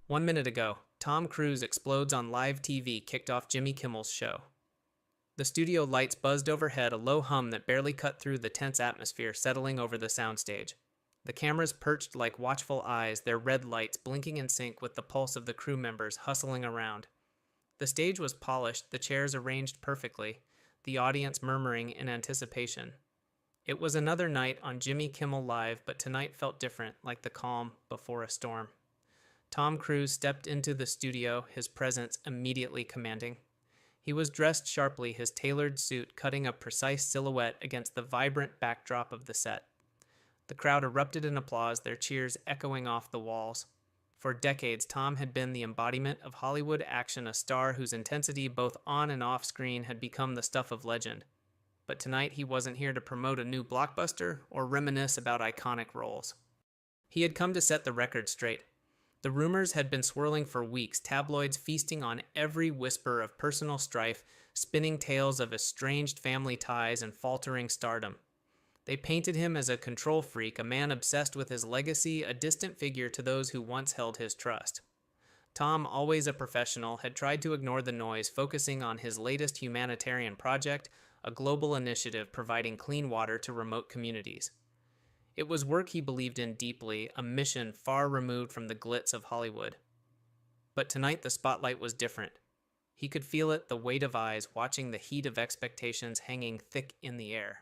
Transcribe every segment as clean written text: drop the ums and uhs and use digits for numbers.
1 minute ago, Tom Cruz explodes on live TV, kicked off Jimmy Kimmel's show. The studio lights buzzed overhead, a low hum that barely cut through the tense atmosphere settling over the soundstage. The cameras perched like watchful eyes, their red lights blinking in sync with the pulse of the crew members hustling around. The stage was polished, the chairs arranged perfectly, the audience murmuring in anticipation. It was another night on Jimmy Kimmel Live, but tonight felt different, like the calm before a storm. Tom Cruise stepped into the studio, his presence immediately commanding. He was dressed sharply, his tailored suit cutting a precise silhouette against the vibrant backdrop of the set. The crowd erupted in applause, their cheers echoing off the walls. For decades, Tom had been the embodiment of Hollywood action, a star whose intensity both on and off screen had become the stuff of legend. But tonight he wasn't here to promote a new blockbuster or reminisce about iconic roles. He had come to set the record straight. The rumors had been swirling for weeks, tabloids feasting on every whisper of personal strife, spinning tales of estranged family ties and faltering stardom. They painted him as a control freak, a man obsessed with his legacy, a distant figure to those who once held his trust. Tom, always a professional, had tried to ignore the noise, focusing on his latest humanitarian project, a global initiative providing clean water to remote communities. It was work he believed in deeply, a mission far removed from the glitz of Hollywood. But tonight the spotlight was different. He could feel it, the weight of eyes, watching the heat of expectations hanging thick in the air.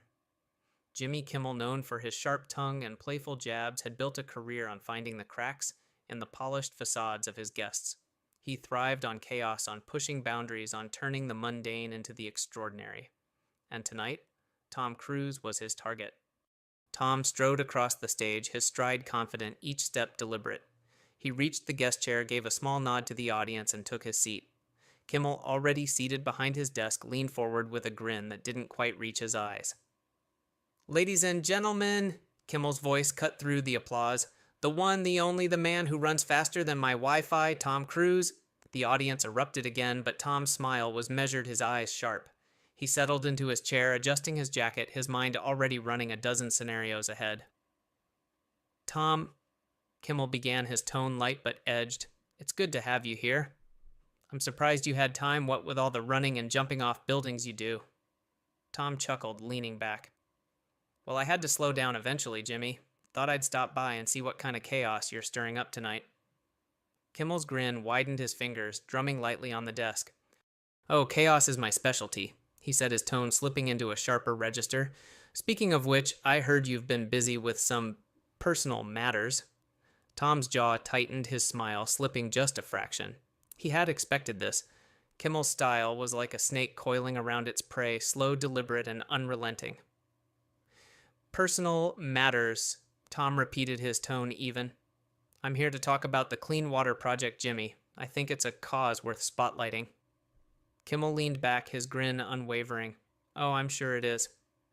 Jimmy Kimmel, known for his sharp tongue and playful jabs, had built a career on finding the cracks in the polished facades of his guests. He thrived on chaos, on pushing boundaries, on turning the mundane into the extraordinary. And tonight, Tom Cruise was his target. Tom strode across the stage, his stride confident, each step deliberate. He reached the guest chair, gave a small nod to the audience, and took his seat. Kimmel, already seated behind his desk, leaned forward with a grin that didn't quite reach his eyes. "Ladies and gentlemen," Kimmel's voice cut through the applause, "the one, the only, the man who runs faster than my Wi-Fi, Tom Cruise." The audience erupted again, but Tom's smile was measured, his eyes sharp. He settled into his chair, adjusting his jacket, his mind already running a dozen scenarios ahead. "Tom," Kimmel began, his tone light but edged, "it's good to have you here. I'm surprised you had time, what with all the running and jumping off buildings you do." Tom chuckled, leaning back. "Well, I had to slow down eventually, Jimmy. Thought I'd stop by and see what kind of chaos you're stirring up tonight." Kimmel's grin widened his fingers, drumming lightly on the desk. "Oh, chaos is my specialty," he said, his tone slipping into a sharper register. "Speaking of which, I heard you've been busy with some personal matters." Tom's jaw tightened, his smile slipping just a fraction. He had expected this. Kimmel's style was like a snake coiling around its prey, slow, deliberate, and unrelenting. "Personal matters," Tom repeated, his tone even. "I'm here to talk about the Clean Water Project, Jimmy. I think it's a cause worth spotlighting." Kimmel leaned back, his grin unwavering. "Oh, I'm sure it is.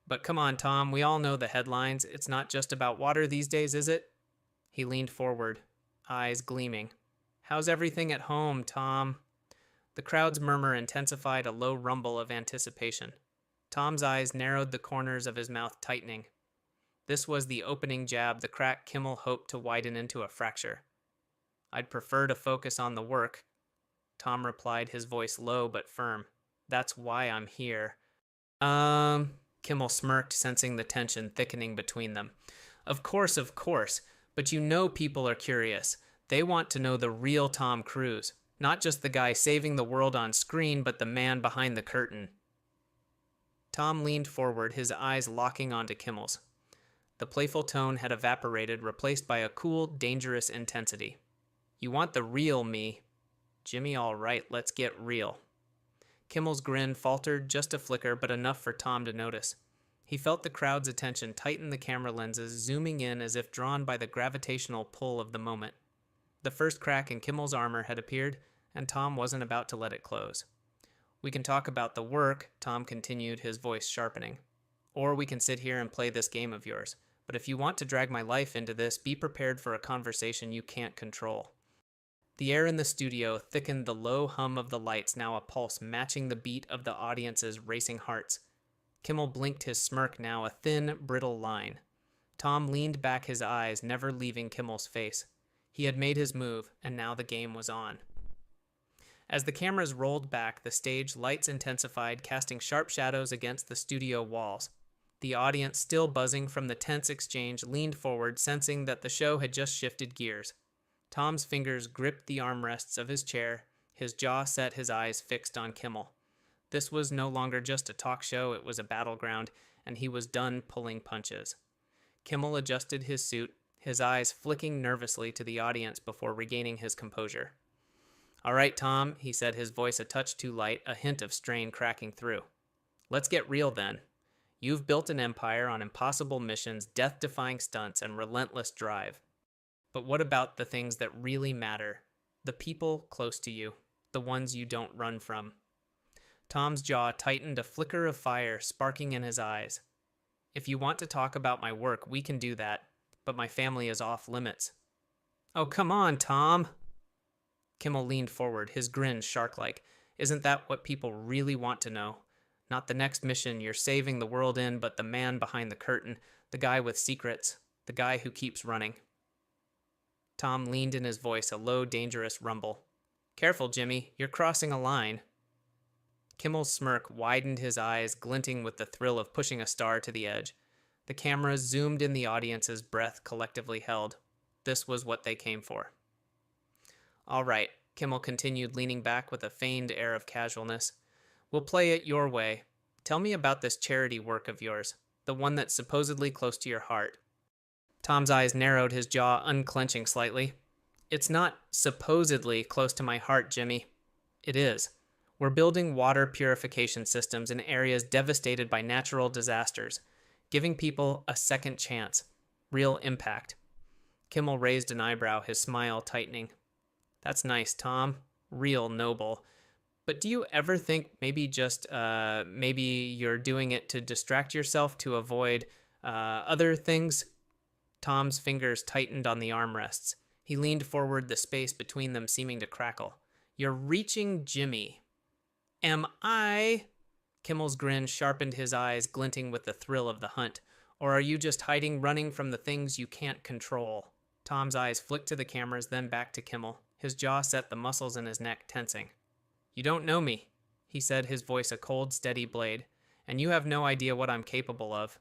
But come on, Tom, we all know the headlines. It's not just about water these days, is it?" He leaned forward, eyes gleaming. "How's everything at home, Tom?" The crowd's murmur intensified, a low rumble of anticipation. Tom's eyes narrowed, the corners of his mouth tightening. This was the opening jab, the crack Kimmel hoped to widen into a fracture. "I'd prefer to focus on the work," Tom replied, his voice low but firm. "That's why I'm here." Kimmel smirked, sensing the tension thickening between them. Of course, but you know people are curious. They want to know the real Tom Cruise, not just the guy saving the world on screen, but the man behind the curtain." Tom leaned forward, his eyes locking onto Kimmel's. The playful tone had evaporated, replaced by a cool, dangerous intensity. "You want the real me. Jimmy, all right, let's get real." Kimmel's grin faltered, just a flicker, but enough for Tom to notice. He felt the crowd's attention tighten, the camera lenses zooming in as if drawn by the gravitational pull of the moment. The first crack in Kimmel's armor had appeared, and Tom wasn't about to let it close. "We can talk about the work," Tom continued, his voice sharpening. "Or we can sit here and play this game of yours. But if you want to drag my life into this, be prepared for a conversation you can't control." The air in the studio thickened, the low hum of the lights now a pulse matching the beat of the audience's racing hearts. Kimmel blinked, his smirk now a thin, brittle line. Tom leaned back, his eyes never leaving Kimmel's face. He had made his move, and now the game was on. As the cameras rolled back, the stage lights intensified, casting sharp shadows against the studio walls. The audience, still buzzing from the tense exchange, leaned forward, sensing that the show had just shifted gears. Tom's fingers gripped the armrests of his chair, his jaw set, his eyes fixed on Kimmel. This was no longer just a talk show, it was a battleground, and he was done pulling punches. Kimmel adjusted his suit, his eyes flicking nervously to the audience before regaining his composure. "All right, Tom," he said, his voice a touch too light, a hint of strain cracking through. "Let's get real then. You've built an empire on impossible missions, death-defying stunts, and relentless drive. But what about the things that really matter? The people close to you, the ones you don't run from." Tom's jaw tightened, a flicker of fire sparking in his eyes. "If you want to talk about my work, we can do that, but my family is off limits." "Oh, come on, Tom." Kimmel leaned forward, his grin shark-like. "Isn't that what people really want to know? Not the next mission you're saving the world in, but the man behind the curtain, the guy with secrets, the guy who keeps running." Tom leaned in, his voice a low, dangerous rumble. "Careful, Jimmy, you're crossing a line." Kimmel's smirk widened, his eyes glinting with the thrill of pushing a star to the edge. The cameras zoomed in, the audience's breath collectively held. This was what they came for. "All right," Kimmel continued, leaning back with a feigned air of casualness. "We'll play it your way. Tell me about this charity work of yours, the one that's supposedly close to your heart." Tom's eyes narrowed, his jaw unclenching slightly. "It's not supposedly close to my heart, Jimmy. It is. We're building water purification systems in areas devastated by natural disasters, giving people a second chance. Real impact." Kimmel raised an eyebrow, his smile tightening. "That's nice, Tom. Real noble. But do you ever think maybe you're doing it to distract yourself, to avoid other things?" Tom's fingers tightened on the armrests. He leaned forward, the space between them seeming to crackle. "You're reaching Jimmy." "Am I?" Kimmel's grin sharpened, his eyes glinting with the thrill of the hunt. "Or are you just hiding, running from the things you can't control?" Tom's eyes flicked to the cameras, then back to Kimmel, his jaw set, the muscles in his neck tensing. "You don't know me," he said, his voice a cold, steady blade, "and you have no idea what I'm capable of."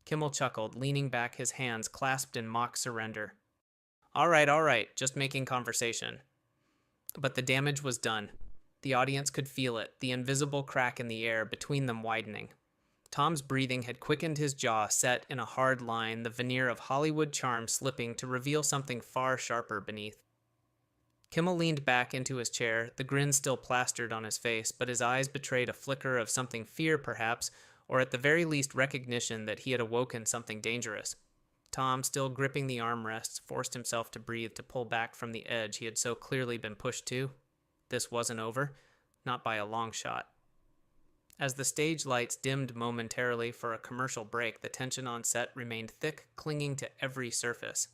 Kimmel chuckled, leaning back, his hands clasped in mock surrender. All right, just making conversation." But the damage was done. The audience could feel it, the invisible crack in the air between them widening. Tom's breathing had quickened, his jaw set in a hard line, the veneer of Hollywood charm slipping to reveal something far sharper beneath. Kimmel leaned back into his chair, the grin still plastered on his face, but his eyes betrayed a flicker of something, fear perhaps, or at the very least recognition that he had awoken something dangerous. Tom, still gripping the armrests, forced himself to breathe, to pull back from the edge he had so clearly been pushed to. This wasn't over, not by a long shot. As the stage lights dimmed momentarily for a commercial break, the tension on set remained thick, clinging to every surface.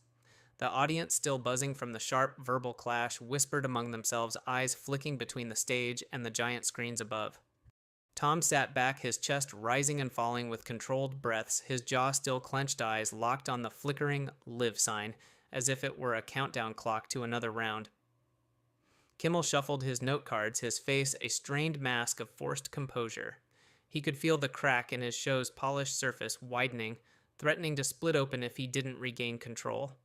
The audience, still buzzing from the sharp verbal clash, whispered among themselves, eyes flicking between the stage and the giant screens above. Tom sat back, his chest rising and falling with controlled breaths, his jaw still clenched, eyes locked on the flickering "live" sign, as if it were a countdown clock to another round. Kimmel shuffled his note cards, his face a strained mask of forced composure. He could feel the crack in his show's polished surface widening, threatening to split open if he didn't regain control.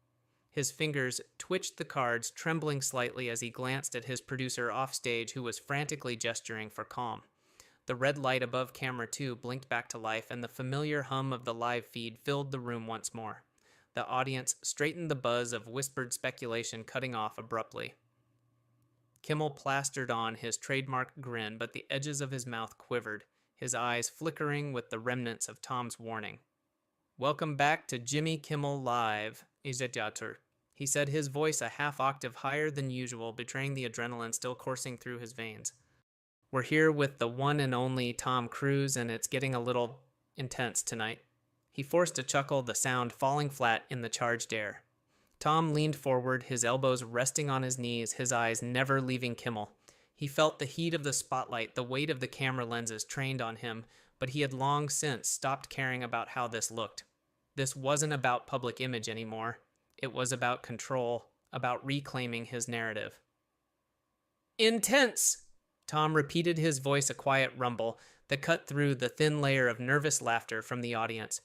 His fingers twitched the cards, trembling slightly as he glanced at his producer offstage, who was frantically gesturing for calm. The red light above camera 2 blinked back to life, and the familiar hum of the live feed filled the room once more. The audience straightened, the buzz of whispered speculation cutting off abruptly. Kimmel plastered on his trademark grin, but the edges of his mouth quivered, his eyes flickering with the remnants of Tom's warning. "Welcome back to Jimmy Kimmel Live, Izetatur," he said, his voice a half octave higher than usual, betraying the adrenaline still coursing through his veins. "We're here with the one and only Tom Cruz, and it's getting a little intense tonight." He forced a chuckle, the sound falling flat in the charged air. Tom leaned forward, his elbows resting on his knees, his eyes never leaving Kimmel. He felt the heat of the spotlight, the weight of the camera lenses trained on him, but he had long since stopped caring about how this looked. This wasn't about public image anymore. It was about control, about reclaiming his narrative. Intense! Tom repeated, his voice a quiet rumble that cut through the thin layer of nervous laughter from the audience.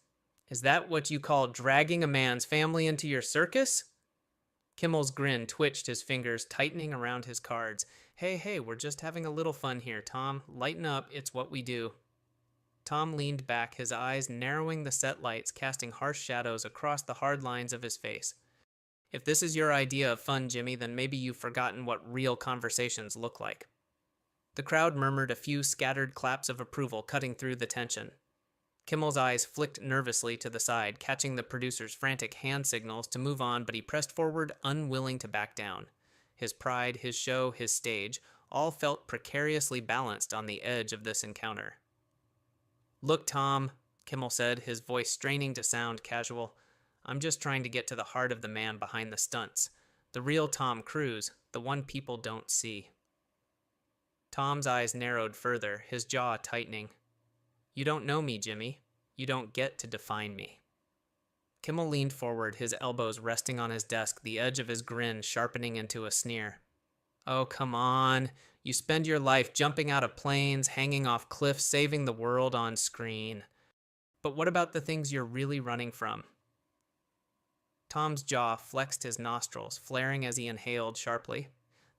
Is that what you call dragging a man's family into your circus? Kimmel's grin twitched, his fingers tightening around his cards. Hey, we're just having a little fun here, Tom. Lighten up, it's what we do. Tom leaned back, his eyes narrowing the set lights, casting harsh shadows across the hard lines of his face. If this is your idea of fun, Jimmy, then maybe you've forgotten what real conversations look like. The crowd murmured a few scattered claps of approval, cutting through the tension. Kimmel's eyes flicked nervously to the side, catching the producer's frantic hand signals to move on, but he pressed forward, unwilling to back down. His pride, his show, his stage, all felt precariously balanced on the edge of this encounter. Look, Tom, Kimmel said, his voice straining to sound casual. I'm just trying to get to the heart of the man behind the stunts. The real Tom Cruz, the one people don't see. Tom's eyes narrowed further, his jaw tightening. You don't know me, Jimmy. You don't get to define me. Kimmel leaned forward, his elbows resting on his desk, the edge of his grin sharpening into a sneer. Oh, come on. You spend your life jumping out of planes, hanging off cliffs, saving the world on screen. But what about the things you're really running from? Tom's jaw flexed, his nostrils flaring as he inhaled sharply.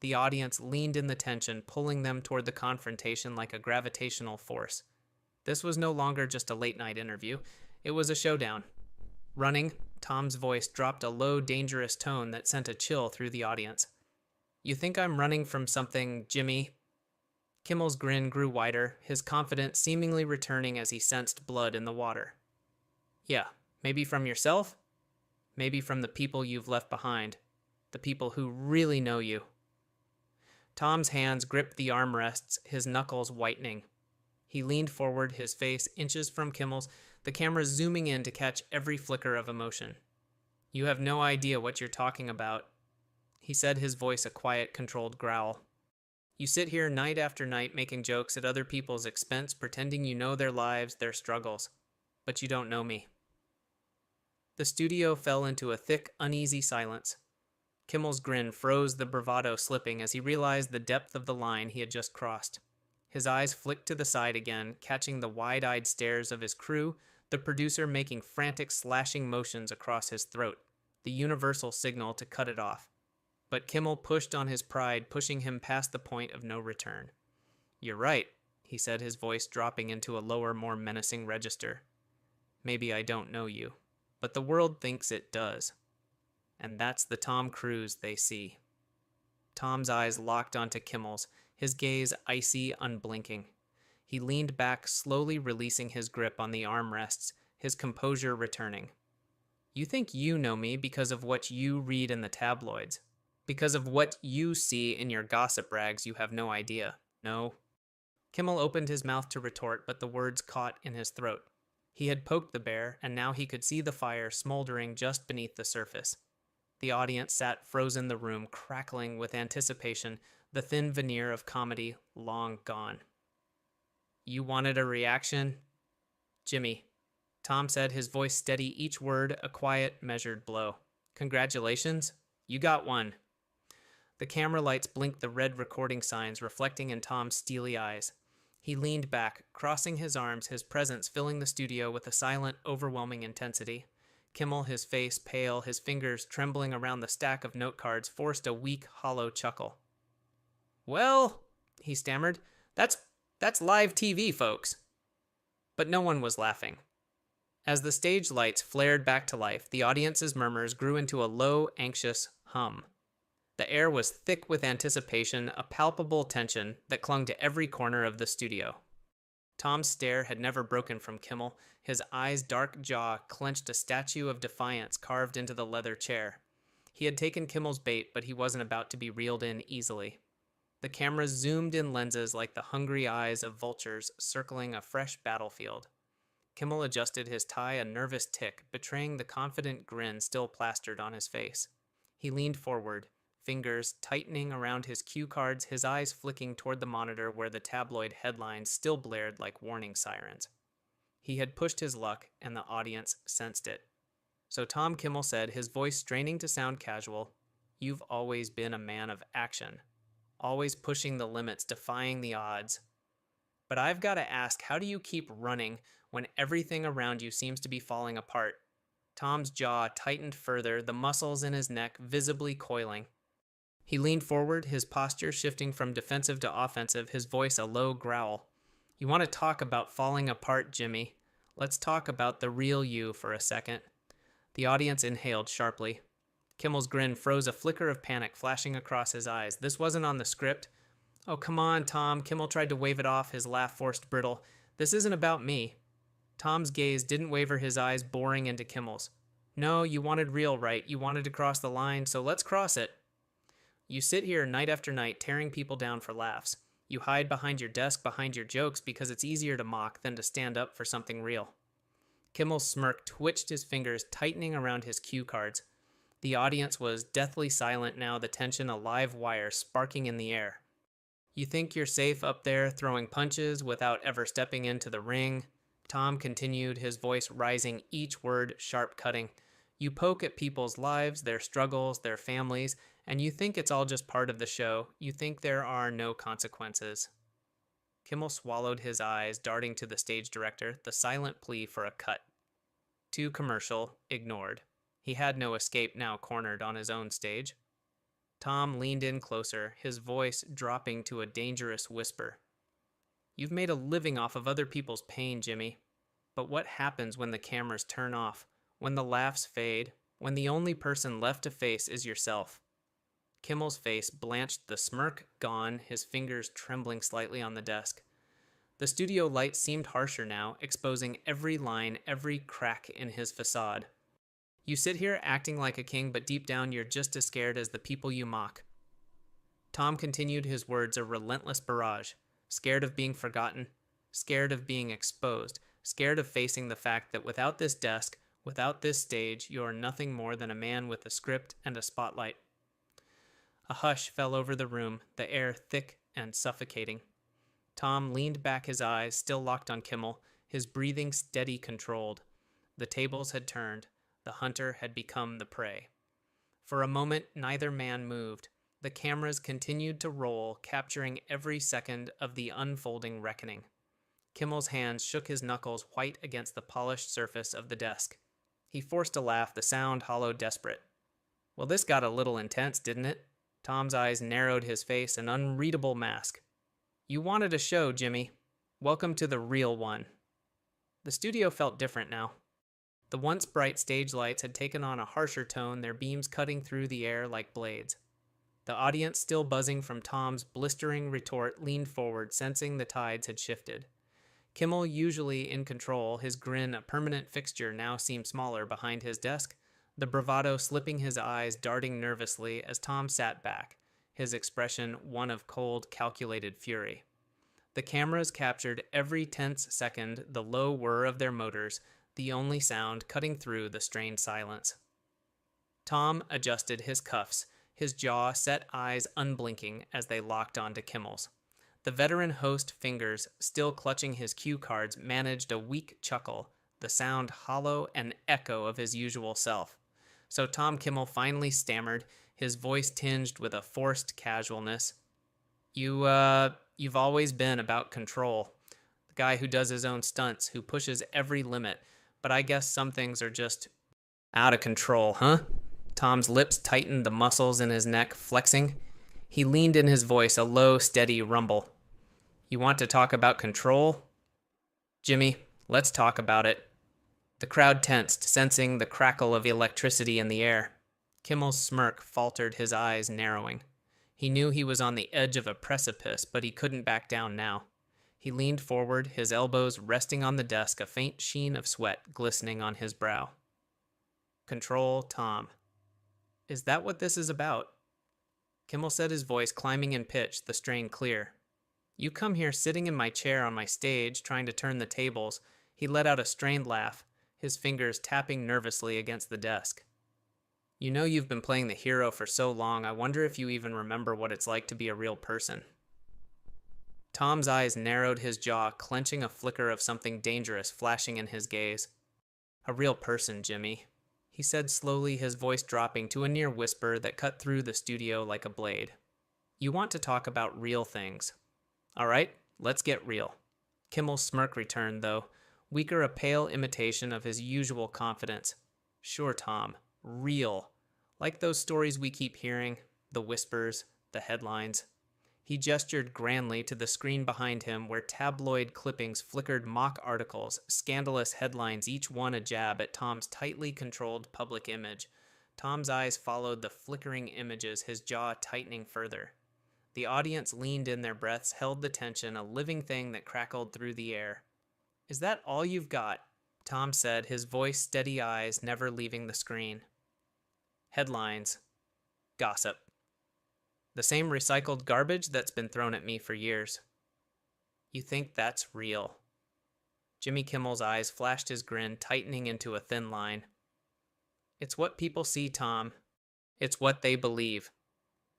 The audience leaned in the tension, pulling them toward the confrontation like a gravitational force. This was no longer just a late-night interview. It was a showdown. Running, Tom's voice dropped a low, dangerous tone that sent a chill through the audience. You think I'm running from something, Jimmy? Kimmel's grin grew wider, his confidence seemingly returning as he sensed blood in the water. Yeah, maybe from yourself? Maybe from the people you've left behind. The people who really know you. Tom's hands gripped the armrests, his knuckles whitening. He leaned forward, his face inches from Kimmel's, the camera zooming in to catch every flicker of emotion. You have no idea what you're talking about, he said, his voice a quiet, controlled growl. You sit here night after night making jokes at other people's expense, pretending you know their lives, their struggles. But you don't know me. The studio fell into a thick, uneasy silence. Kimmel's grin froze, the bravado slipping as he realized the depth of the line he had just crossed. His eyes flicked to the side again, catching the wide-eyed stares of his crew, the producer making frantic slashing motions across his throat, the universal signal to cut it off. But Kimmel pushed on his pride, pushing him past the point of no return. You're right, he said, his voice dropping into a lower, more menacing register. Maybe I don't know you, but the world thinks it does. And that's the Tom Cruise they see. Tom's eyes locked onto Kimmel's, his gaze icy, unblinking. He leaned back, slowly releasing his grip on the armrests, his composure returning. You think you know me because of what you read in the tabloids. Because of what you see in your gossip rags, you have no idea. No. Kimmel opened his mouth to retort, but the words caught in his throat. He had poked the bear, and now he could see the fire smoldering just beneath the surface. The audience sat frozen, the room crackling with anticipation, the thin veneer of comedy long gone. You wanted a reaction? Jimmy, Tom said, his voice steady, each word a quiet, measured blow. Congratulations, you got one. The camera lights blinked the red recording signs reflecting in Tom's steely eyes. He leaned back, crossing his arms, his presence filling the studio with a silent, overwhelming intensity. Kimmel, his face pale, his fingers trembling around the stack of note cards, forced a weak, hollow chuckle. Well, he stammered, that's live TV, folks. But no one was laughing. As the stage lights flared back to life, the audience's murmurs grew into a low, anxious hum. The air was thick with anticipation, a palpable tension that clung to every corner of the studio. Tom's stare had never broken from Kimmel, his eyes' dark jaw clenched, a statue of defiance carved into the leather chair. He had taken Kimmel's bait, but he wasn't about to be reeled in easily. The cameras zoomed in lenses like the hungry eyes of vultures circling a fresh battlefield. Kimmel adjusted his tie a nervous tick, betraying the confident grin still plastered on his face. He leaned forward, fingers tightening around his cue cards, his eyes flicking toward the monitor where the tabloid headlines still blared like warning sirens. He had pushed his luck, and the audience sensed it. So Tom Kimmel said, his voice straining to sound casual, You've always been a man of action, always pushing the limits, defying the odds. But I've got to ask, how do you keep running when everything around you seems to be falling apart? Tom's jaw tightened further, the muscles in his neck visibly coiling. He leaned forward, his posture shifting from defensive to offensive, his voice a low growl. You want to talk about falling apart, Jimmy? Let's talk about the real you for a second. The audience inhaled sharply. Kimmel's grin froze, a flicker of panic flashing across his eyes. This wasn't on the script. Oh, come on, Tom. Kimmel tried to wave it off, his laugh forced brittle. This isn't about me. Tom's gaze didn't waver, his eyes boring into Kimmel's. No, you wanted real, right? You wanted to cross the line, so let's cross it. You sit here night after night tearing people down for laughs. You hide behind your desk, behind your jokes, because it's easier to mock than to stand up for something real. Kimmel's smirk twitched, his fingers tightening around his cue cards. The audience was deathly silent now, the tension a live wire sparking in the air. You think you're safe up there throwing punches without ever stepping into the ring? Tom continued, his voice rising, each word sharp-cutting. You poke at people's lives, their struggles, their families, and you think it's all just part of the show. You think there are no consequences. Kimmel swallowed his eyes, darting to the stage director, the silent plea for a cut. Too commercial, ignored. He had no escape now, cornered on his own stage. Tom leaned in closer, his voice dropping to a dangerous whisper. You've made a living off of other people's pain, Jimmy. But what happens when the cameras turn off, when the laughs fade, when the only person left to face is yourself? Kimmel's face blanched, the smirk gone, his fingers trembling slightly on the desk. The studio light seemed harsher now, exposing every line, every crack in his facade. You sit here acting like a king, but deep down you're just as scared as the people you mock. Tom continued, his words a relentless barrage. Scared of being forgotten, scared of being exposed, scared of facing the fact that without this desk, without this stage, you are nothing more than a man with a script and a spotlight. A hush fell over the room, the air thick and suffocating. Tom leaned back, his eyes still locked on Kimmel, his breathing steady, controlled. The tables had turned. The hunter had become the prey. For a moment, neither man moved. The cameras continued to roll, capturing every second of the unfolding reckoning. Kimmel's hands shook, his knuckles white against the polished surface of the desk. He forced a laugh, the sound hollow, desperate. Well, this got a little intense, didn't it? Tom's eyes narrowed, his face an unreadable mask. You wanted a show, Jimmy. Welcome to the real one. The studio felt different now. The once bright stage lights had taken on a harsher tone, their beams cutting through the air like blades. The audience, still buzzing from Tom's blistering retort, leaned forward, sensing the tides had shifted. Kimmel, usually in control, his grin a permanent fixture, now seemed smaller behind his desk, the bravado slipping his eyes, darting nervously as Tom sat back, his expression one of cold, calculated fury. The cameras captured every tense second, the low whir of their motors, the only sound cutting through the strained silence. Tom adjusted his cuffs, his jaw set, eyes unblinking as they locked onto Kimmel's. The veteran host, fingers still clutching his cue cards, managed a weak chuckle, the sound hollow, an echo of his usual self. So Tom Kimmel finally stammered, his voice tinged with a forced casualness. You've always been about control. The guy who does his own stunts, who pushes every limit, but I guess some things are just out of control, huh? Tom's lips tightened, the muscles in his neck flexing. He leaned in, his voice a low, steady rumble. You want to talk about control? Jimmy, let's talk about it. The crowd tensed, sensing the crackle of electricity in the air. Kimmel's smirk faltered, his eyes narrowing. He knew he was on the edge of a precipice, but he couldn't back down now. He leaned forward, his elbows resting on the desk, a faint sheen of sweat glistening on his brow. Control, Tom. Is that what this is about? Kimmel said, his voice climbing in pitch, the strain clear. You come here sitting in my chair on my stage, trying to turn the tables. He let out a strained laugh, his fingers tapping nervously against the desk. You know you've been playing the hero for so long, I wonder if you even remember what it's like to be a real person. Tom's eyes narrowed, his jaw clenching, a flicker of something dangerous flashing in his gaze. A real person, Jimmy. he said slowly, his voice dropping to a near whisper that cut through the studio like a blade. You want to talk about real things. All right, let's get real. Kimmel's smirk returned, though, weaker, a pale imitation of his usual confidence. Sure, Tom. Real. Like those stories we keep hearing, the whispers, the headlines. He gestured grandly to the screen behind him where tabloid clippings flickered mock articles, scandalous headlines, each one a jab at Tom's tightly controlled public image. Tom's eyes followed the flickering images, his jaw tightening further. The audience leaned in their breaths, held the tension, a living thing that crackled through the air. Is that all you've got? Tom said, his voice steady, eyes never leaving the screen. Headlines. Gossip. The same recycled garbage that's been thrown at me for years. You think that's real? Jimmy Kimmel's eyes flashed, his grin tightening into a thin line. It's what people see, Tom. It's what they believe.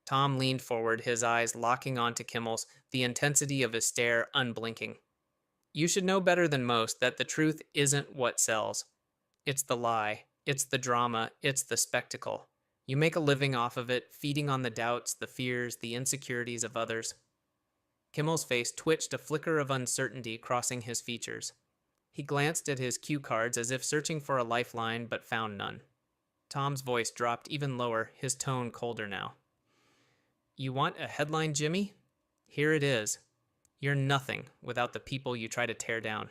Tom leaned forward, his eyes locking onto Kimmel's, the intensity of his stare unblinking. You should know better than most that the truth isn't what sells. It's the lie. It's the drama. It's the spectacle. You make a living off of it, feeding on the doubts, the fears, the insecurities of others. Kimmel's face twitched, a flicker of uncertainty crossing his features. He glanced at his cue cards as if searching for a lifeline, but found none. Tom's voice dropped even lower, his tone colder now. You want a headline, Jimmy? Here it is. You're nothing without the people you try to tear down.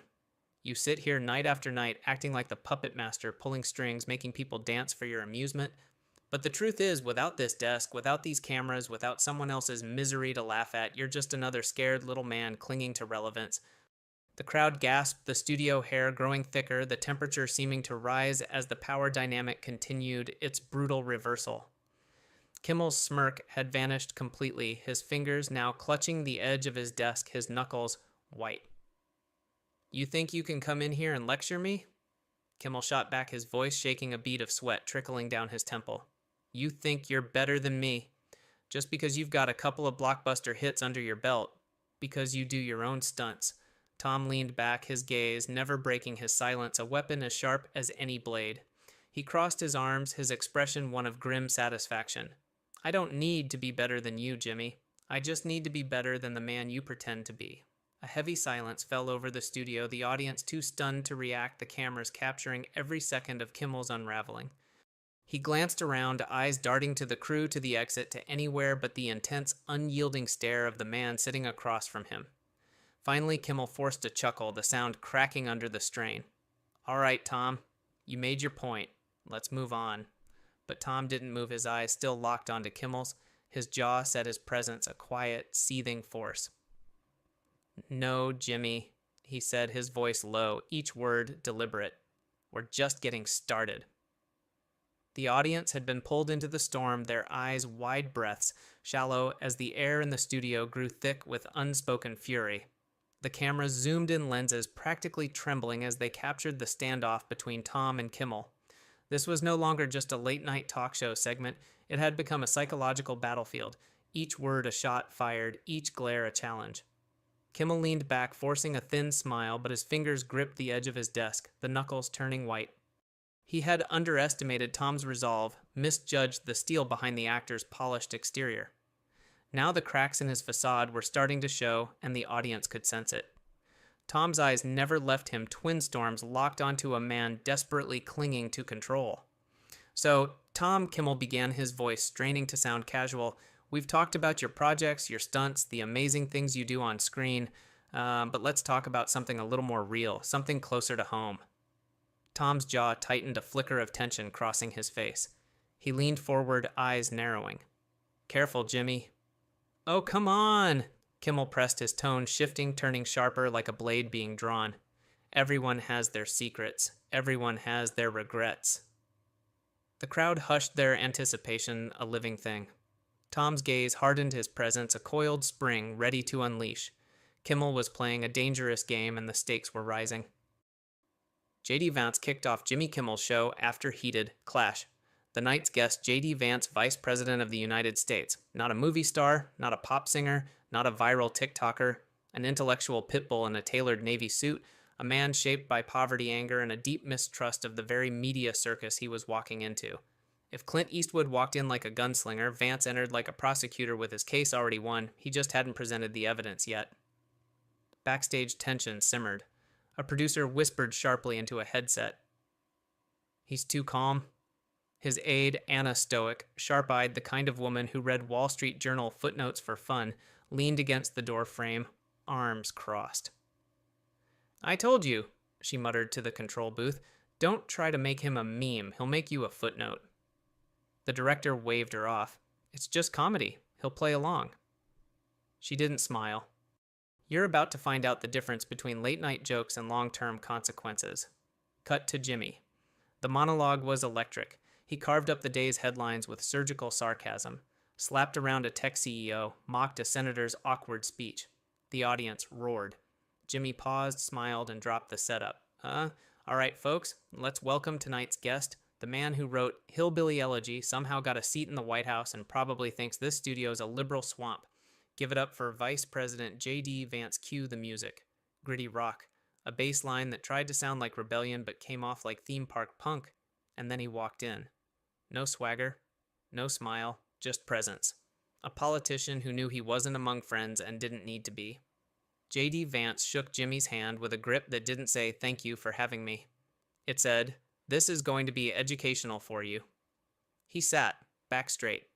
You sit here night after night, acting like the puppet master, pulling strings, making people dance for your amusement. But the truth is, without this desk, without these cameras, without someone else's misery to laugh at, you're just another scared little man clinging to relevance. The crowd gasped, the studio hair growing thicker, the temperature seeming to rise as the power dynamic continued its brutal reversal. Kimmel's smirk had vanished completely, his fingers now clutching the edge of his desk, his knuckles white. You think you can come in here and lecture me? Kimmel shot back, his voice shaking, a bead of sweat trickling down his temple. You think you're better than me, just because you've got a couple of blockbuster hits under your belt, because you do your own stunts. Tom leaned back, his gaze never breaking his silence, a weapon as sharp as any blade. He crossed his arms, his expression one of grim satisfaction. I don't need to be better than you, Jimmy. I just need to be better than the man you pretend to be. A heavy silence fell over the studio, the audience too stunned to react, the cameras capturing every second of Kimmel's unraveling. He glanced around, eyes darting to the crew, to the exit, to anywhere but the intense, unyielding stare of the man sitting across from him. Finally, Kimmel forced a chuckle, the sound cracking under the strain. All right, Tom. You made your point. Let's move on. But Tom didn't move, his eyes still locked onto Kimmel's. His jaw set his presence, a quiet, seething force. No, Jimmy, he said, his voice low, each word deliberate. We're just getting started. The audience had been pulled into the storm, their eyes wide breaths, shallow as the air in the studio grew thick with unspoken fury. The cameras zoomed in lenses, practically trembling as they captured the standoff between Tom and Kimmel. This was no longer just a late-night talk show segment. It had become a psychological battlefield, each word a shot fired, each glare a challenge. Kimmel leaned back, forcing a thin smile, but his fingers gripped the edge of his desk, the knuckles turning white. He had underestimated Tom's resolve, misjudged the steel behind the actor's polished exterior. Now the cracks in his facade were starting to show, and the audience could sense it. Tom's eyes never left him, twin storms locked onto a man desperately clinging to control. So, Tom, Kimmel began, his voice straining to sound casual. We've talked about your projects, your stunts, the amazing things you do on screen, but let's talk about something a little more real, something closer to home. Tom's jaw tightened, a flicker of tension crossing his face. He leaned forward, eyes narrowing. Careful, Jimmy. Oh, come on! Kimmel pressed, his tone shifting, turning sharper like a blade being drawn. Everyone has their secrets. Everyone has their regrets. The crowd hushed, their anticipation a living thing. Tom's gaze hardened, his presence a coiled spring ready to unleash. Kimmel was playing a dangerous game, and the stakes were rising. J.D. Vance kicked off Jimmy Kimmel's show after heated clash. The night's guest, J.D. Vance, Vice President of the United States. Not a movie star, not a pop singer, not a viral TikToker, an intellectual pit bull in a tailored navy suit, a man shaped by poverty, anger, and a deep mistrust of the very media circus he was walking into. If Clint Eastwood walked in like a gunslinger, Vance entered like a prosecutor with his case already won. He just hadn't presented the evidence yet. Backstage tension simmered. A producer whispered sharply into a headset. "He's too calm." His aide, Anna Stoic, sharp-eyed, the kind of woman who read Wall Street Journal footnotes for fun, leaned against the door frame, arms crossed. "I told you," she muttered to the control booth. "Don't try to make him a meme. He'll make you a footnote." The director waved her off. "It's just comedy. He'll play along." She didn't smile. "You're about to find out the difference between late-night jokes and long-term consequences." Cut to Jimmy. The monologue was electric. He carved up the day's headlines with surgical sarcasm, slapped around a tech CEO, mocked a senator's awkward speech. The audience roared. Jimmy paused, smiled, and dropped the setup. All right, folks, let's welcome tonight's guest. The man who wrote Hillbilly Elegy somehow got a seat in the White House and probably thinks this studio's a liberal swamp. Give it up for Vice President J.D. Vance. Cue the music. Gritty rock. A bass line that tried to sound like rebellion but came off like theme park punk. And then he walked in. No swagger, no smile, just presence. A politician who knew he wasn't among friends and didn't need to be. J.D. Vance shook Jimmy's hand with a grip that didn't say thank you for having me. It said, "This is going to be educational for you." He sat, back straight,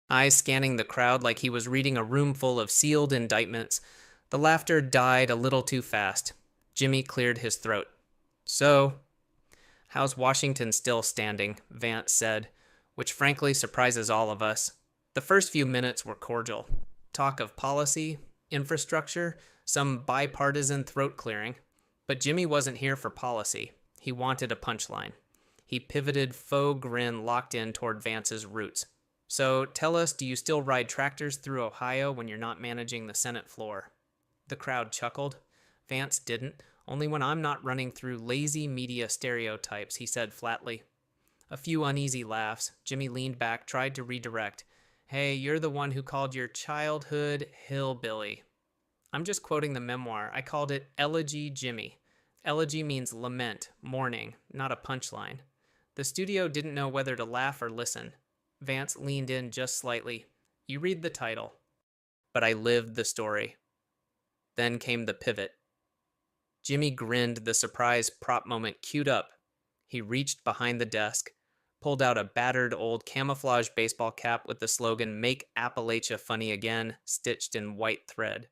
eyes scanning the crowd like he was reading a room full of sealed indictments. The laughter died a little too fast. Jimmy cleared his throat. "So, how's Washington still standing?" Vance said, which frankly surprises all of us. The first few minutes were cordial. Talk of policy, infrastructure, some bipartisan throat clearing. But Jimmy wasn't here for policy. He wanted a punchline. He pivoted, faux grin locked in toward Vance's roots. "So tell us, do you still ride tractors through Ohio when you're not managing the Senate floor?" The crowd chuckled. Vance didn't. "Only when I'm not running through lazy media stereotypes," he said flatly. A few uneasy laughs. Jimmy leaned back, tried to redirect. "Hey, you're the one who called your childhood hillbilly." "I'm just quoting the memoir. I called it Elegy Jimmy. Elegy means lament, mourning, not a punchline." The studio didn't know whether to laugh or listen. Vance leaned in just slightly. "You read the title." "But I lived the story." Then came the pivot. Jimmy grinned, the surprise prop moment queued up. He reached behind the desk, pulled out a battered old camouflage baseball cap with the slogan "Make Appalachia Funny Again" stitched in white thread.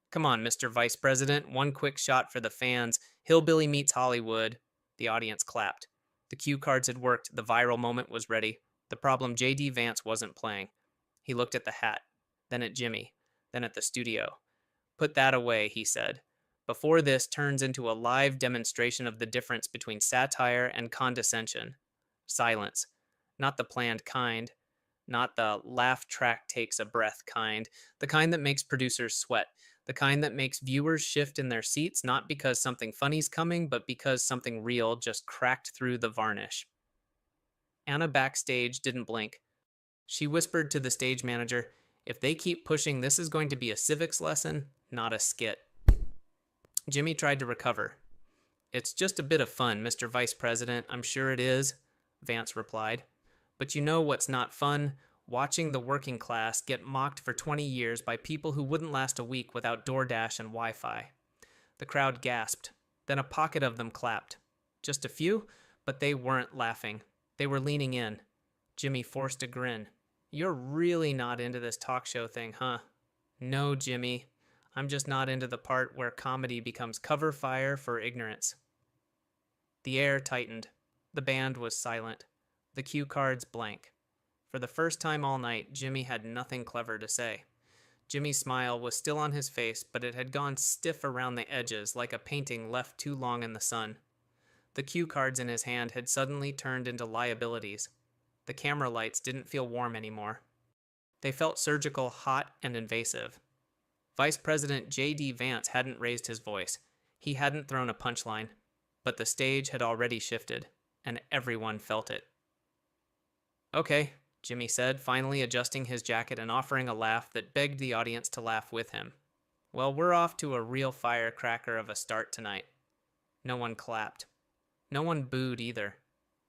"Come on, Mr. Vice President, one quick shot for the fans. Hillbilly meets Hollywood." The audience clapped. The cue cards had worked. The viral moment was ready. The problem, J.D. Vance wasn't playing. He looked at the hat, then at Jimmy, then at the studio. "Put that away," he said. "Before this turns into a live demonstration of the difference between satire and condescension. Silence. Not the planned kind. Not the laugh track takes a breath kind. The kind that makes producers sweat. The kind that makes viewers shift in their seats, not because something funny's coming, but because something real just cracked through the varnish." Anna backstage didn't blink. She whispered to the stage manager, "If they keep pushing, this is going to be a civics lesson, not a skit." Jimmy tried to recover. "It's just a bit of fun, Mr. Vice President. I'm sure it is," Vance replied. "But you know what's not fun? Watching the working class get mocked for 20 years by people who wouldn't last a week without DoorDash and Wi-Fi." The crowd gasped. Then a pocket of them clapped. Just a few, but they weren't laughing. They were leaning in. Jimmy forced a grin. "You're really not into this talk show thing, huh?" "No, Jimmy. I'm just not into the part where comedy becomes cover fire for ignorance." The air tightened. The band was silent. The cue cards blank. For the first time all night, Jimmy had nothing clever to say. Jimmy's smile was still on his face, but it had gone stiff around the edges like a painting left too long in the sun. The cue cards in his hand had suddenly turned into liabilities. The camera lights didn't feel warm anymore. They felt surgical, hot, and invasive. Vice President J.D. Vance hadn't raised his voice. He hadn't thrown a punchline. But the stage had already shifted, and everyone felt it. "Okay," Jimmy said, finally adjusting his jacket and offering a laugh that begged the audience to laugh with him. "Well, we're off to a real firecracker of a start tonight." No one clapped. No one booed either.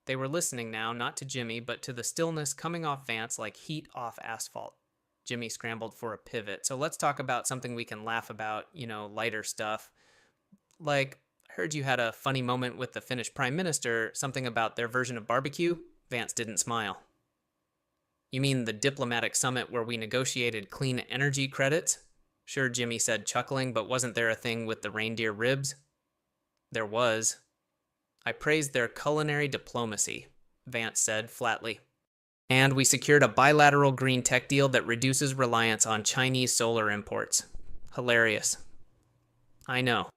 They were listening now, not to Jimmy, but to the stillness coming off Vance like heat off asphalt. Jimmy scrambled for a pivot. So let's talk about something we can laugh about, lighter stuff. Like, I heard you had a funny moment with the Finnish prime minister, something about their version of barbecue. Vance didn't smile. You mean the diplomatic summit where we negotiated clean energy credits? Sure, Jimmy said, chuckling, but wasn't there a thing with the reindeer ribs? There was. I praised their culinary diplomacy, Vance said flatly. And we secured a bilateral green tech deal that reduces reliance on Chinese solar imports. Hilarious. I know.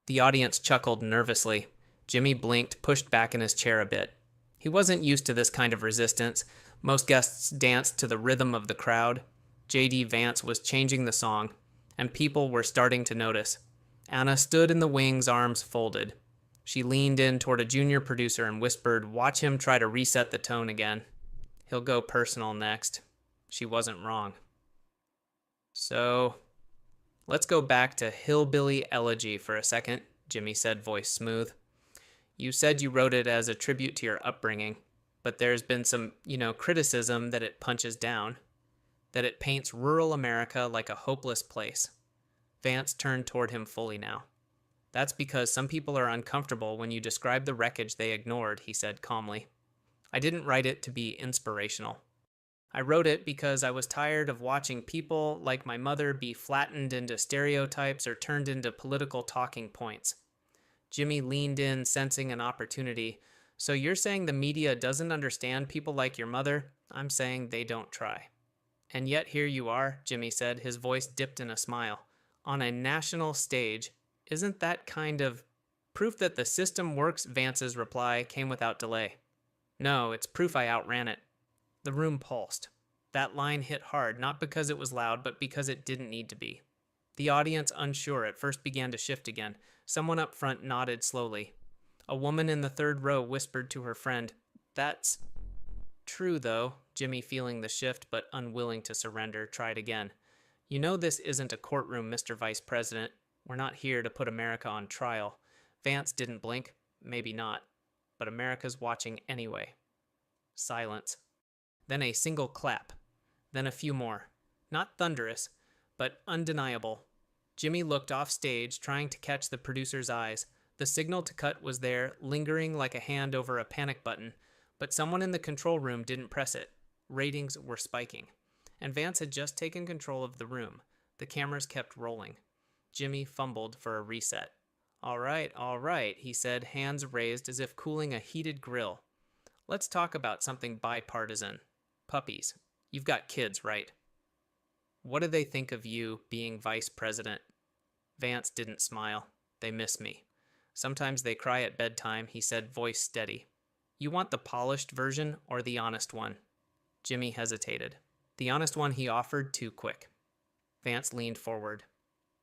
The audience chuckled nervously. Jimmy blinked, pushed back in his chair a bit. He wasn't used to this kind of resistance. Most guests danced to the rhythm of the crowd. J.D. Vance was changing the song, and people were starting to notice. Anna stood in the wings, arms folded. She leaned in toward a junior producer and whispered, "Watch him try to reset the tone again. He'll go personal next." She wasn't wrong. So, let's go back to Hillbilly Elegy for a second, Jimmy said, voice smooth. You said you wrote it as a tribute to your upbringing, but there's been some, criticism that it punches down, that it paints rural America like a hopeless place. Vance turned toward him fully now. That's because some people are uncomfortable when you describe the wreckage they ignored, he said calmly. I didn't write it to be inspirational. I wrote it because I was tired of watching people like my mother be flattened into stereotypes or turned into political talking points. Jimmy leaned in, sensing an opportunity. So you're saying the media doesn't understand people like your mother? I'm saying they don't try. And yet here you are, Jimmy said, his voice dipped in a smile. On a national stage, isn't that kind of proof that the system works? Vance's reply came without delay. No, it's proof I outran it. The room pulsed. That line hit hard, not because it was loud, but because it didn't need to be. The audience, unsure at first, began to shift again. Someone up front nodded slowly. A woman in the third row whispered to her friend, "That's true, though." Jimmy, feeling the shift but unwilling to surrender, tried again. "You know this isn't a courtroom, Mr. Vice President. We're not here to put America on trial." Vance didn't blink. Maybe not. But America's watching anyway. Silence. Then a single clap. Then a few more. Not thunderous, but undeniable. Jimmy looked off stage, trying to catch the producer's eyes. The signal to cut was there, lingering like a hand over a panic button, but someone in the control room didn't press it. Ratings were spiking. And Vance had just taken control of the room. The cameras kept rolling. Jimmy fumbled for a reset. All right, he said, hands raised as if cooling a heated grill. Let's talk about something bipartisan. Puppies. You've got kids, right? What do they think of you being vice president? Vance didn't smile. They miss me. Sometimes they cry at bedtime, he said, voice steady. You want the polished version or the honest one? Jimmy hesitated. The honest one he offered too quick. Vance leaned forward.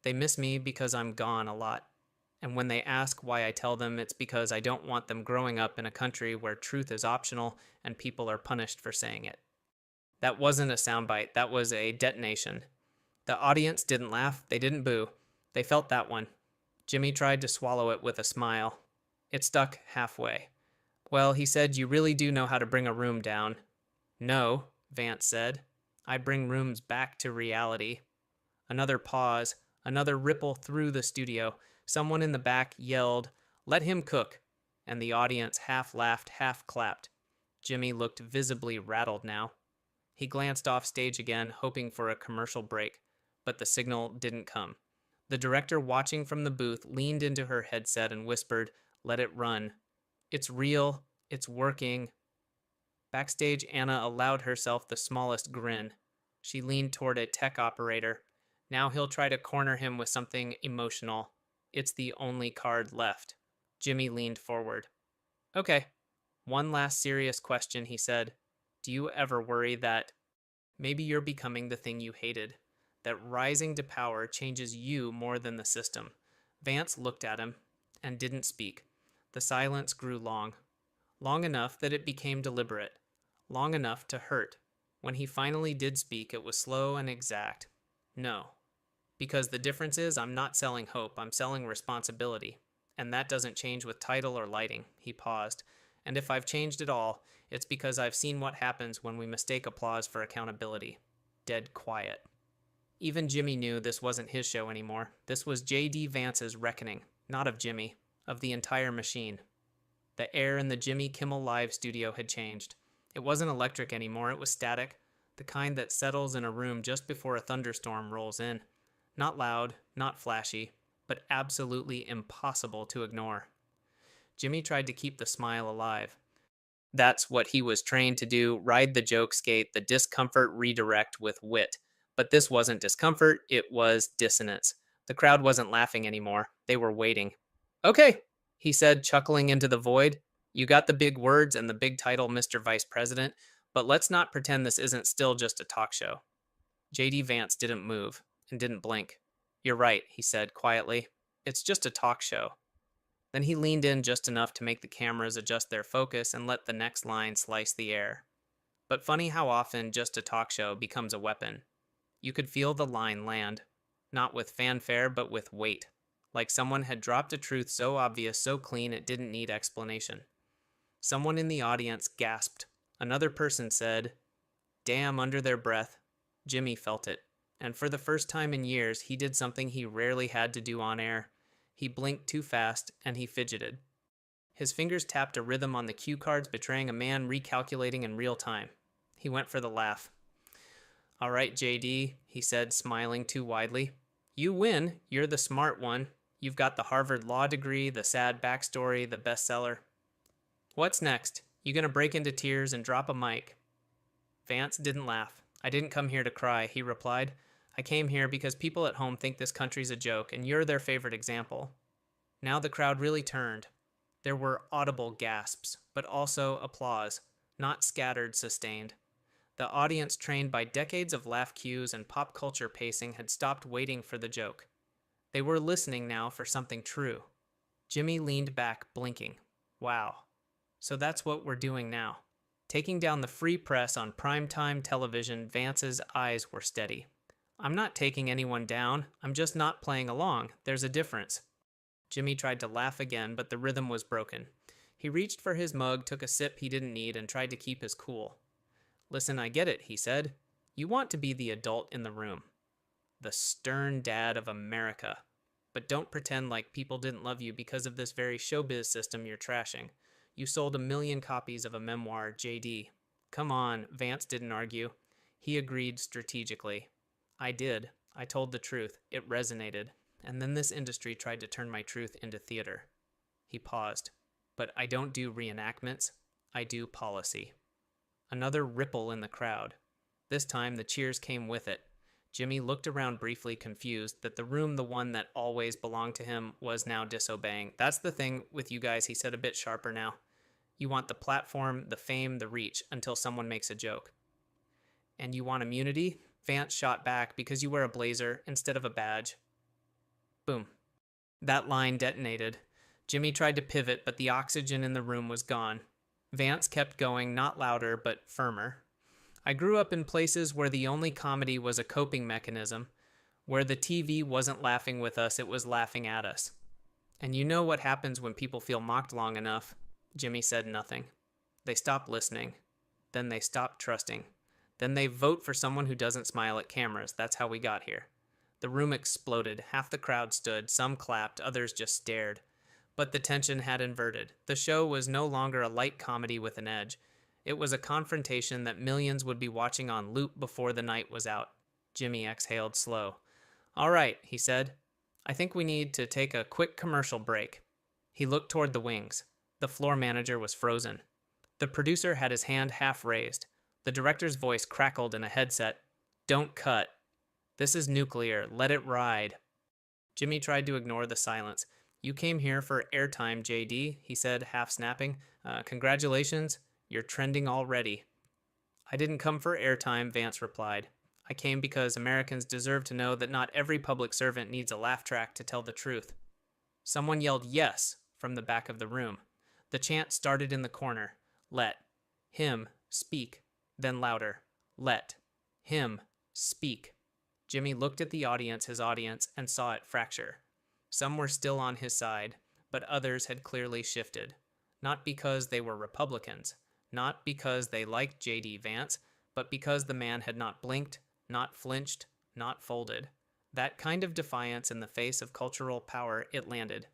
They miss me because I'm gone a lot. And when they ask why I tell them, it's because I don't want them growing up in a country where truth is optional and people are punished for saying it. That wasn't a soundbite. That was a detonation. The audience didn't laugh. They didn't boo. They felt that one. Jimmy tried to swallow it with a smile. It stuck halfway. Well, he said, you really do know how to bring a room down. No, Vance said. I bring rooms back to reality. Another pause, another ripple through the studio. Someone in the back yelled, "Let him cook," and the audience half laughed, half clapped. Jimmy looked visibly rattled now. He glanced off stage again, hoping for a commercial break, but the signal didn't come. The director, watching from the booth, leaned into her headset and whispered, "Let it run. It's real. It's working." Backstage, Anna allowed herself the smallest grin. She leaned toward a tech operator. Now he'll try to corner him with something emotional. It's the only card left. Jimmy leaned forward. Okay, one last serious question, he said. Do you ever worry that maybe you're becoming the thing you hated? That rising to power changes you more than the system? Vance looked at him and didn't speak. The silence grew long. Long enough that it became deliberate. Long enough to hurt. When he finally did speak, it was slow and exact. No. Because the difference is I'm not selling hope, I'm selling responsibility. And that doesn't change with title or lighting. He paused. And if I've changed at all, it's because I've seen what happens when we mistake applause for accountability. Dead quiet. Even Jimmy knew this wasn't his show anymore. This was J.D. Vance's reckoning, not of Jimmy, of the entire machine. The air in the Jimmy Kimmel Live studio had changed. It wasn't electric anymore, it was static, the kind that settles in a room just before a thunderstorm rolls in. Not loud, not flashy, but absolutely impossible to ignore. Jimmy tried to keep the smile alive. That's what he was trained to do, ride the joke skate, the discomfort redirect with wit. But this wasn't discomfort, it was dissonance. The crowd wasn't laughing anymore. They were waiting. Okay, he said, chuckling into the void. You got the big words and the big title, Mr. Vice President, but let's not pretend this isn't still just a talk show. J.D. Vance didn't move and didn't blink. You're right, he said quietly. It's just a talk show. Then he leaned in just enough to make the cameras adjust their focus and let the next line slice the air. But funny how often just a talk show becomes a weapon. You could feel the line land, not with fanfare, but with weight, like someone had dropped a truth so obvious, so clean it didn't need explanation. Someone in the audience gasped. Another person said, "Damn," under their breath. Jimmy felt it, and for the first time in years, he did something he rarely had to do on air. He blinked too fast, and he fidgeted. His fingers tapped a rhythm on the cue cards, betraying a man recalculating in real time. He went for the laugh. All right, JD, he said, smiling too widely. You win. You're the smart one. You've got the Harvard law degree, the sad backstory, the bestseller. What's next? You gonna break into tears and drop a mic? Vance didn't laugh. I didn't come here to cry, he replied. I came here because people at home think this country's a joke, and you're their favorite example. Now the crowd really turned. There were audible gasps, but also applause, not scattered, sustained. The audience, trained by decades of laugh cues and pop culture pacing, had stopped waiting for the joke. They were listening now for something true. Jimmy leaned back, blinking. Wow. So that's what we're doing now. Taking down the free press on primetime television, Vance's eyes were steady. I'm not taking anyone down. I'm just not playing along. There's a difference. Jimmy tried to laugh again, but the rhythm was broken. He reached for his mug, took a sip he didn't need, and tried to keep his cool. Listen, I get it, he said. You want to be the adult in the room. The stern dad of America. But don't pretend like people didn't love you because of this very showbiz system you're trashing. You sold 1 million copies of a memoir, J.D. Come on, Vance didn't argue. He agreed strategically. I did. I told the truth. It resonated. And then this industry tried to turn my truth into theater. He paused. But I don't do reenactments. I do policy. Another ripple in the crowd. This time the cheers came with it. Jimmy looked around briefly, confused that the room, the one that always belonged to him, was now disobeying. That's the thing with you guys, he said a bit sharper now. You want the platform, the fame, the reach, until someone makes a joke. And you want immunity? Vance shot back, because you wear a blazer instead of a badge. Boom. That line detonated. Jimmy tried to pivot, but the oxygen in the room was gone. Vance kept going, not louder, but firmer. I grew up in places where the only comedy was a coping mechanism, where the TV wasn't laughing with us, it was laughing at us. And you know what happens when people feel mocked long enough? Jimmy said nothing. They stop listening. Then they stop trusting. Then they vote for someone who doesn't smile at cameras. That's how we got here. The room exploded. Half the crowd stood. Some clapped. Others just stared. But the tension had inverted. The show was no longer a light comedy with an edge. It was a confrontation that millions would be watching on loop before the night was out. Jimmy exhaled slow. All right, he said. I think we need to take a quick commercial break. He looked toward the wings. The floor manager was frozen. The producer had his hand half raised. The director's voice crackled in a headset. Don't cut. This is nuclear. Let it ride. Jimmy tried to ignore the silence. You came here for airtime, JD, he said, half snapping. Congratulations. You're trending already. I didn't come for airtime, Vance replied. I came because Americans deserve to know that not every public servant needs a laugh track to tell the truth. Someone yelled yes from the back of the room. The chant started in the corner. Let him speak. Then louder. Let him speak. Jimmy looked at the audience, his audience, and saw it fracture. Some were still on his side, but others had clearly shifted. Not because they were Republicans, not because they liked J.D. Vance, but because the man had not blinked, not flinched, not folded. That kind of defiance in the face of cultural power, it landed.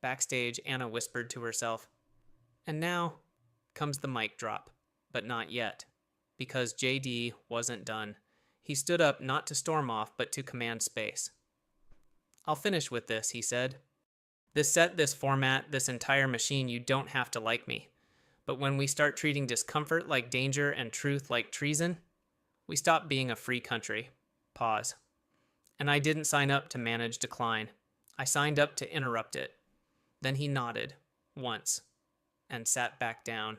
Backstage, Anna whispered to herself, "And now comes the mic drop, but not yet." Because J.D. wasn't done. He stood up not to storm off, but to command space. "I'll finish with this," he said. "This set, this format, this entire machine, you don't have to like me. But when we start treating discomfort like danger and truth like treason, we stop being a free country." Pause. "And I didn't sign up to manage decline. I signed up to interrupt it." Then he nodded, once, and sat back down,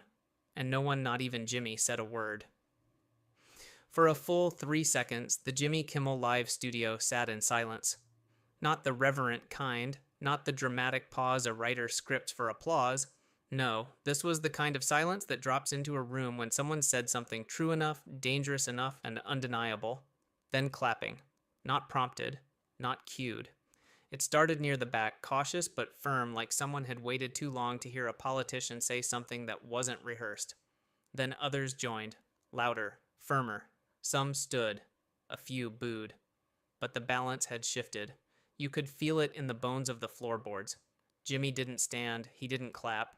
and no one, not even Jimmy, said a word. For a full 3 seconds, the Jimmy Kimmel Live studio sat in silence. Not the reverent kind, not the dramatic pause a writer scripts for applause. No, this was the kind of silence that drops into a room when someone said something true enough, dangerous enough, and undeniable. Then clapping. Not prompted, not cued. It started near the back, cautious but firm, like someone had waited too long to hear a politician say something that wasn't rehearsed. Then others joined, louder, firmer. Some stood, a few booed. But the balance had shifted. You could feel it in the bones of the floorboards. Jimmy didn't stand, he didn't clap.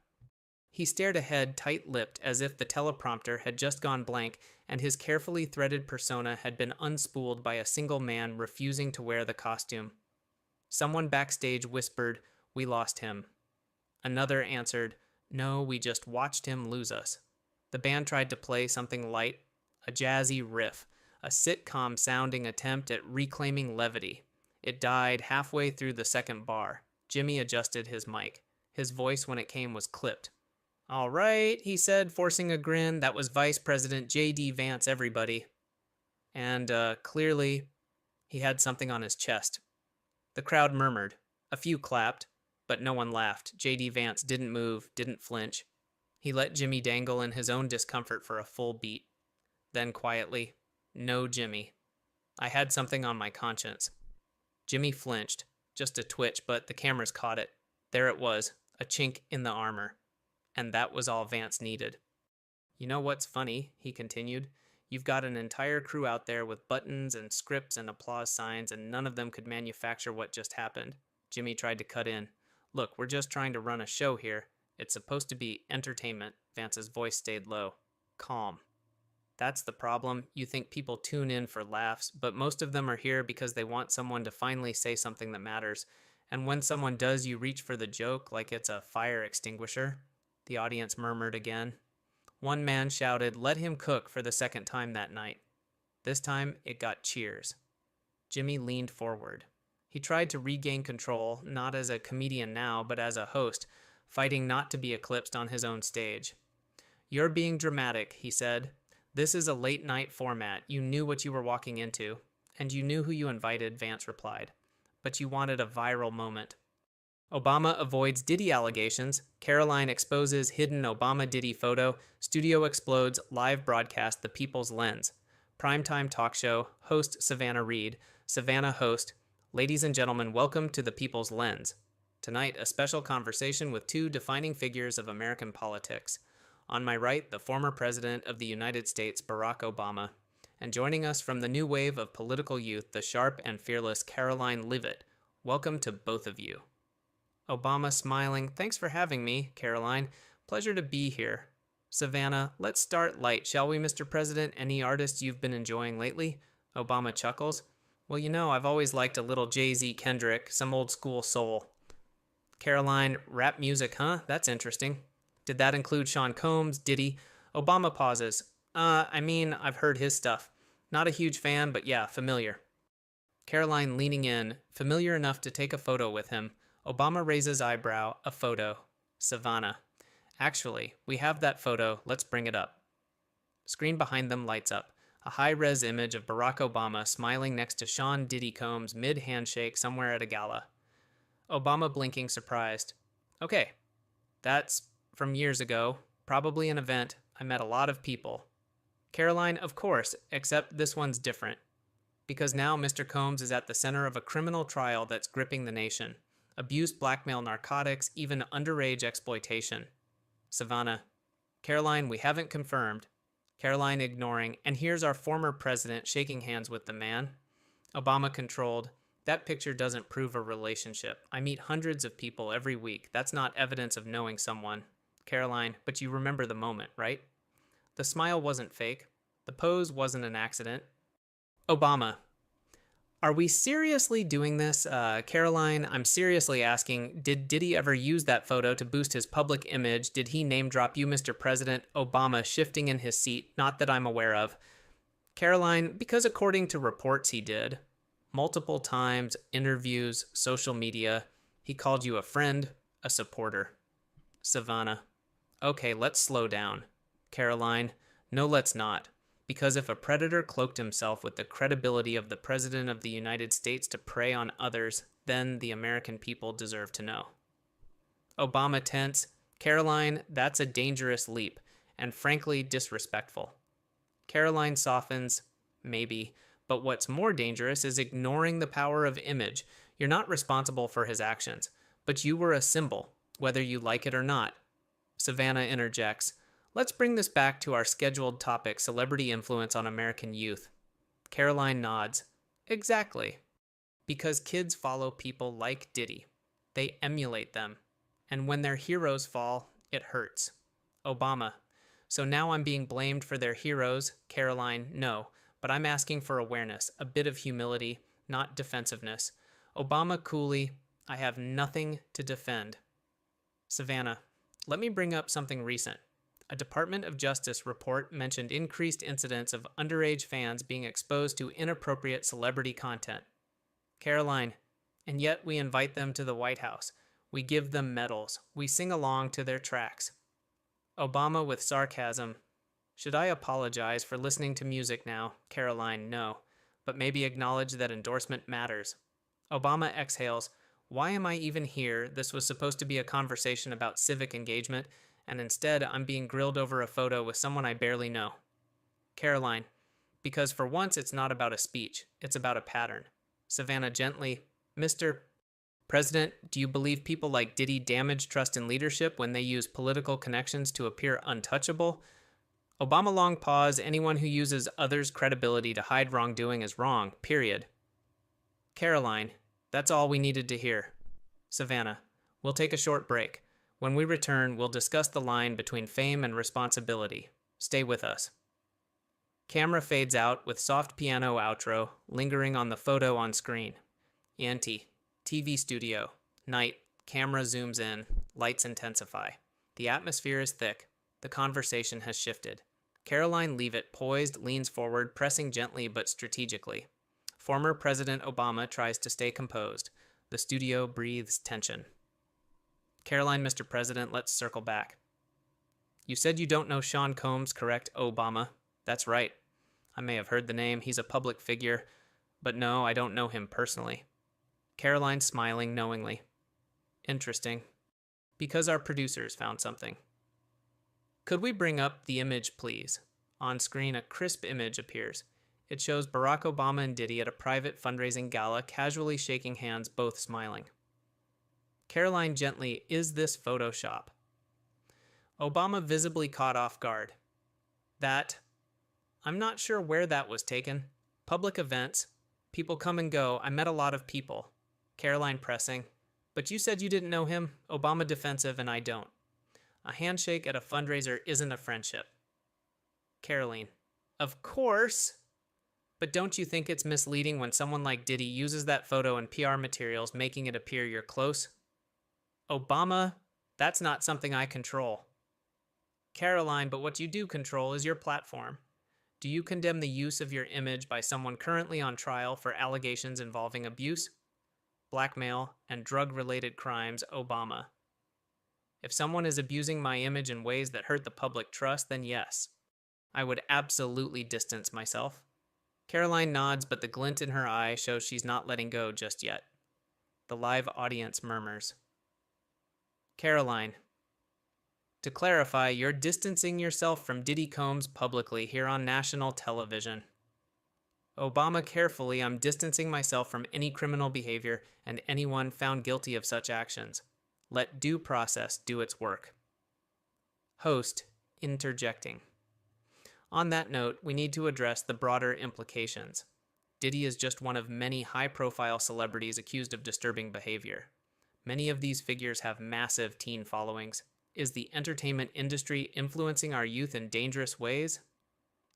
He stared ahead, tight-lipped, as if the teleprompter had just gone blank and his carefully threaded persona had been unspooled by a single man refusing to wear the costume. Someone backstage whispered, "We lost him." Another answered, "No, we just watched him lose us." The band tried to play something light, a jazzy riff, a sitcom-sounding attempt at reclaiming levity. It died halfway through the second bar. Jimmy adjusted his mic. His voice, when it came, was clipped. "All right," he said, forcing a grin. "That was Vice President J.D. Vance, everybody." And, clearly, he had something on his chest. The crowd murmured. A few clapped, but no one laughed. J.D. Vance didn't move, didn't flinch. He let Jimmy dangle in his own discomfort for a full beat. Then quietly, "No, Jimmy. I had something on my conscience." Jimmy flinched, just a twitch, but the cameras caught it. There it was, a chink in the armor. And that was all Vance needed. "You know what's funny?" he continued. "You've got an entire crew out there with buttons and scripts and applause signs, and none of them could manufacture what just happened." Jimmy tried to cut in. "Look, we're just trying to run a show here. It's supposed to be entertainment." Vance's voice stayed low. Calm. "That's the problem. You think people tune in for laughs, but most of them are here because they want someone to finally say something that matters. And when someone does, you reach for the joke like it's a fire extinguisher." The audience murmured again. One man shouted, "Let him cook," for the second time that night. This time, it got cheers. Jimmy leaned forward. He tried to regain control, not as a comedian now, but as a host, fighting not to be eclipsed on his own stage. "You're being dramatic," he said. "This is a late-night format. You knew what you were walking into. And you knew who you invited," Vance replied. "But you wanted a viral moment." Obama avoids Diddy allegations. Caroline exposes hidden Obama Diddy photo. Studio explodes. Live broadcast The People's Lens. Primetime talk show. Host Savannah Reed. Savannah host. "Ladies and gentlemen, welcome to The People's Lens. Tonight, a special conversation with two defining figures of American politics. On my right, the former president of the United States, Barack Obama. And joining us from the new wave of political youth, the sharp and fearless Caroline Leavitt. Welcome to both of you." Obama smiling, "Thanks for having me, Caroline. Pleasure to be here." Savannah, "Let's start light, shall we, Mr. President? Any artists you've been enjoying lately?" Obama chuckles. "Well, you know, I've always liked a little Jay-Z, Kendrick, some old school soul." Caroline, "Rap music, huh? That's interesting. Did that include Sean Combs, Diddy?" Obama pauses. I've heard his stuff. Not a huge fan, but yeah, familiar." Caroline leaning in, familiar enough to take a photo with him. Obama raises eyebrow, a photo. Savannah, "Actually, we have that photo. Let's bring it up." Screen behind them lights up. A high-res image of Barack Obama smiling next to Sean Diddy Combs mid-handshake somewhere at a gala. Obama blinking surprised. "Okay, that's from years ago. Probably an event. I met a lot of people." Caroline, "Of course, except this one's different. Because now Mr. Combs is at the center of a criminal trial that's gripping the nation. Abuse, blackmail, narcotics, even underage exploitation. Savannah. Caroline, we haven't confirmed. Caroline ignoring, and here's our former president shaking hands with the man. Obama controlled. That picture doesn't prove a relationship. I meet hundreds of people every week. That's not evidence of knowing someone. Caroline, but you remember the moment, right? The smile wasn't fake. The pose wasn't an accident. Obama. Are we seriously doing this? Caroline, I'm seriously asking, did Diddy ever use that photo to boost his public image? Did he name drop you, Mr. President? Obama shifting in his seat, not that I'm aware of. Caroline, because according to reports he did. Multiple times, interviews, social media. He called you a friend, a supporter. Savannah. Okay, let's slow down. Caroline. No, let's not. Because if a predator cloaked himself with the credibility of the President of the United States to prey on others, then the American people deserve to know. Obama tense. Caroline, that's a dangerous leap, and frankly disrespectful. Caroline softens. Maybe. But what's more dangerous is ignoring the power of image. You're not responsible for his actions, but you were a symbol, whether you like it or not. Savannah interjects. Let's bring this back to our scheduled topic, celebrity influence on American youth. Caroline nods. Exactly. Because kids follow people like Diddy. They emulate them. And when their heroes fall, it hurts. Obama. So now I'm being blamed for their heroes. Caroline, no. But I'm asking for awareness, a bit of humility, not defensiveness. Obama coolly, I have nothing to defend. Savannah. Let me bring up something recent. A Department of Justice report mentioned increased incidents of underage fans being exposed to inappropriate celebrity content. Caroline, and yet we invite them to the White House. We give them medals. We sing along to their tracks. Obama with sarcasm. Should I apologize for listening to music now? Caroline, no. But maybe acknowledge that endorsement matters. Obama exhales. Why am I even here? This was supposed to be a conversation about civic engagement, and instead I'm being grilled over a photo with someone I barely know. Caroline, because for once it's not about a speech, it's about a pattern. Savannah gently, Mr. President, do you believe people like Diddy damage trust in leadership when they use political connections to appear untouchable? Obama long pause, anyone who uses others' credibility to hide wrongdoing is wrong, period. Caroline, that's all we needed to hear. Savannah, we'll take a short break. When we return, we'll discuss the line between fame and responsibility. Stay with us. Camera fades out with soft piano outro, lingering on the photo on screen. Yanti, TV studio, night, camera zooms in, lights intensify. The atmosphere is thick. The conversation has shifted. Caroline Leavitt, poised, leans forward, pressing gently but strategically. Former President Obama tries to stay composed. The studio breathes tension. Caroline, Mr. President, let's circle back. You said you don't know Sean Combs, correct, Obama? That's right. I may have heard the name. He's a public figure. But no, I don't know him personally. Caroline smiling knowingly. Interesting. Because our producers found something. Could we bring up the image, please? On screen, a crisp image appears. It shows Barack Obama and Diddy at a private fundraising gala, casually shaking hands, both smiling. Caroline gently, is this Photoshop? Obama visibly caught off guard. I'm not sure where that was taken. Public events. People come and go. I met a lot of people. Caroline pressing. But you said you didn't know him. Obama defensive, and I don't. A handshake at a fundraiser isn't a friendship. Caroline. Of course. But don't you think it's misleading when someone like Diddy uses that photo in PR materials, making it appear you're close? Obama, that's not something I control. Caroline, but what you do control is your platform. Do you condemn the use of your image by someone currently on trial for allegations involving abuse, blackmail, and drug-related crimes, Obama? If someone is abusing my image in ways that hurt the public trust, then yes, I would absolutely distance myself. Caroline nods, but the glint in her eye shows she's not letting go just yet. The live audience murmurs. Caroline, to clarify, you're distancing yourself from Diddy Combs publicly here on national television. Obama carefully, I'm distancing myself from any criminal behavior and anyone found guilty of such actions. Let due process do its work. Host, interjecting. On that note, we need to address the broader implications. Diddy is just one of many high-profile celebrities accused of disturbing behavior. Many of these figures have massive teen followings. Is the entertainment industry influencing our youth in dangerous ways?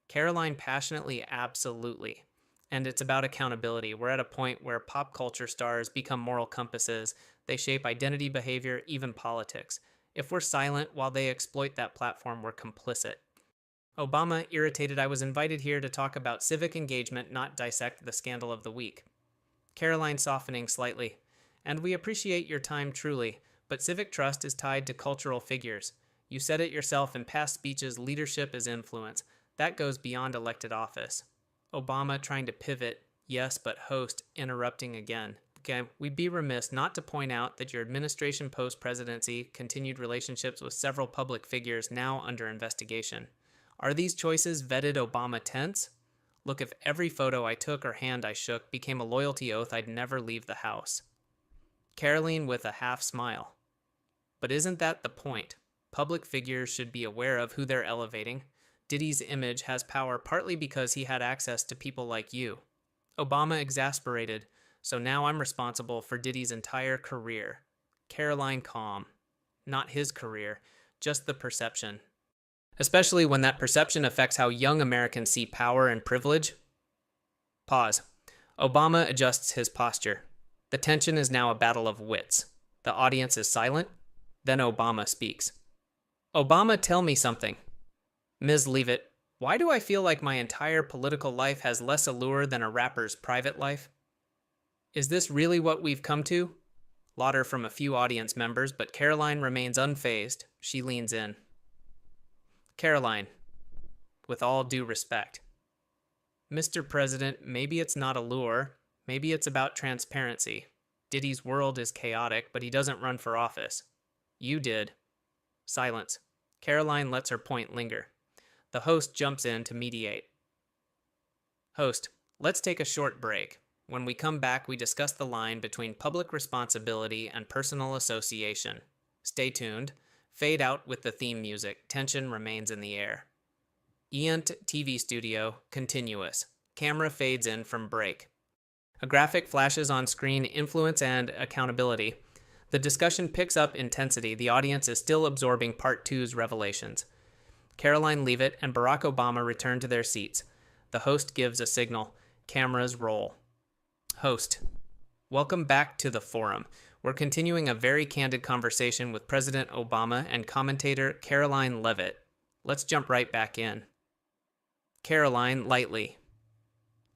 Caroline passionately, absolutely. And it's about accountability. We're at a point where pop culture stars become moral compasses. They shape identity, behavior, even politics. If we're silent while they exploit that platform, we're complicit. Obama, irritated I was invited here to talk about civic engagement, not dissect the scandal of the week. Caroline softening slightly. And we appreciate your time truly, but civic trust is tied to cultural figures. You said it yourself in past speeches, leadership is influence. That goes beyond elected office. Obama trying to pivot, yes, but host interrupting again. Okay, we'd be remiss not to point out that your administration post-presidency continued relationships with several public figures now under investigation. Are these choices vetted Obama tense? Look, if every photo I took or hand I shook became a loyalty oath, I'd never leave the house. Caroline with a half smile. But isn't that the point? Public figures should be aware of who they're elevating. Diddy's image has power partly because he had access to people like you. Obama exasperated, so now I'm responsible for Diddy's entire career. Caroline calm. Not his career, just the perception. Especially when that perception affects how young Americans see power and privilege. Pause. Obama adjusts his posture. The tension is now a battle of wits. The audience is silent. Then Obama speaks. Obama, tell me something. Ms. Leavitt, why do I feel like my entire political life has less allure than a rapper's private life? Is this really what we've come to? Laughter from a few audience members, but Caroline remains unfazed. She leans in. Caroline, with all due respect. Mr. President, maybe it's not allure. Maybe it's about transparency. Diddy's world is chaotic, but he doesn't run for office. You did. Silence. Caroline lets her point linger. The host jumps in to mediate. Host, let's take a short break. When we come back, we discuss the line between public responsibility and personal association. Stay tuned. Fade out with the theme music. Tension remains in the air. Eant TV studio, continuous. Camera fades in from break. A graphic flashes on screen, influence and accountability. The discussion picks up intensity. The audience is still absorbing Part 2's revelations. Caroline Leavitt and Barack Obama return to their seats. The host gives a signal. Cameras roll. Host, welcome back to the forum. We're continuing a very candid conversation with President Obama and commentator Caroline Leavitt. Let's jump right back in. Caroline lightly.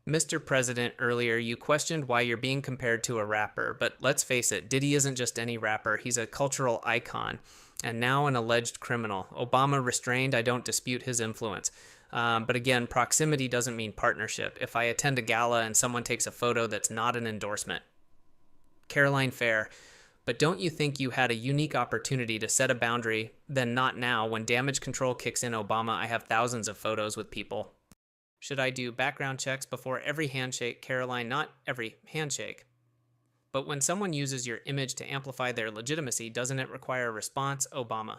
Mr. President, earlier you questioned why you're being compared to a rapper, but let's face it, Diddy isn't just any rapper, he's a cultural icon, and now an alleged criminal. Obama restrained, I don't dispute his influence. But again, proximity doesn't mean partnership. If I attend a gala and someone takes a photo, that's not an endorsement. Caroline fair, but don't you think you had a unique opportunity to set a boundary, then not now, when damage control kicks in Obama, I have thousands of photos with people. Should I do background checks before every handshake? Caroline, not every handshake. But when someone uses your image to amplify their legitimacy, doesn't it require a response? Obama.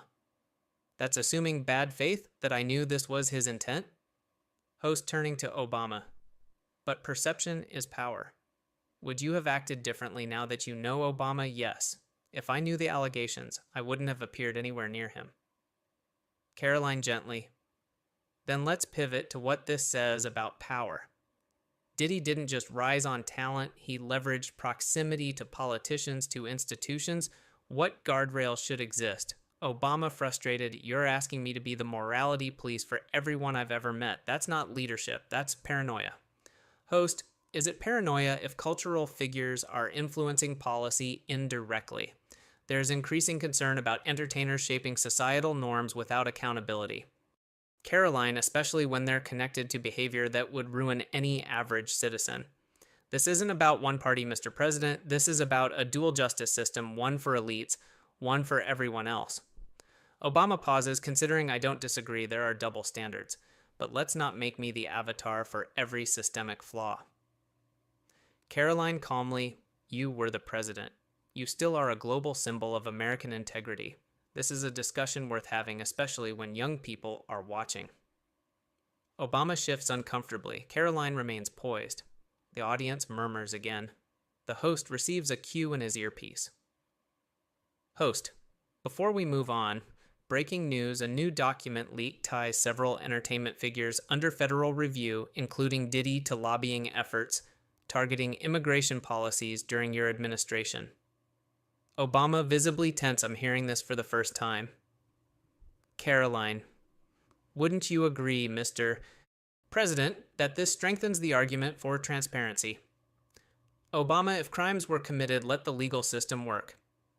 That's assuming bad faith, that I knew this was his intent? Host turning to Obama. But perception is power. Would you have acted differently now that you know Obama? Yes. If I knew the allegations, I wouldn't have appeared anywhere near him. Caroline gently. Then let's pivot to what this says about power. Diddy didn't just rise on talent, he leveraged proximity to politicians, to institutions. What guardrails should exist? Obama frustrated, you're asking me to be the morality police for everyone I've ever met. That's not leadership, that's paranoia. Host, is it paranoia if cultural figures are influencing policy indirectly? There's increasing concern about entertainers shaping societal norms without accountability. Caroline, especially when they're connected to behavior that would ruin any average citizen. This isn't about one party, Mr. President. This is about a dual justice system, one for elites, one for everyone else. Obama pauses, considering I don't disagree, there are double standards. but let's not make me the avatar for every systemic flaw. Caroline calmly, you were the president. You still are a global symbol of American integrity. This is a discussion worth having, especially when young people are watching. Obama shifts uncomfortably. Caroline remains poised. The audience murmurs again. The host receives a cue in his earpiece. Host, before we move on, breaking news, a new document leak ties several entertainment figures under federal review, including Diddy, to lobbying efforts targeting immigration policies during your administration. Obama visibly tense. I'm hearing this for the first time. Caroline, wouldn't you agree, Mr. President, that this strengthens the argument for transparency? Obama, if crimes were committed, let the legal system work.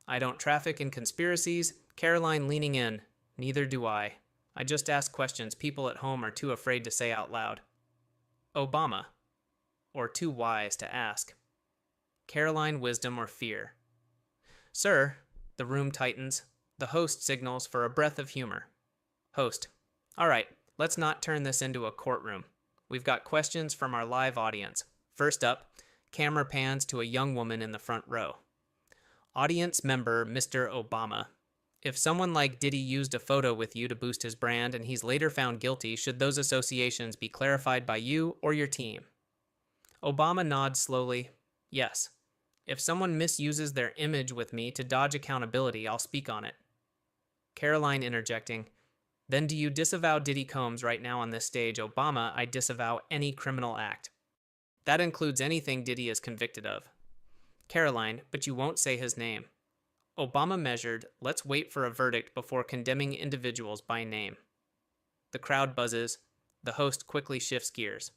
I don't traffic in conspiracies. Caroline leaning in. Neither do I. I just ask questions people at home are too afraid to say out loud. Obama, or too wise to ask. Caroline, wisdom or fear? Sir, the room tightens. The host signals for a breath of humor. Host, all right, let's not turn this into a courtroom. We've got questions from our live audience. First up, camera pans to a young woman in the front row. Audience member, Mr. Obama. If someone like Diddy used a photo with you to boost his brand and he's later found guilty, should those associations be clarified by you or your team? Obama nods slowly. Yes. If someone misuses their image with me to dodge accountability, I'll speak on it. Caroline interjecting. Then do you disavow Diddy Combs right now on this stage? Obama, I disavow any criminal act. That includes anything Diddy is convicted of. Caroline, but you won't say his name. Obama measured, let's wait for a verdict before condemning individuals by name. The crowd buzzes. The host quickly shifts gears.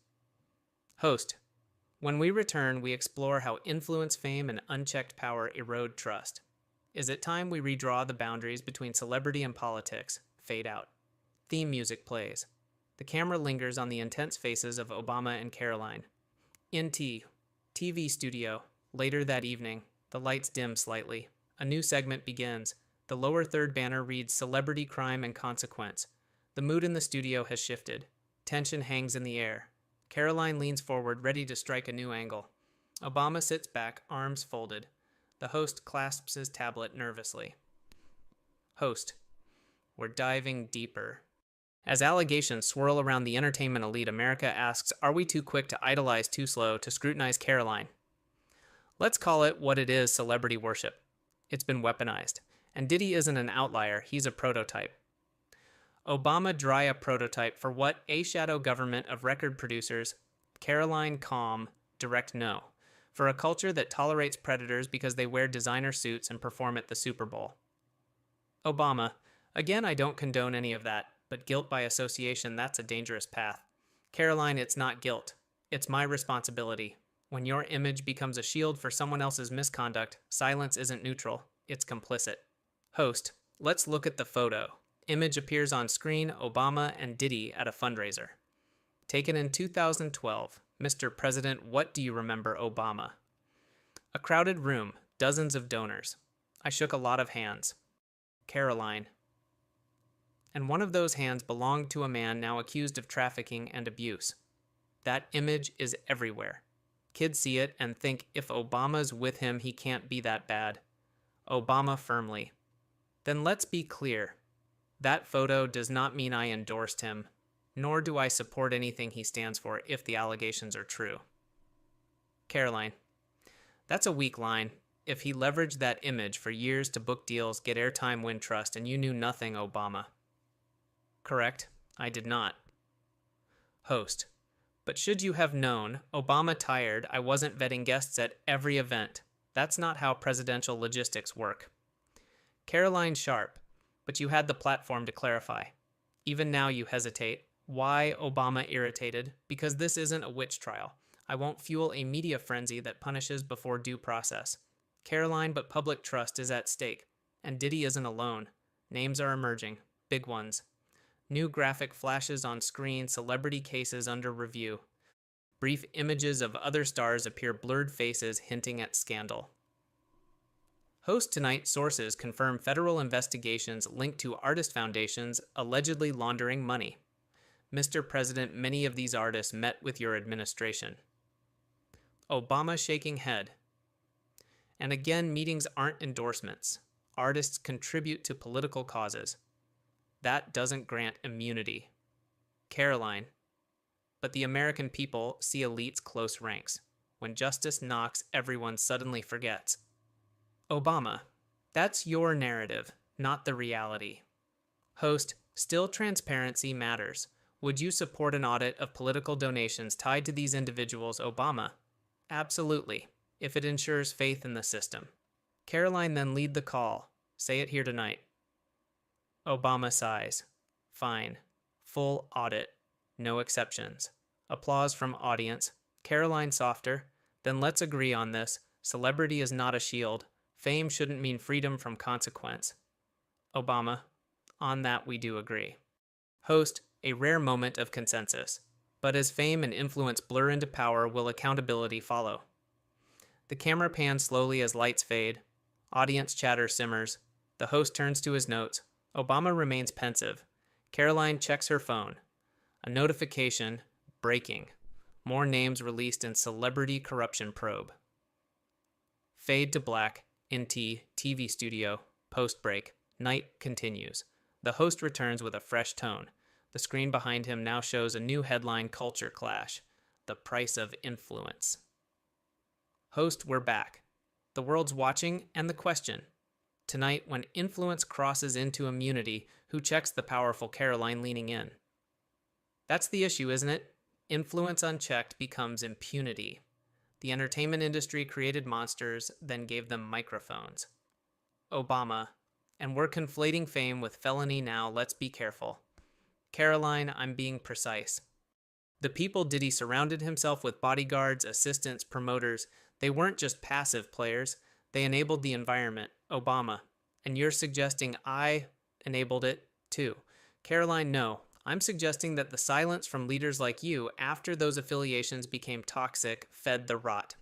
Host, when we return, we explore how influence, fame, and unchecked power erode trust. Is it time we redraw the boundaries between celebrity and politics? Fade out. Theme music plays. The camera lingers on the intense faces of Obama and Caroline. TV studio. Later that evening, the lights dim slightly. A new segment begins. The lower third banner reads Celebrity, Crime, and Consequence. The mood in the studio has shifted. Tension hangs in the air. Caroline leans forward, ready to strike a new angle. Obama sits back, arms folded. The host clasps his tablet nervously. Host, we're diving deeper. As allegations swirl around the entertainment elite, America asks, are we too quick to idolize, too slow to scrutinize Caroline? Let's call it what it is, celebrity worship. It's been weaponized. And Diddy isn't an outlier, he's a prototype. Obama dry a prototype for what a shadow government of record producers, Caroline calm, direct no, for a culture that tolerates predators because they wear designer suits and perform at the Super Bowl. Obama, again, I don't condone any of that, but guilt by association, that's a dangerous path. Caroline, it's not guilt. It's my responsibility. When your image becomes a shield for someone else's misconduct, silence isn't neutral, it's complicit. Host, let's look at the photo. Image appears on screen, Obama and Diddy at a fundraiser. Taken in 2012. Mr. President, what do you remember, Obama? A crowded room, dozens of donors. I shook a lot of hands. Caroline. And one of those hands belonged to a man now accused of trafficking and abuse. That image is everywhere. Kids see it and think if Obama's with him, he can't be that bad. Obama firmly. Then let's be clear. That photo does not mean I endorsed him, nor do I support anything he stands for if the allegations are true. Caroline. That's a weak line. If he leveraged that image for years to book deals, get airtime, win trust, and you knew nothing, Obama. Correct, I did not. Host. But should you have known, Obama tired, I wasn't vetting guests at every event. That's not how presidential logistics work. Caroline sharp. But you had the platform to clarify. Even now you hesitate. Why, Obama irritated? Because this isn't a witch trial. I won't fuel a media frenzy that punishes before due process. Caroline, but public trust is at stake. And Diddy isn't alone. Names are emerging. Big ones. New graphic flashes on screen, celebrity cases under review. Brief images of other stars appear, blurred faces hinting at scandal. Host tonight, sources confirm federal investigations linked to artist foundations allegedly laundering money. Mr. President, many of these artists met with your administration. Obama shaking head. And again, meetings aren't endorsements. Artists contribute to political causes. That doesn't grant immunity. Caroline. But the American people see elites close ranks. When justice knocks, everyone suddenly forgets. Obama. That's your narrative, not the reality. Host. Still, transparency matters. Would you support an audit of political donations tied to these individuals, Obama? Absolutely, if it ensures faith in the system. Caroline, then lead the call. Say it here tonight. Obama sighs. Fine. Full audit. No exceptions. Applause from audience. Caroline softer. Then let's agree on this. Celebrity is not a shield. Fame shouldn't mean freedom from consequence. Obama. On that we do agree. Host. A rare moment of consensus. But as fame and influence blur into power, will accountability follow? The camera pans slowly as lights fade. Audience chatter simmers. The host turns to his notes. Obama remains pensive. Caroline checks her phone. A notification. Breaking. More names released in celebrity corruption probe. Fade to black. NT. TV studio. Post break. Night continues. The host returns with a fresh tone. The screen behind him now shows a new headline: Culture Clash. The price of influence. Host, we're back. The world's watching, and the question. Tonight, when influence crosses into immunity, who checks the powerful Caroline leaning in? That's the issue, isn't it? Influence unchecked becomes impunity. The entertainment industry created monsters, then gave them microphones. Obama. And we're conflating fame with felony now, let's be careful. Caroline, I'm being precise. The people Diddy surrounded himself with: bodyguards, assistants, promoters. They weren't just passive players. They enabled the environment. Obama. And you're suggesting I enabled it too. Caroline, no. I'm suggesting that the silence from leaders like you, after those affiliations became toxic, fed the rot.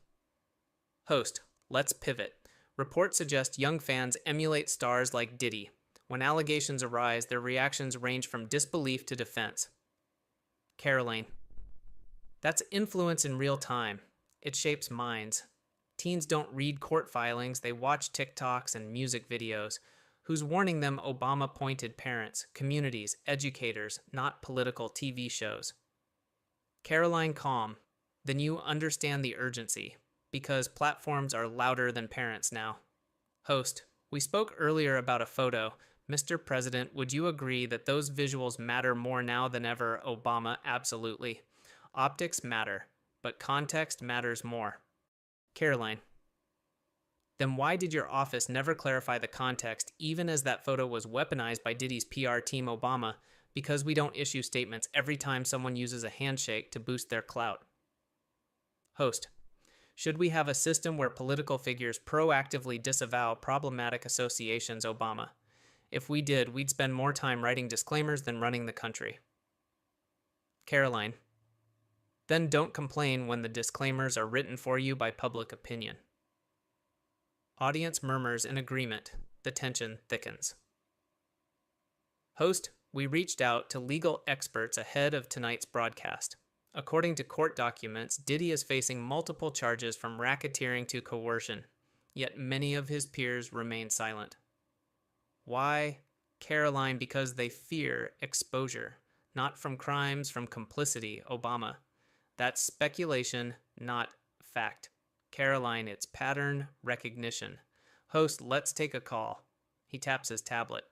Host. Let's pivot. Reports suggest young fans emulate stars like Diddy. When allegations arise, their reactions range from disbelief to defense. Caroline. That's influence in real time. It shapes minds. Teens don't read court filings, they watch TikToks and music videos. Who's warning them? Obama-appointed parents, communities, educators, not political TV shows. Caroline, calm. Then you understand the urgency, because platforms are louder than parents now. Host. We spoke earlier about a photo. Mr. President, would you agree that those visuals matter more now than ever? Obama, absolutely. Optics matter, but context matters more. Caroline. Then why did your office never clarify the context, even as that photo was weaponized by Diddy's PR team? Obama, because we don't issue statements every time someone uses a handshake to boost their clout. Host. Should we have a system where political figures proactively disavow problematic associations? Obama. If we did, we'd spend more time writing disclaimers than running the country. Caroline. Then don't complain when the disclaimers are written for you by public opinion. Audience murmurs in agreement. The tension thickens. Host, we reached out to legal experts ahead of tonight's broadcast. According to court documents, Diddy is facing multiple charges from racketeering to coercion, yet many of his peers remain silent. Why? Caroline, because they fear exposure, not from crimes, from complicity. Obama. That's speculation, not fact. Caroline, it's pattern recognition. Host, let's take a call. He taps his tablet.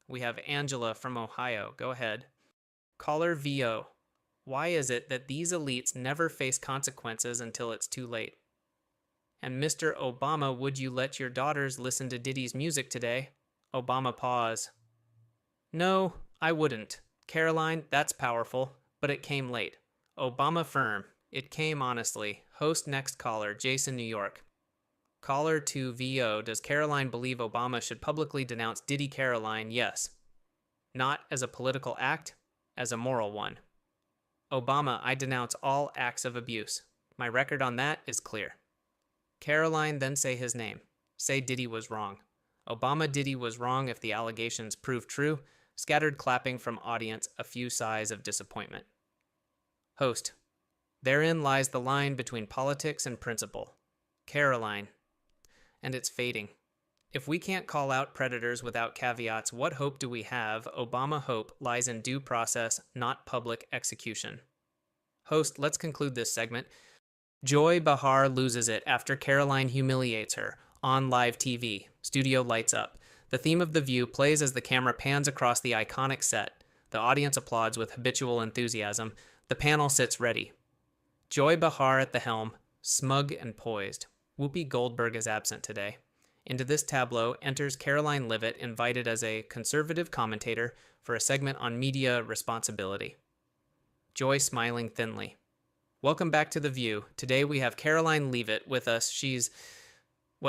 We have Angela from Ohio. Go ahead. Caller VO. Why is it that these elites never face consequences until it's too late? And Mr. Obama, would you let your daughters listen to Diddy's music today? Obama pause. No, I wouldn't. Caroline, that's powerful, but it came late. Obama firm. It came honestly. Host, next caller, Jason, New York. Caller to VO. Does Caroline believe Obama should publicly denounce Diddy? Caroline, yes. Not as a political act, as a moral one. Obama, I denounce all acts of abuse. My record on that is clear. Caroline, then say his name. Say Diddy was wrong. Obama, Diddy was wrong if the allegations prove true. Scattered clapping from audience, a few sighs of disappointment. Host. Therein lies the line between politics and principle. Caroline. And it's fading. If we can't call out predators without caveats, what hope do we have? Obama hope lies in due process, not public execution. Host, let's conclude this segment. Joy Behar loses it after Caroline humiliates her. On live TV. Studio lights up. The theme of The View plays as the camera pans across the iconic set. The audience applauds with habitual enthusiasm. The panel sits ready. Joy Behar at the helm, smug and poised. Whoopi Goldberg is absent today. Into this tableau enters Caroline Leavitt, invited as a conservative commentator for a segment on media responsibility. Joy smiling thinly. Welcome back to The View. Today we have Caroline Leavitt with us. She's,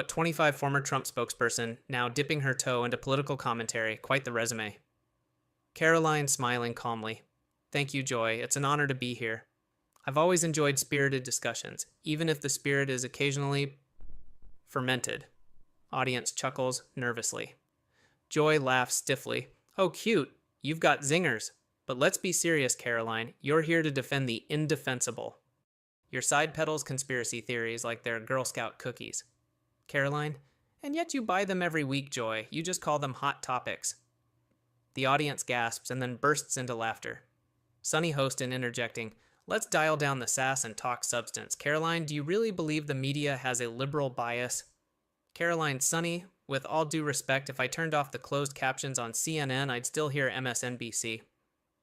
25 former Trump spokesperson, now dipping her toe into political commentary. Quite the resume. Caroline smiling calmly. Thank you, Joy. It's an honor to be here. I've always enjoyed spirited discussions, even if the spirit is occasionally fermented. Audience chuckles nervously. Joy laughs stiffly. Oh, cute. You've got zingers. But let's be serious, Caroline. You're here to defend the indefensible. Your side peddles conspiracy theories like they're Girl Scout cookies. Caroline, and yet you buy them every week, Joy. You just call them hot topics. The audience gasps and then bursts into laughter. Sunny Hostin interjecting, let's dial down the sass and talk substance. Caroline, do you really believe the media has a liberal bias? Caroline, Sunny, with all due respect, if I turned off the closed captions on CNN, I'd still hear MSNBC.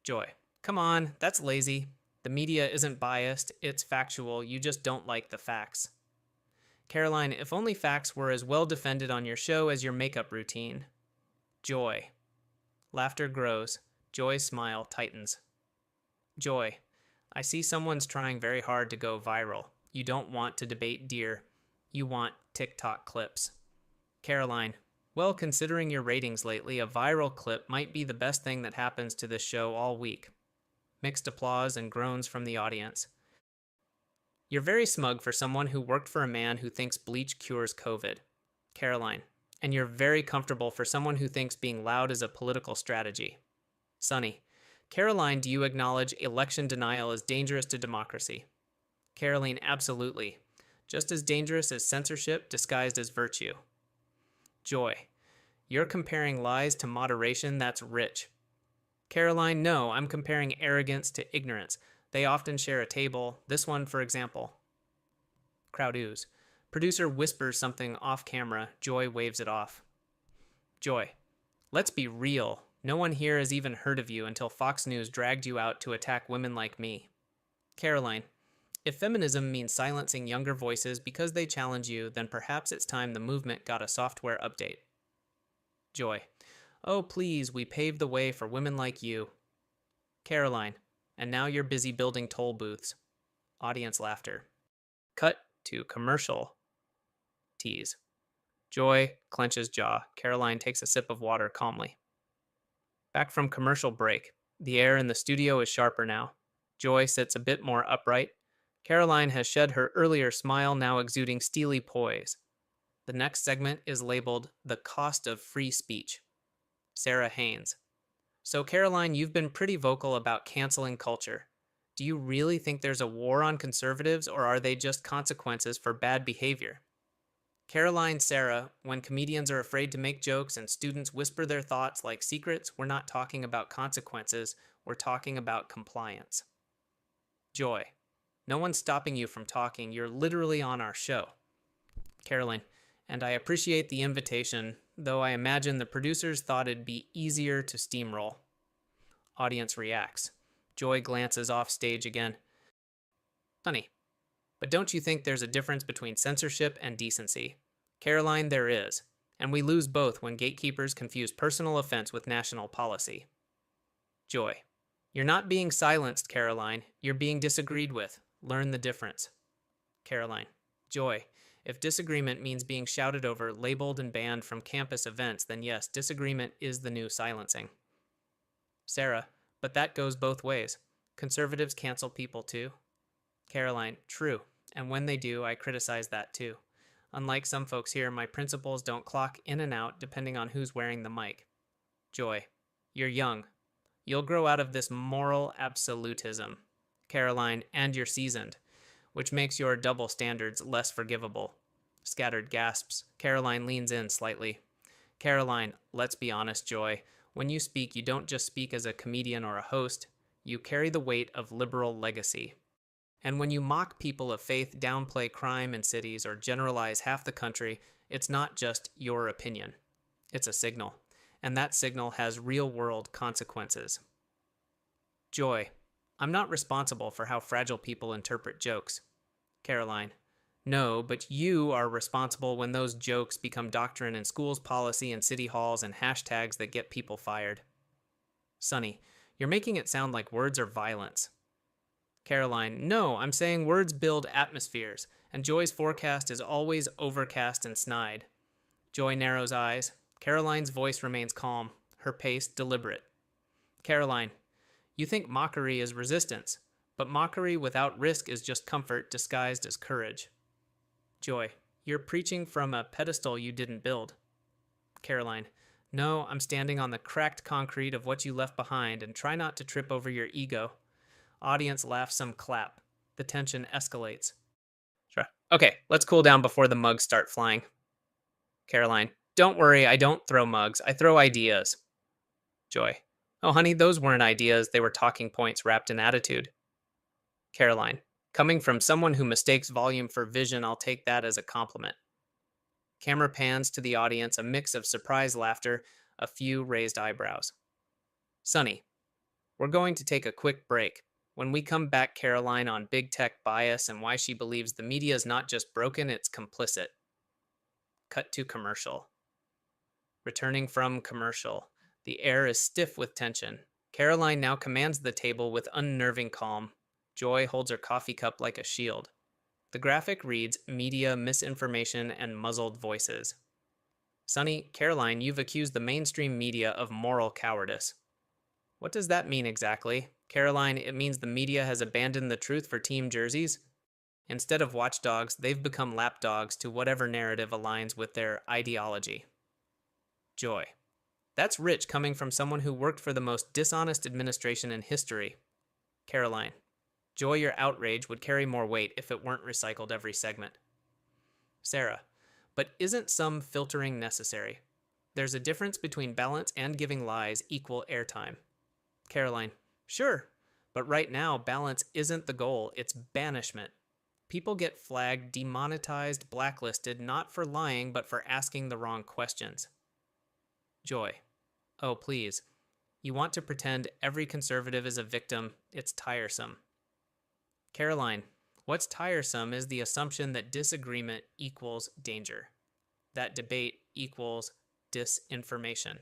Joy, come on, that's lazy. The media isn't biased, it's factual, you just don't like the facts. Caroline, if only facts were as well defended on your show as your makeup routine. Joy. Laughter grows. Joy's smile tightens. Joy, I see someone's trying very hard to go viral. You don't want to debate deer. You want TikTok clips. Caroline, well, considering your ratings lately, a viral clip might be the best thing that happens to this show all week. Mixed applause and groans from the audience. You're very smug for someone who worked for a man who thinks bleach cures COVID. Caroline, and you're very comfortable for someone who thinks being loud is a political strategy. Sunny, Caroline, do you acknowledge election denial is dangerous to democracy? Caroline, absolutely. Just as dangerous as censorship disguised as virtue. Joy, you're comparing lies to moderation that's rich. Caroline, no, I'm comparing arrogance to ignorance. They often share a table, this one for example. Crowd ooze. Producer whispers something off camera, Joy waves it off. Joy, let's be real. No one here has even heard of you until Fox News dragged you out to attack women like me. Caroline, if feminism means silencing younger voices because they challenge you, then perhaps it's time the movement got a software update. Joy, oh please, we paved the way for women like you. Caroline, and now you're busy building toll booths. Audience laughter. Cut to commercial. Tease. Joy clenches jaw. Caroline takes a sip of water calmly. Back from commercial break. The air in the studio is sharper now. Joy sits a bit more upright. Caroline has shed her earlier smile, now exuding steely poise. The next segment is labeled The Cost of Free Speech. Sarah Haynes. So Caroline, you've been pretty vocal about canceling culture. Do you really think there's a war on conservatives, or are they just consequences for bad behavior? Caroline, Sarah, when comedians are afraid to make jokes and students whisper their thoughts like secrets, we're not talking about consequences, we're talking about compliance. Joy, no one's stopping you from talking, you're literally on our show. Caroline, and I appreciate the invitation, though I imagine the producers thought it'd be easier to steamroll. Audience reacts. Joy glances off stage again. Funny. But don't you think there's a difference between censorship and decency? Caroline, there is. And we lose both when gatekeepers confuse personal offense with national policy. Joy. You're not being silenced, Caroline. You're being disagreed with. Learn the difference. Caroline. Joy. If disagreement means being shouted over, labeled, and banned from campus events, then yes, disagreement is the new silencing. Sarah. But that goes both ways. Conservatives cancel people too. Caroline, true, and when they do, I criticize that too. Unlike some folks here, my principles don't clock in and out depending on who's wearing the mic. Joy, You're young. You'll grow out of this moral absolutism. Caroline, and you're seasoned, which makes your double standards less forgivable. Scattered gasps. Caroline leans in slightly. Caroline, let's be honest, Joy. When you speak, you don't just speak as a comedian or a host. You carry the weight of liberal legacy. And when you mock people of faith, downplay crime in cities, or generalize half the country, it's not just your opinion. It's a signal. And that signal has real-world consequences. Joy, I'm not responsible for how fragile people interpret jokes. Caroline, no, but you are responsible when those jokes become doctrine in schools, policy, and city halls, and hashtags that get people fired. Sunny, you're making it sound like words are violence. Caroline, no, I'm saying words build atmospheres, and Joy's forecast is always overcast and snide. Joy narrows eyes. Caroline's voice remains calm, her pace deliberate. Caroline, you think mockery is resistance, but mockery without risk is just comfort disguised as courage. Joy, you're preaching from a pedestal you didn't build. Caroline, no, I'm standing on the cracked concrete of what you left behind and try not to trip over your ego. Audience laughs, some clap. The tension escalates. Sure. Okay, let's cool down before the mugs start flying. Caroline, don't worry, I don't throw mugs. I throw ideas. Joy, oh honey, those weren't ideas. They were talking points wrapped in attitude. Caroline, coming from someone who mistakes volume for vision, I'll take that as a compliment. Camera pans to the audience, a mix of surprised laughter, a few raised eyebrows. Sunny, we're going to take a quick break. When we come back, Caroline, on big tech bias and why she believes the media is not just broken, it's complicit. Cut to commercial. Returning from commercial, the air is stiff with tension. Caroline now commands the table with unnerving calm. Joy holds her coffee cup like a shield. The graphic reads media misinformation and muzzled voices. Sunny, Caroline, you've accused the mainstream media of moral cowardice. What does that mean exactly? Caroline, it means the media has abandoned the truth for team jerseys. Instead of watchdogs, they've become lapdogs to whatever narrative aligns with their ideology. Joy. That's rich coming from someone who worked for the most dishonest administration in history. Caroline. Joy, your outrage would carry more weight if it weren't recycled every segment. Sarah. But isn't some filtering necessary? There's a difference between balance and giving lies equal airtime. Caroline. Sure, but right now balance isn't the goal, it's banishment. People get flagged, demonetized, blacklisted, not for lying, but for asking the wrong questions. Joy. Oh, please. You want to pretend every conservative is a victim. It's tiresome. Caroline. What's tiresome is the assumption that disagreement equals danger. That debate equals disinformation.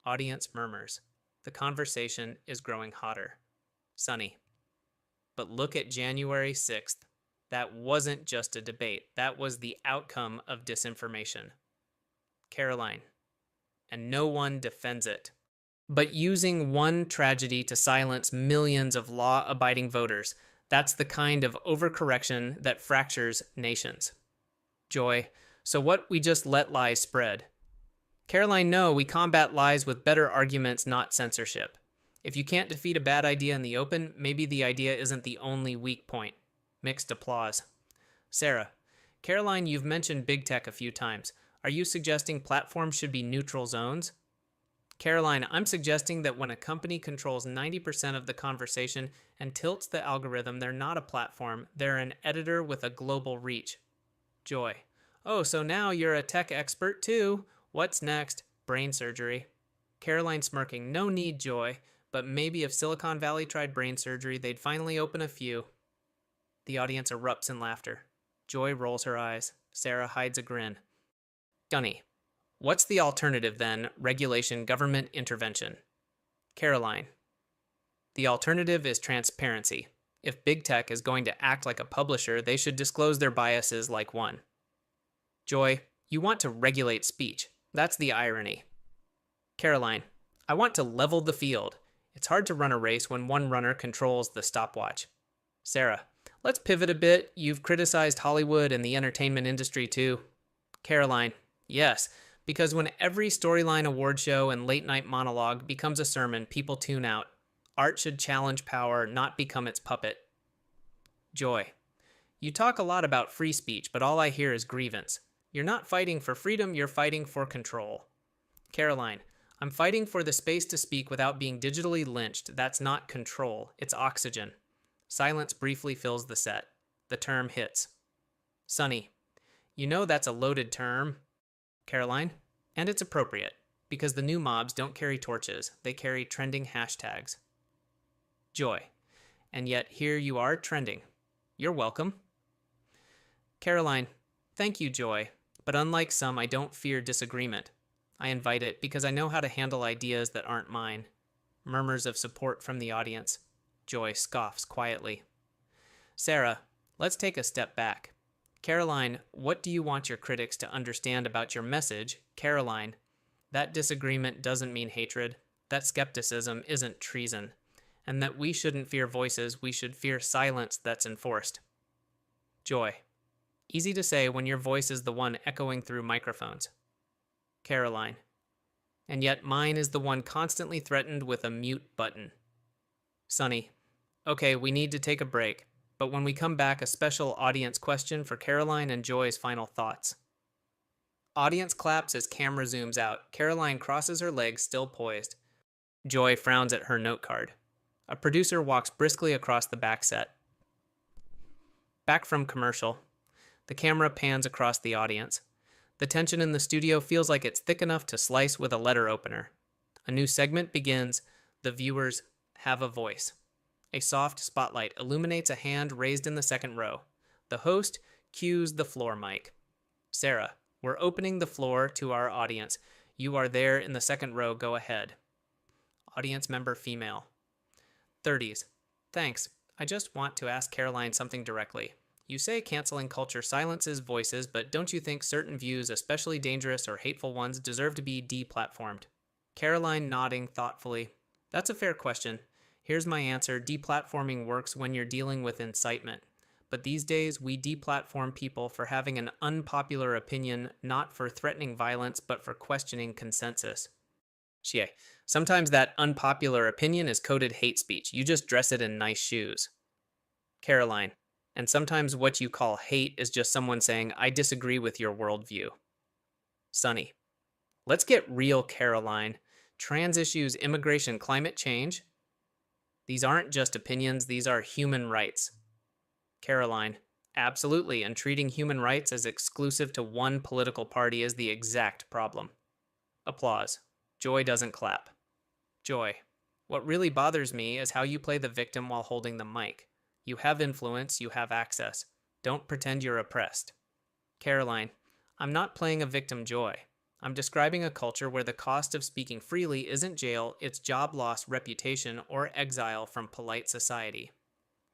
Audience murmurs. The conversation is growing hotter. Sunny. But look at January 6th. That wasn't just a debate. That was the outcome of disinformation. Caroline. And no one defends it. But using one tragedy to silence millions of law-abiding voters, that's the kind of overcorrection that fractures nations. Joy. So what, we just let lies spread? Caroline, no, we combat lies with better arguments, not censorship. If you can't defeat a bad idea in the open, maybe the idea isn't the only weak point. Mixed applause. Sarah. Caroline, you've mentioned big tech a few times. Are you suggesting platforms should be neutral zones? Caroline, I'm suggesting that when a company controls 90% of the conversation and tilts the algorithm, they're not a platform, they're an editor with a global reach. Joy. Oh, so now you're a tech expert too. What's next? Brain surgery. Caroline smirking. No need, Joy, but maybe if Silicon Valley tried brain surgery, they'd finally open a few. The audience erupts in laughter. Joy rolls her eyes. Sarah hides a grin. Gunny. What's the alternative then? Regulation, government intervention. Caroline. The alternative is transparency. If big tech is going to act like a publisher, they should disclose their biases like one. Joy. You want to regulate speech. That's the irony. Caroline. I want to level the field. It's hard to run a race when one runner controls the stopwatch. Sarah. Let's pivot a bit. You've criticized Hollywood and the entertainment industry too. Caroline. Yes, Because when every storyline award show and late night monologue becomes a sermon, people tune out. Art should challenge power, not become its puppet. Joy. You talk a lot about free speech, but all I hear is grievance. You're not fighting for freedom, you're fighting for control. Caroline. I'm fighting for the space to speak without being digitally lynched. That's not control, it's oxygen. Silence briefly fills the set. The term hits. Sunny. You know that's a loaded term. Caroline. And it's appropriate, because the new mobs don't carry torches, they carry trending hashtags. Joy. And yet here you are trending. You're welcome. Caroline. Thank you, Joy. But unlike some, I don't fear disagreement. I invite it because I know how to handle ideas that aren't mine. Murmurs of support from the audience. Joy scoffs quietly. Sarah, let's take a step back. Caroline, what do you want your critics to understand about your message? Caroline, that disagreement doesn't mean hatred. That skepticism isn't treason. And that we shouldn't fear voices, we should fear silence that's enforced. Joy, easy to say when your voice is the one echoing through microphones. Caroline, and yet mine is the one constantly threatened with a mute button. Sunny, okay, we need to take a break. But when we come back, a special audience question for Caroline and Joy's final thoughts. Audience claps as camera zooms out. Caroline crosses her legs, still poised. Joy frowns at her note card. A producer walks briskly across the back set. Back from commercial. The camera pans across the audience. The tension in the studio feels like it's thick enough to slice with a letter opener. A new segment begins. The viewers have a voice. A soft spotlight illuminates a hand raised in the second row. The host cues the floor mic. Sarah, we're opening the floor to our audience. You are there in the second row. Go ahead. Audience member female. 30s. Thanks. I just want to ask Caroline something directly. You say canceling culture silences voices, but don't you think certain views, especially dangerous or hateful ones, deserve to be deplatformed? Caroline nodding thoughtfully. That's a fair question. Here's my answer. Deplatforming works when you're dealing with incitement. But these days, we deplatform people for having an unpopular opinion, not for threatening violence, but for questioning consensus. Xie, sometimes that unpopular opinion is coded hate speech. You just dress it in nice shoes. Caroline, and sometimes what you call hate is just someone saying, I disagree with your worldview. Sunny, let's get real, Caroline. Trans issues, immigration, climate change. These aren't just opinions, these are human rights. Caroline, absolutely, and treating human rights as exclusive to one political party is the exact problem. Applause. Joy doesn't clap. Joy, what really bothers me is how you play the victim while holding the mic. You have influence, you have access. Don't pretend you're oppressed. Caroline, I'm not playing a victim, Joy. I'm describing a culture where the cost of speaking freely isn't jail, it's job loss, reputation, or exile from polite society.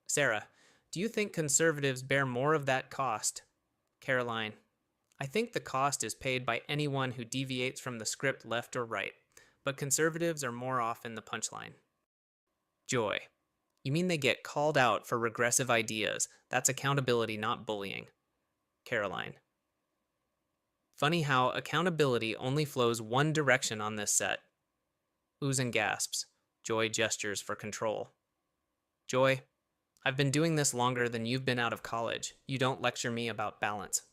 Sarah, do you think conservatives bear more of that cost? Caroline, I think the cost is paid by anyone who deviates from the script left or right, but conservatives are more often the punchline. Joy, you mean they get called out for regressive ideas? That's accountability, not bullying. Caroline, funny how accountability only flows one direction on this set. Oohs and gasps. Joy gestures for control. Joy, I've been doing this longer than you've been out of college. You don't lecture me about balance.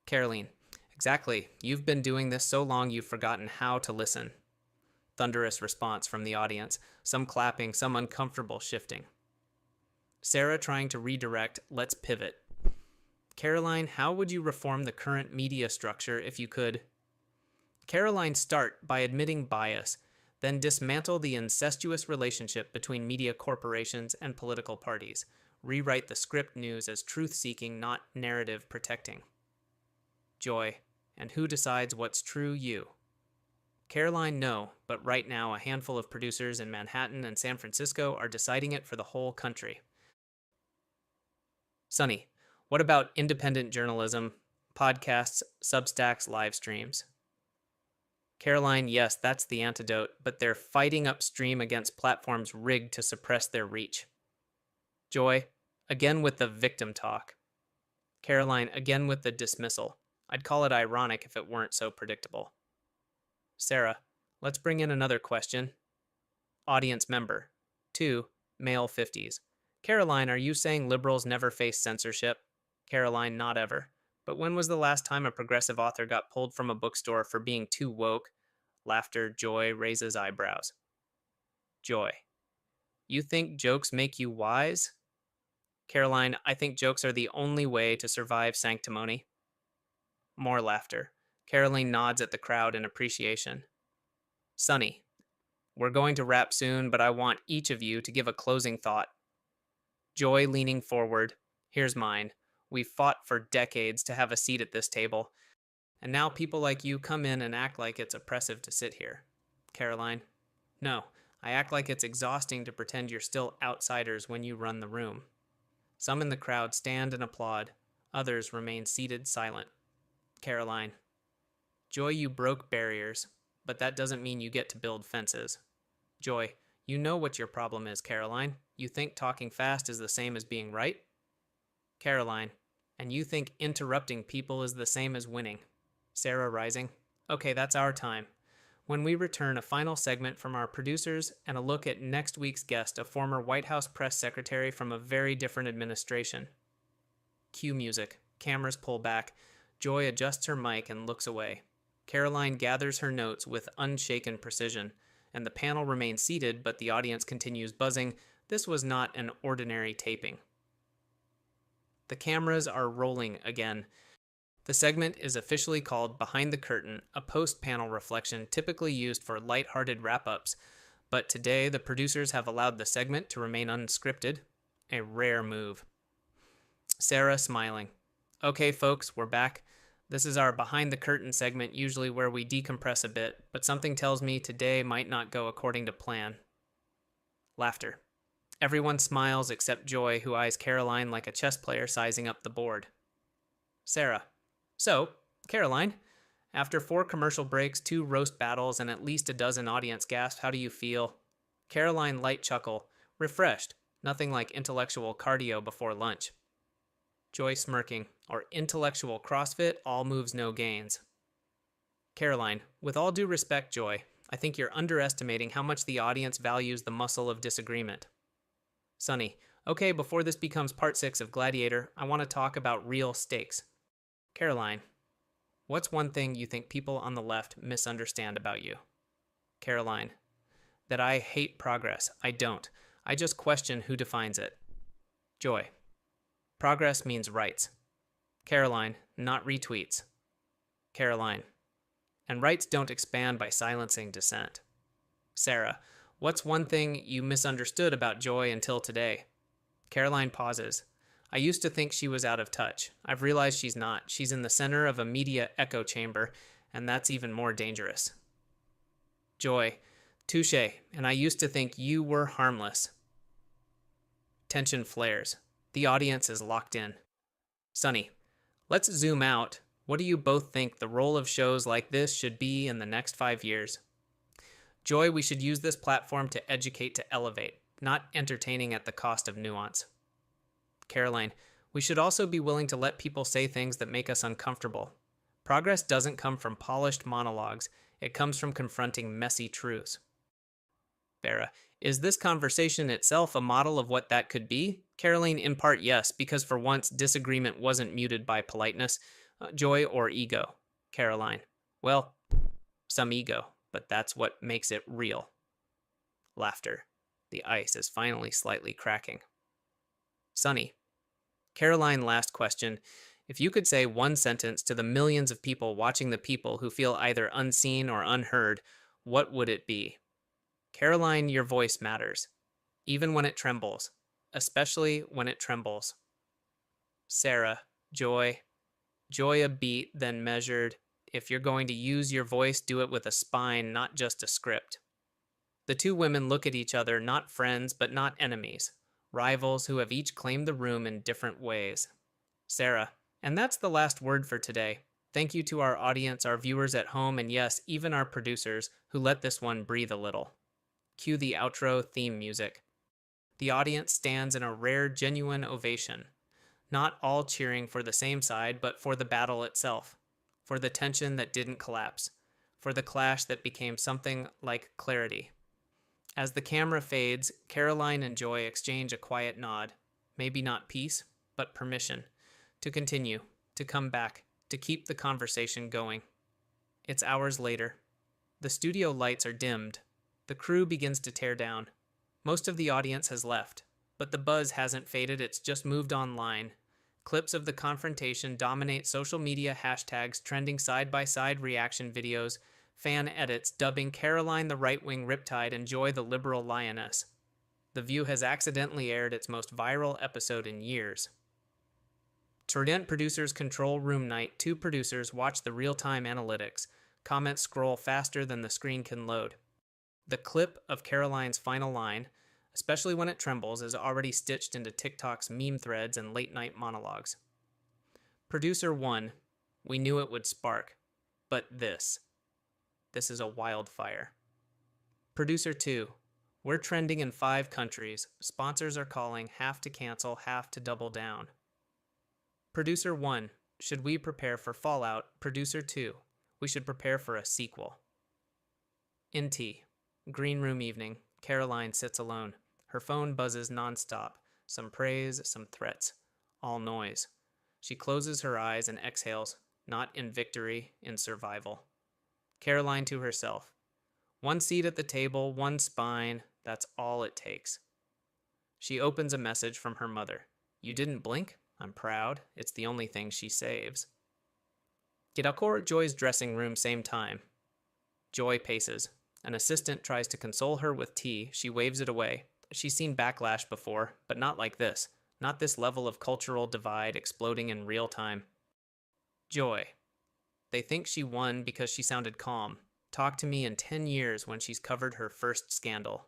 Caroline, exactly. You've been doing this so long you've forgotten how to listen. Thunderous response from the audience, some clapping, some uncomfortable shifting. Sarah trying to redirect, let's pivot. Caroline, how would you reform the current media structure if you could? Caroline, start by admitting bias, then dismantle the incestuous relationship between media corporations and political parties. Rewrite the script news as truth-seeking, not narrative-protecting. Joy, and who decides what's true? You. Caroline, no, but right now a handful of producers in Manhattan and San Francisco are deciding it for the whole country. Sunny, what about independent journalism, podcasts, Substacks, live streams? Caroline, yes, that's the antidote, but they're fighting upstream against platforms rigged to suppress their reach. Joy, again with the victim talk. Caroline, again with the dismissal. I'd call it ironic if it weren't so predictable. Sarah, let's bring in another question. Audience member. 2, male 50s. Caroline, are you saying liberals never face censorship? Caroline, not ever. But when was the last time a progressive author got pulled from a bookstore for being too woke? Laughter, Joy raises eyebrows. Joy. You think jokes make you wise? Caroline, I think jokes are the only way to survive sanctimony. More laughter. Caroline nods at the crowd in appreciation. Sunny, we're going to wrap soon, but I want each of you to give a closing thought. Joy leaning forward. Here's mine. We've fought for decades to have a seat at this table, and now people like you come in and act like it's oppressive to sit here. Caroline, no, I act like it's exhausting to pretend you're still outsiders when you run the room. Some in the crowd stand and applaud. Others remain seated silent. Caroline, Joy, you broke barriers, but that doesn't mean you get to build fences. Joy, you know what your problem is, Caroline. You think talking fast is the same as being right? Caroline, and you think interrupting people is the same as winning. Sarah rising. Okay, that's our time. When we return, a final segment from our producers and a look at next week's guest, a former White House press secretary from a very different administration. Cue music. Cameras pull back. Joy adjusts her mic and looks away. Caroline gathers her notes with unshaken precision, and the panel remains seated, but the audience continues buzzing. This was not an ordinary taping. The cameras are rolling again. The segment is officially called Behind the Curtain, a post-panel reflection typically used for light-hearted wrap-ups, but today the producers have allowed the segment to remain unscripted, a rare move. Sarah smiling. Okay, folks, we're back. This is our Behind the Curtain segment, usually where we decompress a bit, but something tells me today might not go according to plan. Laughter. Everyone smiles except Joy, who eyes Caroline like a chess player sizing up the board. Sarah. So, Caroline, after 4 commercial breaks, 2 roast battles, and at least a dozen audience gasps, how do you feel? Caroline light chuckle. Refreshed. Nothing like intellectual cardio before lunch. Joy smirking. Or intellectual CrossFit, all moves no gains. Caroline, with all due respect, Joy, I think you're underestimating how much the audience values the muscle of disagreement. Sunny, okay, before this becomes part 6 of Gladiator, I want to talk about real stakes. Caroline, what's one thing you think people on the left misunderstand about you? Caroline, that I hate progress. I don't. I just question who defines it. Joy, progress means rights. Caroline, not retweets. Caroline, and rights don't expand by silencing dissent. Sarah, what's one thing you misunderstood about Joy until today? Caroline pauses. I used to think she was out of touch. I've realized she's not. She's in the center of a media echo chamber, and that's even more dangerous. Joy, touche, and I used to think you were harmless. Tension flares. The audience is locked in. Sunny, let's zoom out. What do you both think the role of shows like this should be in the next 5 years? Joy, we should use this platform to educate, to elevate, not entertaining at the cost of nuance. Caroline, we should also be willing to let people say things that make us uncomfortable. Progress doesn't come from polished monologues. It comes from confronting messy truths. Vera, is this conversation itself a model of what that could be? Caroline, in part, yes, because for once, disagreement wasn't muted by politeness, joy, or ego. Caroline, well, some ego, but that's what makes it real. Laughter. The ice is finally slightly cracking. Sunny. Caroline, last question. If you could say one sentence to the millions of people watching the people who feel either unseen or unheard, what would it be? Caroline, your voice matters, even when it trembles, especially when it trembles. Sarah, joy. Joy a beat, then measured. If you're going to use your voice, do it with a spine, not just a script. The two women look at each other, not friends, but not enemies. Rivals who have each claimed the room in different ways. Sarah, and that's the last word for today. Thank you to our audience, our viewers at home, and yes, even our producers who let this one breathe a little. Cue the outro theme music. The audience stands in a rare, genuine ovation. Not all cheering for the same side, but for the battle itself. For the tension that didn't collapse. for the clash that became something like clarity. As the camera fades, Caroline and Joy exchange a quiet nod. Maybe not peace, but permission. To continue, to come back, to keep the conversation going. It's hours later. The studio lights are dimmed. The crew begins to tear down. Most of the audience has left, but the buzz hasn't faded, it's just moved online. Clips of the confrontation dominate social media hashtags, trending side-by-side reaction videos, fan edits dubbing Caroline the right-wing riptide and Joy the liberal lioness. The View has accidentally aired its most viral episode in years. Trident producers control room night. 2 producers watch the real-time analytics. Comments scroll faster than the screen can load. The clip of Caroline's final line, especially when it trembles, is already stitched into TikTok's meme threads and late-night monologues. Producer 1, we knew it would spark, but this is a wildfire. Producer 2, we're trending in 5 countries. Sponsors are calling, have to cancel, have to double down. Producer 1, should we prepare for fallout? Producer 2, we should prepare for a sequel. NT, green room evening. Caroline sits alone. Her phone buzzes nonstop. Some praise, some threats. All noise. She closes her eyes and exhales, not in victory, in survival. Caroline to herself. 1 seat at the table, 1 spine, that's all it takes. She opens a message from her mother. You didn't blink? I'm proud. It's the only thing she saves. Get at Joy's dressing room same time. Joy paces. An assistant tries to console her with tea. She waves it away. She's seen backlash before, but not like this. Not this level of cultural divide exploding in real time. Joy. They think she won because she sounded calm. Talk to me in 10 years when she's covered her first scandal.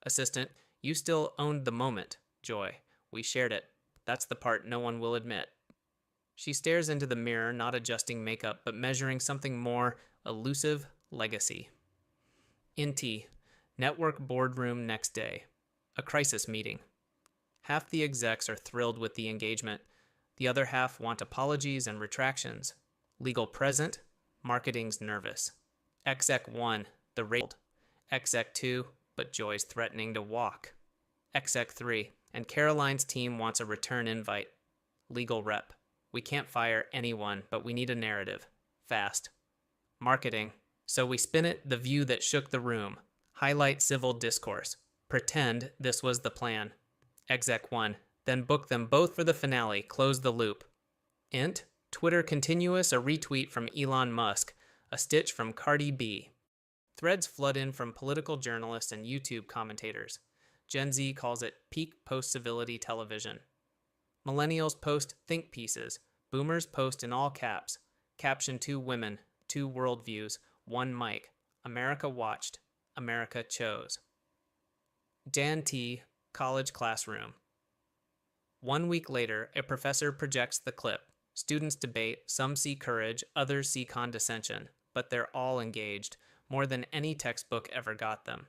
Assistant. You still owned the moment. Joy. We shared it. That's the part no one will admit. She stares into the mirror, not adjusting makeup, but measuring something more elusive: legacy. NT, network boardroom next day. A crisis meeting. Half the execs are thrilled with the engagement. The other half want apologies and retractions. Legal present, marketing's nervous. Exec 1, the railed. Exec 2, but Joy's threatening to walk. Exec 3, and Caroline's team wants a return invite. Legal rep. We can't fire anyone, but we need a narrative. Fast. Marketing. So we spin it the view that shook the room. Highlight civil discourse. Pretend this was the plan. Exec 1. Then book them both for the finale. Close the loop. Int. Twitter continuous, a retweet from Elon Musk. A stitch from Cardi B. Threads flood in from political journalists and YouTube commentators. Gen Z calls it peak post-civility television. Millennials post think pieces. Boomers post in all caps. Caption 2 women, 2 worldviews, 1 mic. America watched. America chose. Dan T. College classroom. 1 week later, a professor projects the clip. Students debate. Some see courage, others see condescension. But they're all engaged, more than any textbook ever got them.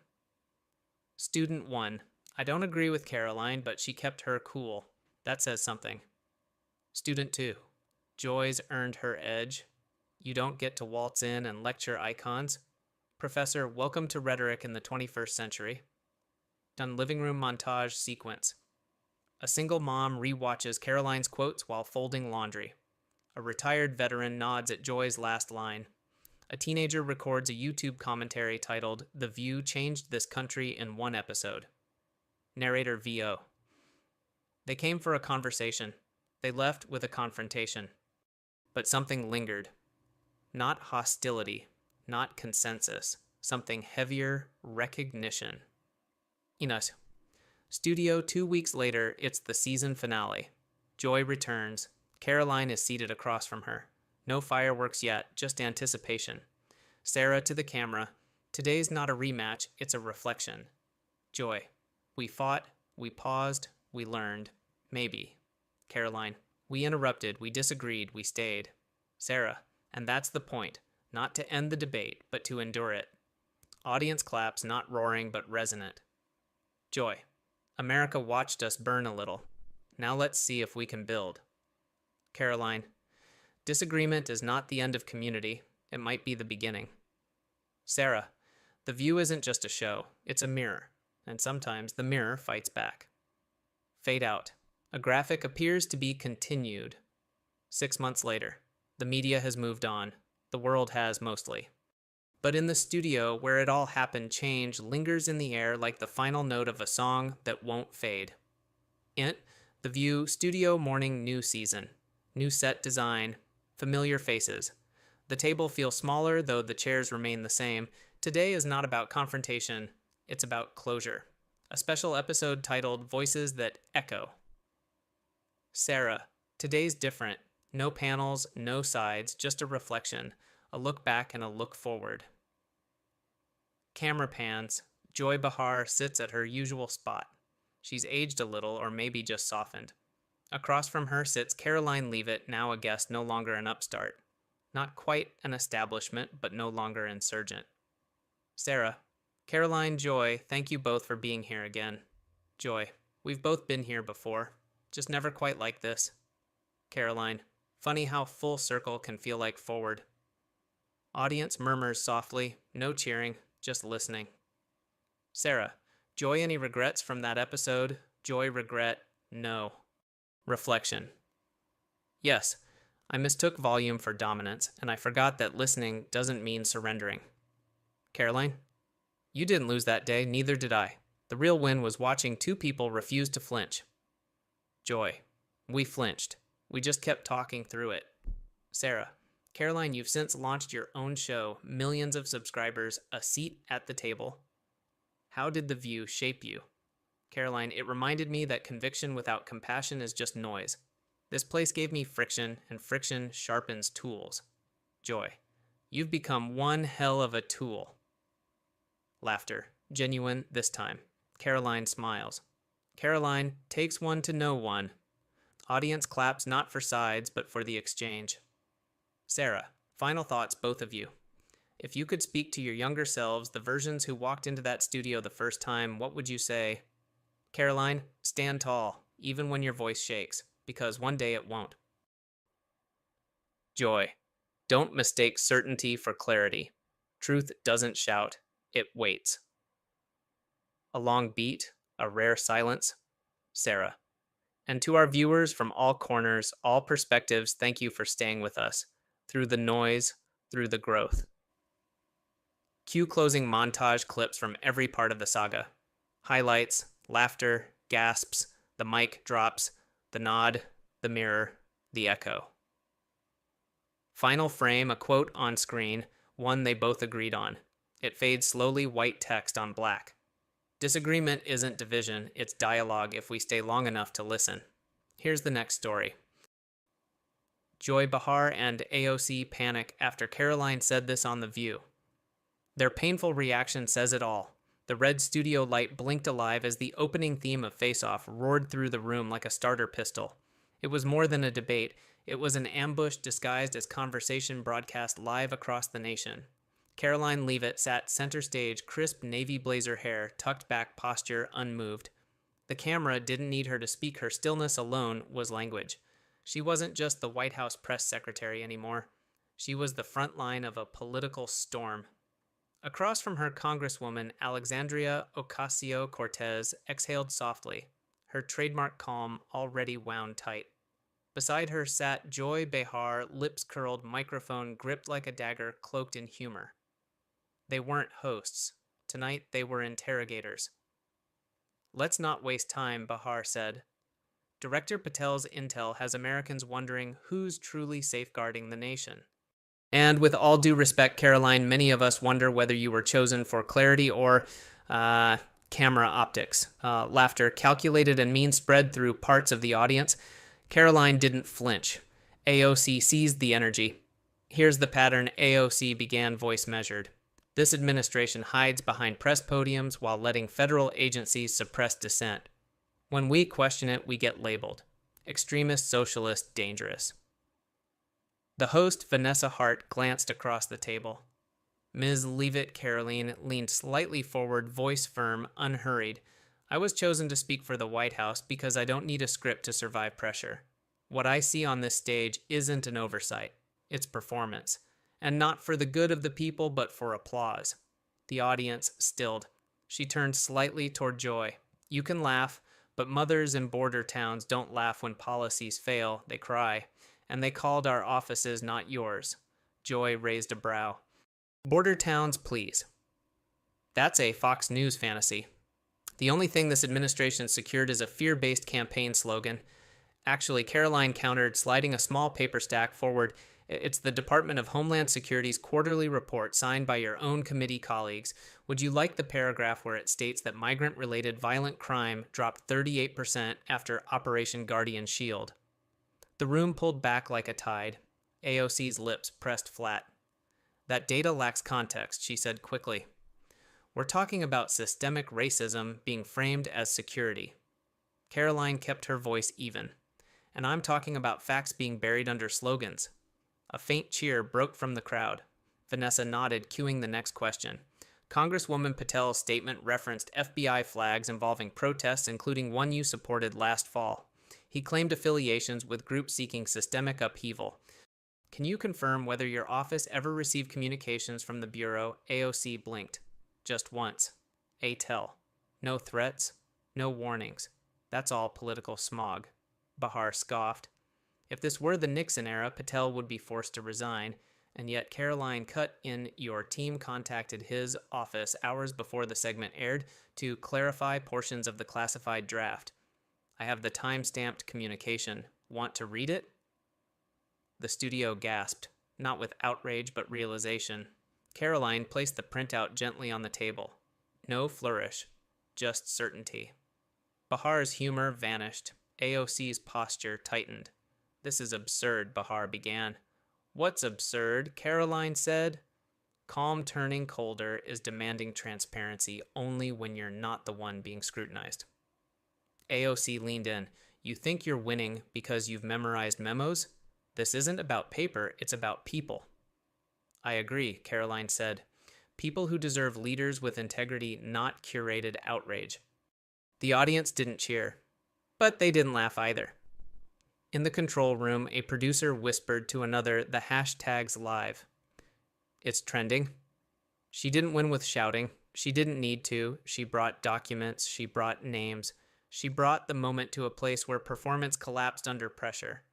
Student 1. I don't agree with Caroline, but she kept her cool. That says something. Student 2. Joy's earned her edge. You don't get to waltz in and lecture icons. Professor, welcome to rhetoric in the 21st century. Done living room montage sequence. A single mom rewatches Caroline's quotes while folding laundry. A retired veteran nods at Joy's last line. A teenager records a YouTube commentary titled, The View Changed This Country in 1 Episode. Narrator VO. They came for a conversation. They left with a confrontation. But something lingered. Not hostility, not consensus. Something heavier: recognition. Inas. Studio 2 weeks later, it's the season finale. Joy returns. Caroline is seated across from her. No fireworks yet, just anticipation. Sarah to the camera. Today's not a rematch, it's a reflection. Joy. We fought, we paused, we learned. Maybe. Caroline. We interrupted, we disagreed, we stayed. Sarah. And that's the point. Not to end the debate, but to endure it. Audience claps, not roaring, but resonant. Joy. America watched us burn a little. Now let's see if we can build. Caroline. Disagreement is not the end of community. It might be the beginning. Sarah, the view isn't just a show, it's a mirror, and sometimes the mirror fights back. Fade out. A graphic appears to be continued. 6 months later, the media has moved on. The world has mostly. But in the studio where it all happened, change lingers in the air like the final note of a song that won't fade. Int, The View, studio morning new season. New set design, familiar faces. The table feels smaller, though the chairs remain the same. Today is not about confrontation, it's about closure. A special episode titled Voices That Echo. Sarah, today's different. No panels, no sides, just a reflection, a look back and a look forward. Camera pans. Joy Behar sits at her usual spot. She's aged a little, or maybe just softened. Across from her sits Caroline Leavitt, now a guest, no longer an upstart. Not quite an establishment, but no longer insurgent. Sarah, Caroline, Joy, thank you both for being here again. Joy, we've both been here before, just never quite like this. Caroline, funny how full circle can feel like forward. Audience murmurs softly, no cheering, just listening. Sarah, Joy, any regrets from that episode? Joy, regret, no. Reflection. Yes, I mistook volume for dominance, and I forgot that listening doesn't mean surrendering. Caroline, you didn't lose that day, neither did I. The real win was watching two people refuse to flinch. Joy, we flinched. We just kept talking through it. Sarah, Caroline, you've since launched your own show, millions of subscribers, a seat at the table. How did The View shape you? Caroline, it reminded me that conviction without compassion is just noise. This place gave me friction, and friction sharpens tools. Joy, you've become one hell of a tool. Laughter, genuine this time. Caroline smiles. Caroline takes one to know one. Audience claps not for sides, but for the exchange. Sarah, final thoughts, both of you. If you could speak to your younger selves, the versions who walked into that studio the first time, what would you say? Caroline, stand tall, even when your voice shakes, because one day it won't. Joy, don't mistake certainty for clarity. Truth doesn't shout, it waits. A long beat, a rare silence. Sarah, and to our viewers from all corners, all perspectives, thank you for staying with us, through the noise, through the growth. Cue closing montage clips from every part of the saga. Highlights, laughter, gasps, the mic drops, the nod, the mirror, the echo. Final frame, a quote on screen, one they both agreed on. It fades slowly, white text on black. Disagreement isn't division, it's dialogue if we stay long enough to listen. Here's the next story. Joy Behar and AOC panic after Caroline said this on The View. Their painful reaction says it all. The red studio light blinked alive as the opening theme of Face Off roared through the room like a starter pistol. It was more than a debate. It was an ambush disguised as conversation broadcast live across the nation. Caroline Leavitt sat center stage, crisp navy blazer hair, tucked back posture, unmoved. The camera didn't need her to speak. Her stillness alone was language. She wasn't just the White House press secretary anymore. She was the front line of a political storm. Across from her, Congresswoman Alexandria Ocasio-Cortez exhaled softly, her trademark calm already wound tight. Beside her sat Joy Behar, lips curled, microphone gripped like a dagger, cloaked in humor. They weren't hosts. Tonight they were interrogators. Let's not waste time, Behar said. Director Patel's intel has Americans wondering who's truly safeguarding the nation. And with all due respect, Caroline, many of us wonder whether you were chosen for clarity or camera optics. Laughter, calculated and mean, spread through parts of the audience. Caroline didn't flinch. AOC seized the energy. Here's the pattern. AOC began, voice measured. This administration hides behind press podiums while letting federal agencies suppress dissent. When we question it, we get labeled. Extremist, socialist, dangerous. The host, Vanessa Hart, glanced across the table. Ms. Leavitt Caroline leaned slightly forward, voice firm, unhurried. I was chosen to speak for the White House because I don't need a script to survive pressure. What I see on this stage isn't an oversight. It's performance. And not for the good of the people, but for applause. The audience stilled. She turned slightly toward Joy. You can laugh, but mothers in border towns don't laugh when policies fail, they cry. And they called our offices not yours. Joy raised a brow. Border towns, please. That's a Fox News fantasy. The only thing this administration secured is a fear-based campaign slogan. Actually, Caroline countered, sliding a small paper stack forward. It's the Department of Homeland Security's quarterly report signed by your own committee colleagues. Would you like the paragraph where it states that migrant-related violent crime dropped 38% after Operation Guardian Shield? The room pulled back like a tide. AOC's lips pressed flat. That data lacks context, she said quickly. We're talking about systemic racism being framed as security. Caroline kept her voice even. And I'm talking about facts being buried under slogans. A faint cheer broke from the crowd. Vanessa nodded, cueing the next question. Congresswoman Patel's statement referenced FBI flags involving protests, including one you supported last fall. He claimed affiliations with groups seeking systemic upheaval. Can you confirm whether your office ever received communications from the Bureau? AOC blinked. Just once. A-tell. No threats, no warnings. That's all political smog. Bahar scoffed. If this were the Nixon era, Patel would be forced to resign, and yet Caroline cut in your team contacted his office hours before the segment aired to clarify portions of the classified draft. I have the time-stamped communication. Want to read it? The studio gasped, not with outrage but realization. Caroline placed the printout gently on the table. No flourish, just certainty. Bahar's humor vanished. AOC's posture tightened. This is absurd, Bahar began. What's absurd? Caroline said. Calm turning colder is demanding transparency only when you're not the one being scrutinized. AOC leaned in. You think you're winning because you've memorized memos? This isn't about paper, it's about people. I agree, Caroline said. People who deserve leaders with integrity, not curated outrage. The audience didn't cheer, but they didn't laugh either. In the control room, a producer whispered to another the hashtags live. It's trending. She didn't win with shouting. She didn't need to. She brought documents. She brought names. She brought the moment to a place where performance collapsed under pressure.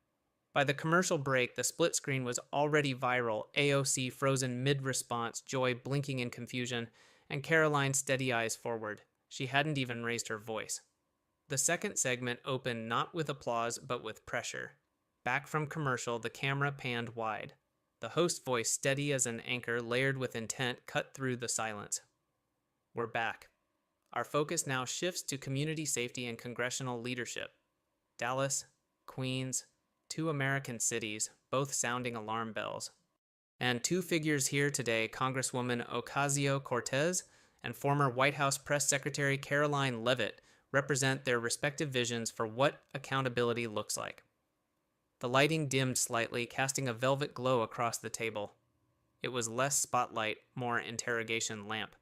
By the commercial break, the split screen was already viral, AOC frozen mid-response, Joy blinking in confusion, and Caroline's steady eyes forward. She hadn't even raised her voice. The second segment opened not with applause, but with pressure. Back from commercial, the camera panned wide. The host's voice, steady as an anchor, layered with intent, cut through the silence. We're back. Our focus now shifts to community safety and congressional leadership. Dallas, Queens, 2 American cities, both sounding alarm bells. And 2 figures here today, Congresswoman Ocasio-Cortez and former White House Press Secretary Caroline Leavitt, represent their respective visions for what accountability looks like. The lighting dimmed slightly, casting a velvet glow across the table. It was less spotlight, more interrogation lamp.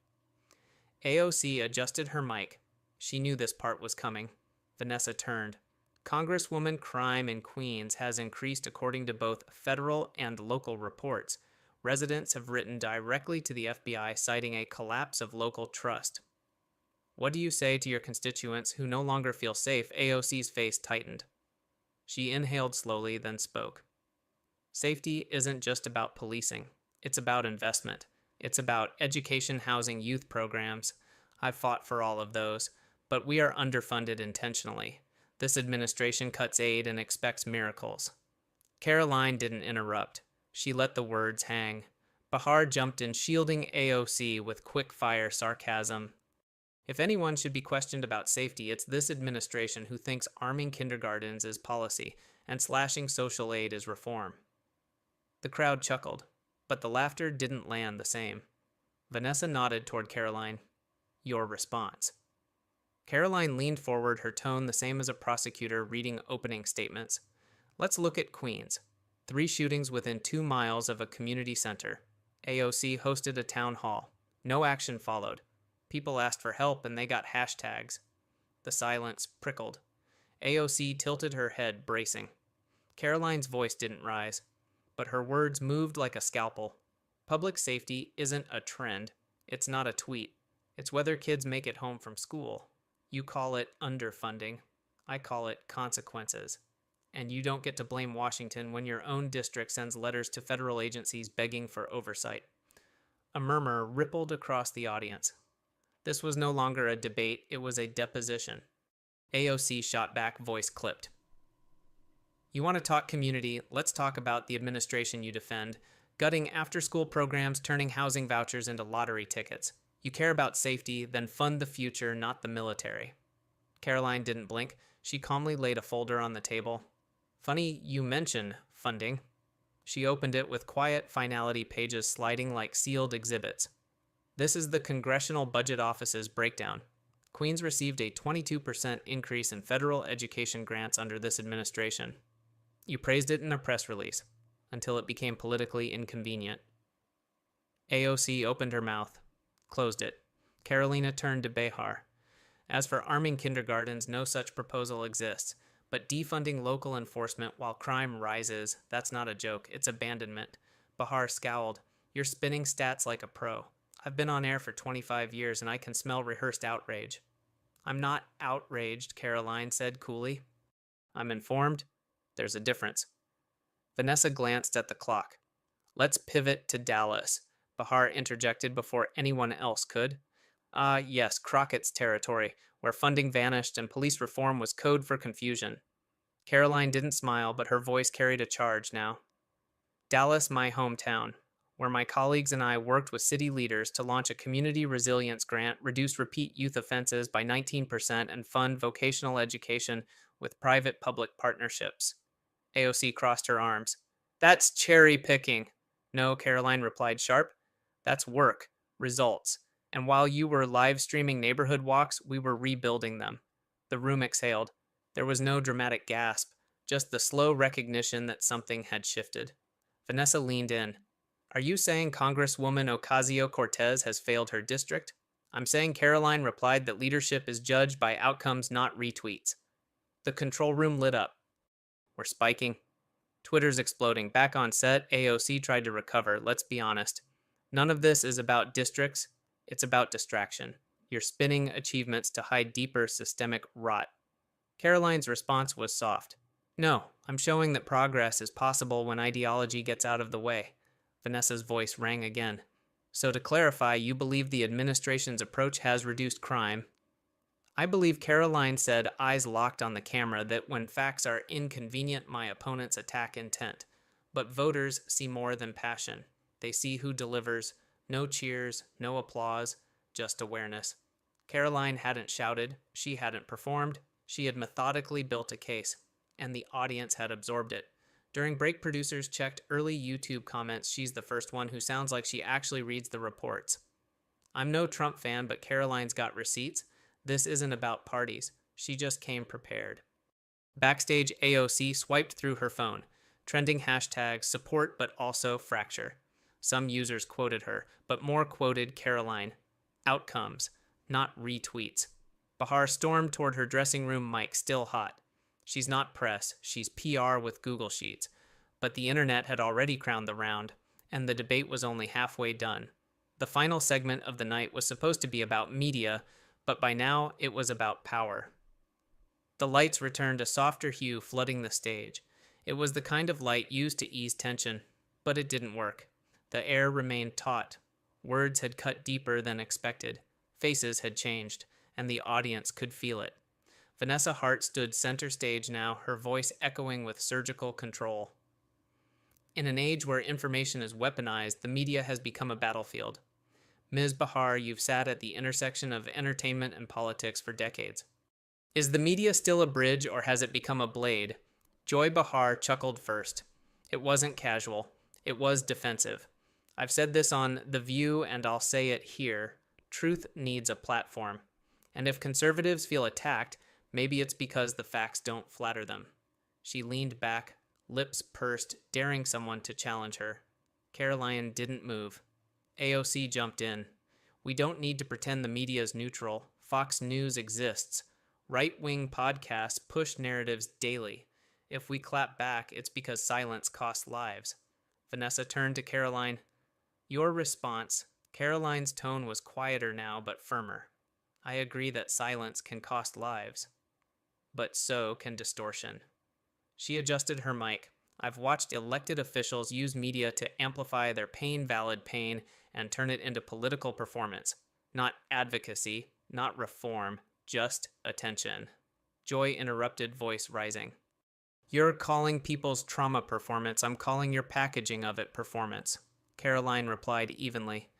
AOC adjusted her mic. She knew this part was coming. Vanessa turned. Congresswoman crime in Queens has increased according to both federal and local reports. Residents have written directly to the FBI citing a collapse of local trust. What do you say to your constituents who no longer feel safe? AOC's face tightened. She inhaled slowly, then spoke. Safety isn't just about policing. It's about investment. It's about education, housing, youth programs. I've fought for all of those, but we are underfunded intentionally. This administration cuts aid and expects miracles. Caroline didn't interrupt. She let the words hang. Bahar jumped in, shielding AOC with quick-fire sarcasm. If anyone should be questioned about safety, it's this administration who thinks arming kindergartens is policy and slashing social aid is reform. The crowd chuckled, but the laughter didn't land the same. Vanessa nodded toward Caroline. Your response. Caroline leaned forward, her tone the same as a prosecutor reading opening statements. Let's look at Queens. 3 shootings within 2 miles of a community center. AOC hosted a town hall. No action followed. People asked for help and they got hashtags. The silence prickled. AOC tilted her head, bracing. Caroline's voice didn't rise, but her words moved like a scalpel. Public safety isn't a trend. It's not a tweet. It's whether kids make it home from school. You call it underfunding. I call it consequences. And you don't get to blame Washington when your own district sends letters to federal agencies begging for oversight. A murmur rippled across the audience. This was no longer a debate, it was a deposition. AOC shot back, voice clipped. You want to talk community? Let's talk about the administration you defend, gutting after-school programs, turning housing vouchers into lottery tickets. You care about safety, then fund the future, not the military. Caroline didn't blink. She calmly laid a folder on the table. Funny you mention funding. She opened it with quiet finality, pages sliding like sealed exhibits. This is the Congressional Budget Office's breakdown. Queens received a 22% increase in federal education grants under this administration. You praised it in a press release, until it became politically inconvenient. AOC opened her mouth, closed it. Carolina turned to Behar. As for arming kindergartens, no such proposal exists. But defunding local enforcement while crime rises, that's not a joke, it's abandonment. Behar scowled. You're spinning stats like a pro. I've been on air for 25 years and I can smell rehearsed outrage. I'm not outraged, Caroline said coolly. I'm informed. There's a difference. Vanessa glanced at the clock. Let's pivot to Dallas, Behar interjected before anyone else could. Yes, Crockett's territory, where funding vanished and police reform was code for confusion. Caroline didn't smile, but her voice carried a charge now. Dallas, my hometown, where my colleagues and I worked with city leaders to launch a community resilience grant, reduce repeat youth offenses by 19%, and fund vocational education with private-public partnerships. AOC crossed her arms. That's cherry picking. No, Caroline replied sharp. That's work, results. And while you were live streaming neighborhood walks, we were rebuilding them. The room exhaled. There was no dramatic gasp, just the slow recognition that something had shifted. Vanessa leaned in. Are you saying Congresswoman Ocasio-Cortez has failed her district? I'm saying Caroline replied that leadership is judged by outcomes, not retweets. The control room lit up. We're spiking. Twitter's exploding. Back on set, AOC tried to recover. Let's be honest. None of this is about districts. It's about distraction. You're spinning achievements to hide deeper systemic rot. Caroline's response was soft. No, I'm showing that progress is possible when ideology gets out of the way. Vanessa's voice rang again. So to clarify, you believe the administration's approach has reduced crime. I believe Caroline said, eyes locked on the camera, that when facts are inconvenient, my opponents attack intent. But voters see more than passion. They see who delivers. No cheers, no applause, just awareness. Caroline hadn't shouted. She hadn't performed. She had methodically built a case, and the audience had absorbed it. During break, producers checked early YouTube comments. She's the first one who sounds like she actually reads the reports. I'm no Trump fan, but Caroline's got receipts. This isn't about parties. She just came prepared. Backstage, AOC swiped through her phone, trending hashtags support but also fracture. Some users quoted her, but more quoted Caroline. Outcomes, not retweets. Behar stormed toward her dressing room mic, still hot. She's not press, she's PR with Google Sheets. But the internet had already crowned the round, and the debate was only halfway done. The final segment of the night was supposed to be about media, but by now it was about power. The lights returned a softer hue, flooding the stage. It was the kind of light used to ease tension, but it didn't work. The air remained taut. Words had cut deeper than expected. Faces had changed, and the audience could feel it. Vanessa Hart stood center stage now, her voice echoing with surgical control. In an age where information is weaponized, the media has become a battlefield. Ms. Behar, you've sat at the intersection of entertainment and politics for decades. Is the media still a bridge, or has it become a blade? Joy Behar chuckled first. It wasn't casual. It was defensive. I've said this on The View, and I'll say it here. Truth needs a platform. And if conservatives feel attacked, maybe it's because the facts don't flatter them. She leaned back, lips pursed, daring someone to challenge her. Caroline didn't move. AOC jumped in. We don't need to pretend the media's neutral. Fox News exists. Right-wing podcasts push narratives daily. If we clap back, it's because silence costs lives. Vanessa turned to Caroline. Your response. Caroline's tone was quieter now, but firmer. I agree that silence can cost lives. But so can distortion. She adjusted her mic. I've watched elected officials use media to amplify their pain-valid pain and turn it into political performance. Not advocacy, not reform, just attention. Joy interrupted, voice rising. You're calling people's trauma performance. I'm calling your packaging of it performance. Caroline replied evenly.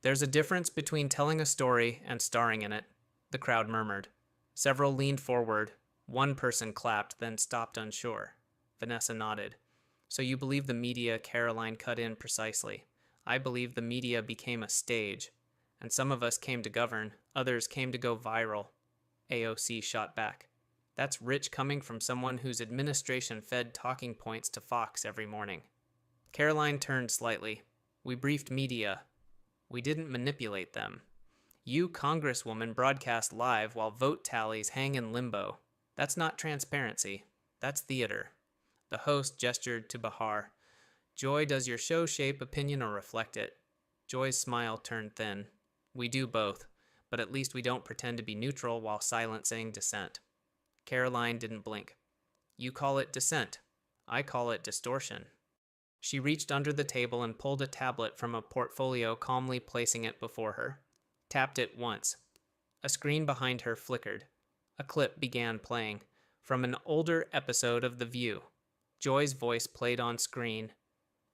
There's a difference between telling a story and starring in it. The crowd murmured. Several leaned forward. One person clapped, then stopped unsure. Vanessa nodded. So you believe the media? Caroline cut in precisely. I believe the media became a stage. And some of us came to govern. Others came to go viral. AOC shot back. That's rich coming from someone whose administration fed talking points to Fox every morning. Caroline turned slightly. We briefed media. We didn't manipulate them. You, Congresswoman, broadcast live while vote tallies hang in limbo. That's not transparency. That's theater. The host gestured to Bahar. Joy, does your show shape opinion or reflect it? Joy's smile turned thin. We do both, but at least we don't pretend to be neutral while silencing dissent. Caroline didn't blink. You call it dissent. I call it distortion. She reached under the table and pulled a tablet from a portfolio, calmly placing it before her. Tapped it once. A screen behind her flickered. A clip began playing, from an older episode of The View. Joy's voice played on screen.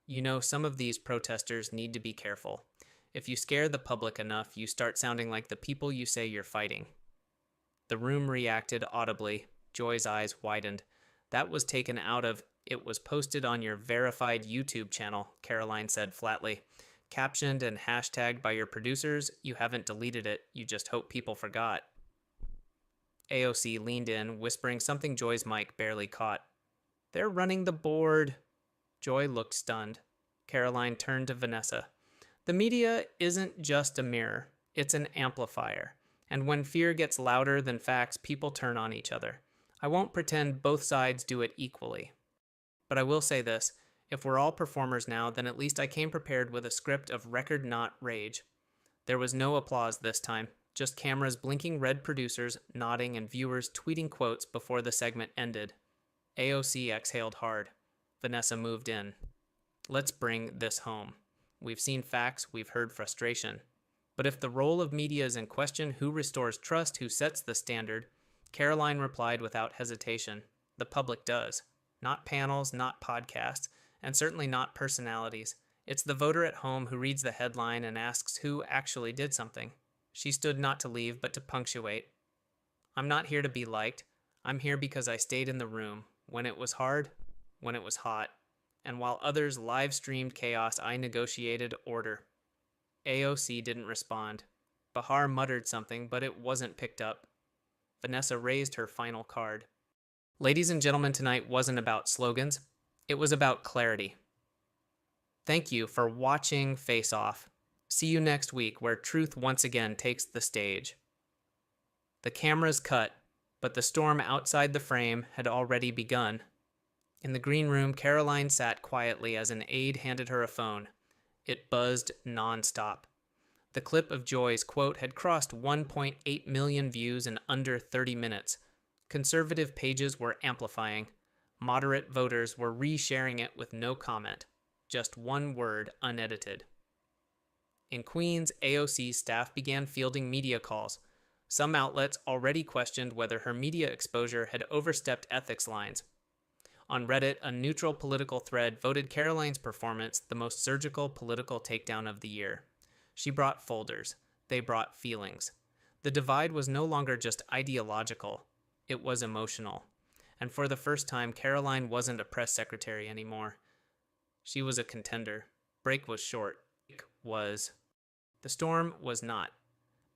You know, some of these protesters need to be careful. If you scare the public enough, you start sounding like the people you say you're fighting. The room reacted audibly. Joy's eyes widened. That was taken out of, it was posted on your verified YouTube channel, Caroline said flatly. Captioned and hashtagged by your producers, you haven't deleted it, you just hope people forgot. AOC leaned in, whispering something Joy's mic barely caught. They're running the board. Joy looked stunned. Caroline turned to Vanessa. The media isn't just a mirror, it's an amplifier. And when fear gets louder than facts, people turn on each other. I won't pretend both sides do it equally. But I will say this, if we're all performers now, then at least I came prepared with a script of record not rage. There was no applause this time, just cameras blinking red, producers nodding, and viewers tweeting quotes before the segment ended. AOC exhaled hard. Vanessa moved in. Let's bring this home. We've seen facts, we've heard frustration. But if the role of media is in question, who restores trust, who sets the standard? Caroline replied without hesitation. The public does. Not panels, not podcasts, and certainly not personalities. It's the voter at home who reads the headline and asks who actually did something. She stood not to leave, but to punctuate. I'm not here to be liked. I'm here because I stayed in the room. When it was hard, when it was hot. And while others live-streamed chaos, I negotiated order. AOC didn't respond. Bahar muttered something, but it wasn't picked up. Vanessa raised her final card. Ladies and gentlemen, tonight wasn't about slogans. It was about clarity. Thank you for watching Face Off. See you next week, where truth once again takes the stage. The cameras cut, but the storm outside the frame had already begun. In the green room, Caroline sat quietly as an aide handed her a phone. It buzzed nonstop. The clip of Joy's quote had crossed 1.8 million views in under 30 minutes. Conservative pages were amplifying. Moderate voters were resharing it with no comment. Just one word unedited. In Queens, AOC's staff began fielding media calls. Some outlets already questioned whether her media exposure had overstepped ethics lines. On Reddit, a neutral political thread voted Caroline's performance the most surgical political takedown of the year. She brought folders. They brought feelings. The divide was no longer just ideological. It was emotional. And for the first time, Caroline wasn't a press secretary anymore. She was a contender. Break was short. The storm was not.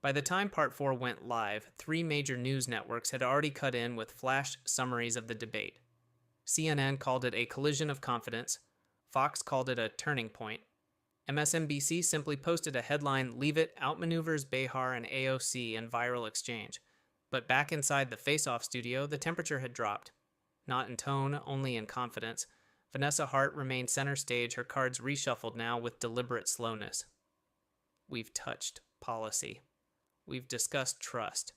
By the time Part 4 went live, 3 major news networks had already cut in with flash summaries of the debate. CNN called it a collision of confidence. Fox called it a turning point. MSNBC simply posted a headline, "Leave it, outmaneuvers Behar and AOC in viral exchange." But back inside the face-off studio, the temperature had dropped. Not in tone, only in confidence. Vanessa Hart remained center stage, her cards reshuffled now with deliberate slowness. We've touched policy. We've discussed trust.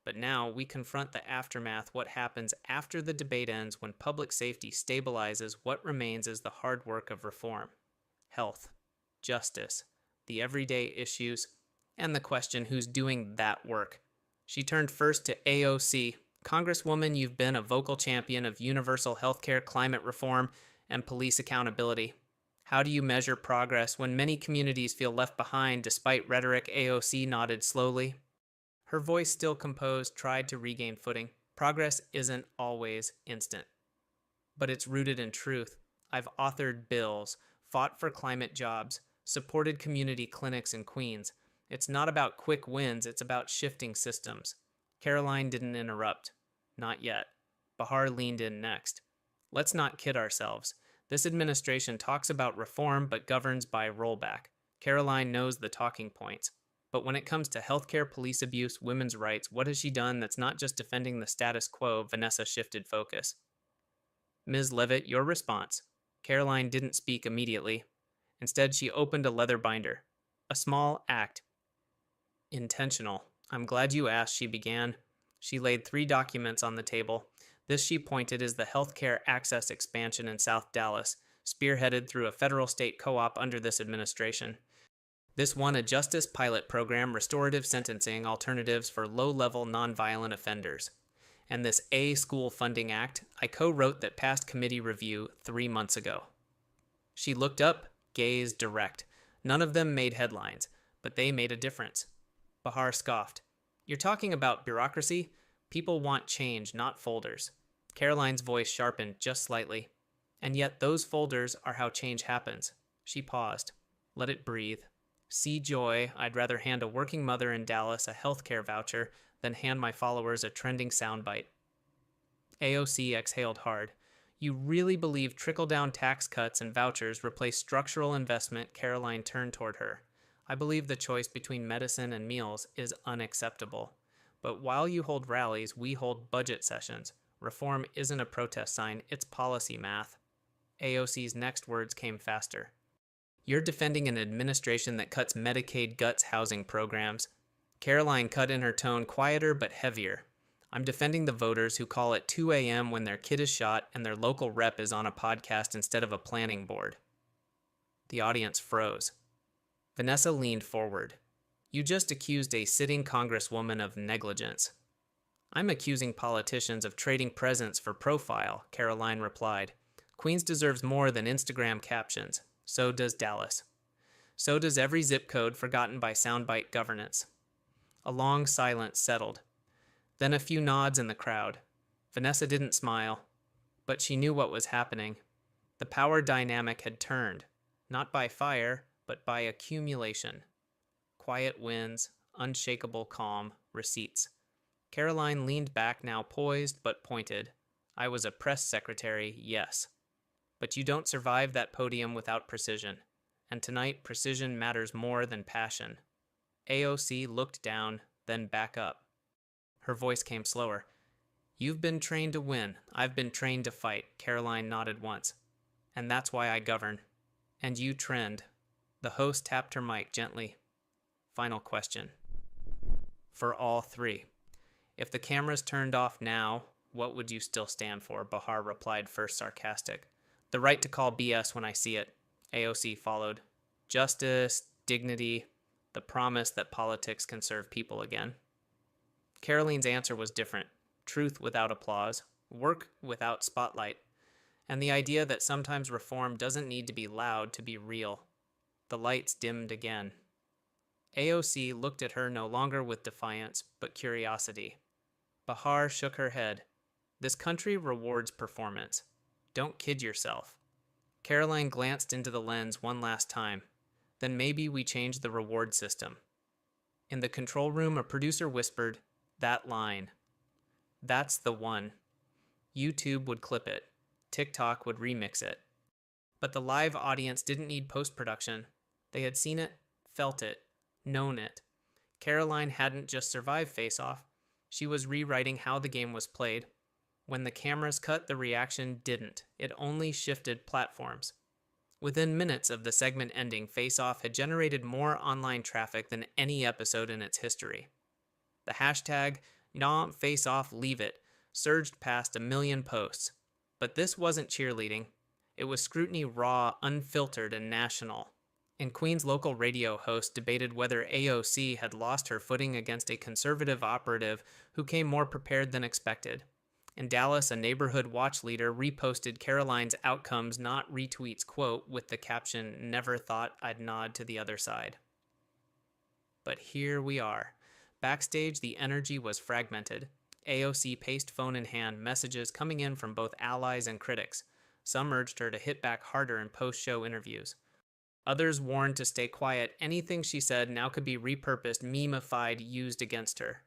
But now we confront the aftermath, what happens after the debate ends when public safety stabilizes what remains as the hard work of reform. Health, justice, the everyday issues, and the question who's doing that work. She turned first to AOC. Congresswoman, you've been a vocal champion of universal healthcare, climate reform, and police accountability. How do you measure progress when many communities feel left behind despite rhetoric? AOC nodded slowly. Her voice, still composed, tried to regain footing. Progress isn't always instant, but it's rooted in truth. I've authored bills, fought for climate jobs, supported community clinics in Queens. It's not about quick wins, it's about shifting systems. Caroline didn't interrupt. Not yet. Bahar leaned in next. Let's not kid ourselves. This administration talks about reform but governs by rollback. Caroline knows the talking points. But when it comes to healthcare, police abuse, women's rights, what has she done that's not just defending the status quo? Vanessa shifted focus. Ms. Levitt, your response. Caroline didn't speak immediately. Instead, she opened a leather binder. A small act. Intentional. I'm glad you asked, she began. She laid 3 documents on the table. This, she pointed, is the healthcare access expansion in South Dallas, spearheaded through a federal-state co-op under this administration. This one, a justice pilot program, restorative sentencing alternatives for low-level nonviolent offenders. And this school funding act, I co-wrote that passed committee review 3 months ago. She looked up, gaze direct. None of them made headlines, but they made a difference. Bahar scoffed. You're talking about bureaucracy? People want change, not folders. Caroline's voice sharpened just slightly. And yet those folders are how change happens. She paused. Let it breathe. See joy, I'd rather hand a working mother in Dallas a healthcare voucher than hand my followers a trending soundbite. AOC exhaled hard. You really believe trickle-down tax cuts and vouchers replace structural investment? Caroline turned toward her. I believe the choice between medicine and meals is unacceptable. But while you hold rallies, we hold budget sessions. Reform isn't a protest sign, it's policy math. AOC's next words came faster. You're defending an administration that cuts Medicaid guts housing programs. Caroline cut in her tone, quieter but heavier. I'm defending the voters who call at 2 a.m. when their kid is shot and their local rep is on a podcast instead of a planning board. The audience froze. Vanessa leaned forward. You just accused a sitting congresswoman of negligence. I'm accusing politicians of trading presence for profile, Caroline replied. Queens deserves more than Instagram captions. So does Dallas. So does every zip code forgotten by soundbite governance. A long silence settled. Then a few nods in the crowd. Vanessa didn't smile, but she knew what was happening. The power dynamic had turned, not by fire, but by accumulation. Quiet wins, unshakable calm, receipts. Caroline leaned back, now poised but pointed. I was a press secretary, yes. But you don't survive that podium without precision. And tonight, precision matters more than passion. AOC looked down, then back up. Her voice came slower. You've been trained to win. I've been trained to fight. Caroline nodded once. And that's why I govern. And you trend. The host tapped her mic gently. Final question. For all 3. If the cameras turned off now, what would you still stand for? Bahar replied, first sarcastic. The right to call BS when I see it. AOC followed. Justice, dignity, the promise that politics can serve people again. Caroline's answer was different. Truth without applause, work without spotlight, and the idea that sometimes reform doesn't need to be loud to be real. The lights dimmed again. AOC looked at her no longer with defiance, but curiosity. Bahar shook her head. This country rewards performance. Don't kid yourself. Caroline glanced into the lens one last time. Then maybe we change the reward system. In the control room, a producer whispered, that line. That's the one. YouTube would clip it. TikTok would remix it. But the live audience didn't need post-production. They had seen it, felt it, known it. Caroline hadn't just survived Face Off. She was rewriting how the game was played. When the cameras cut, the reaction didn't. It only shifted platforms. Within minutes of the segment ending, Face Off had generated more online traffic than any episode in its history. The hashtag #NomFaceOffLeaveIt surged past 1 million posts. But this wasn't cheerleading. It was scrutiny raw, unfiltered, and national. And Queen's local radio host debated whether AOC had lost her footing against a conservative operative who came more prepared than expected. In Dallas, a neighborhood watch leader reposted Caroline's Outcomes Not Retweets quote with the caption, "Never thought I'd nod to the other side." But here we are. Backstage, the energy was fragmented. AOC paced phone in hand, messages coming in from both allies and critics. Some urged her to hit back harder in post-show interviews. Others warned to stay quiet. Anything she said now could be repurposed, meme-ified, used against her.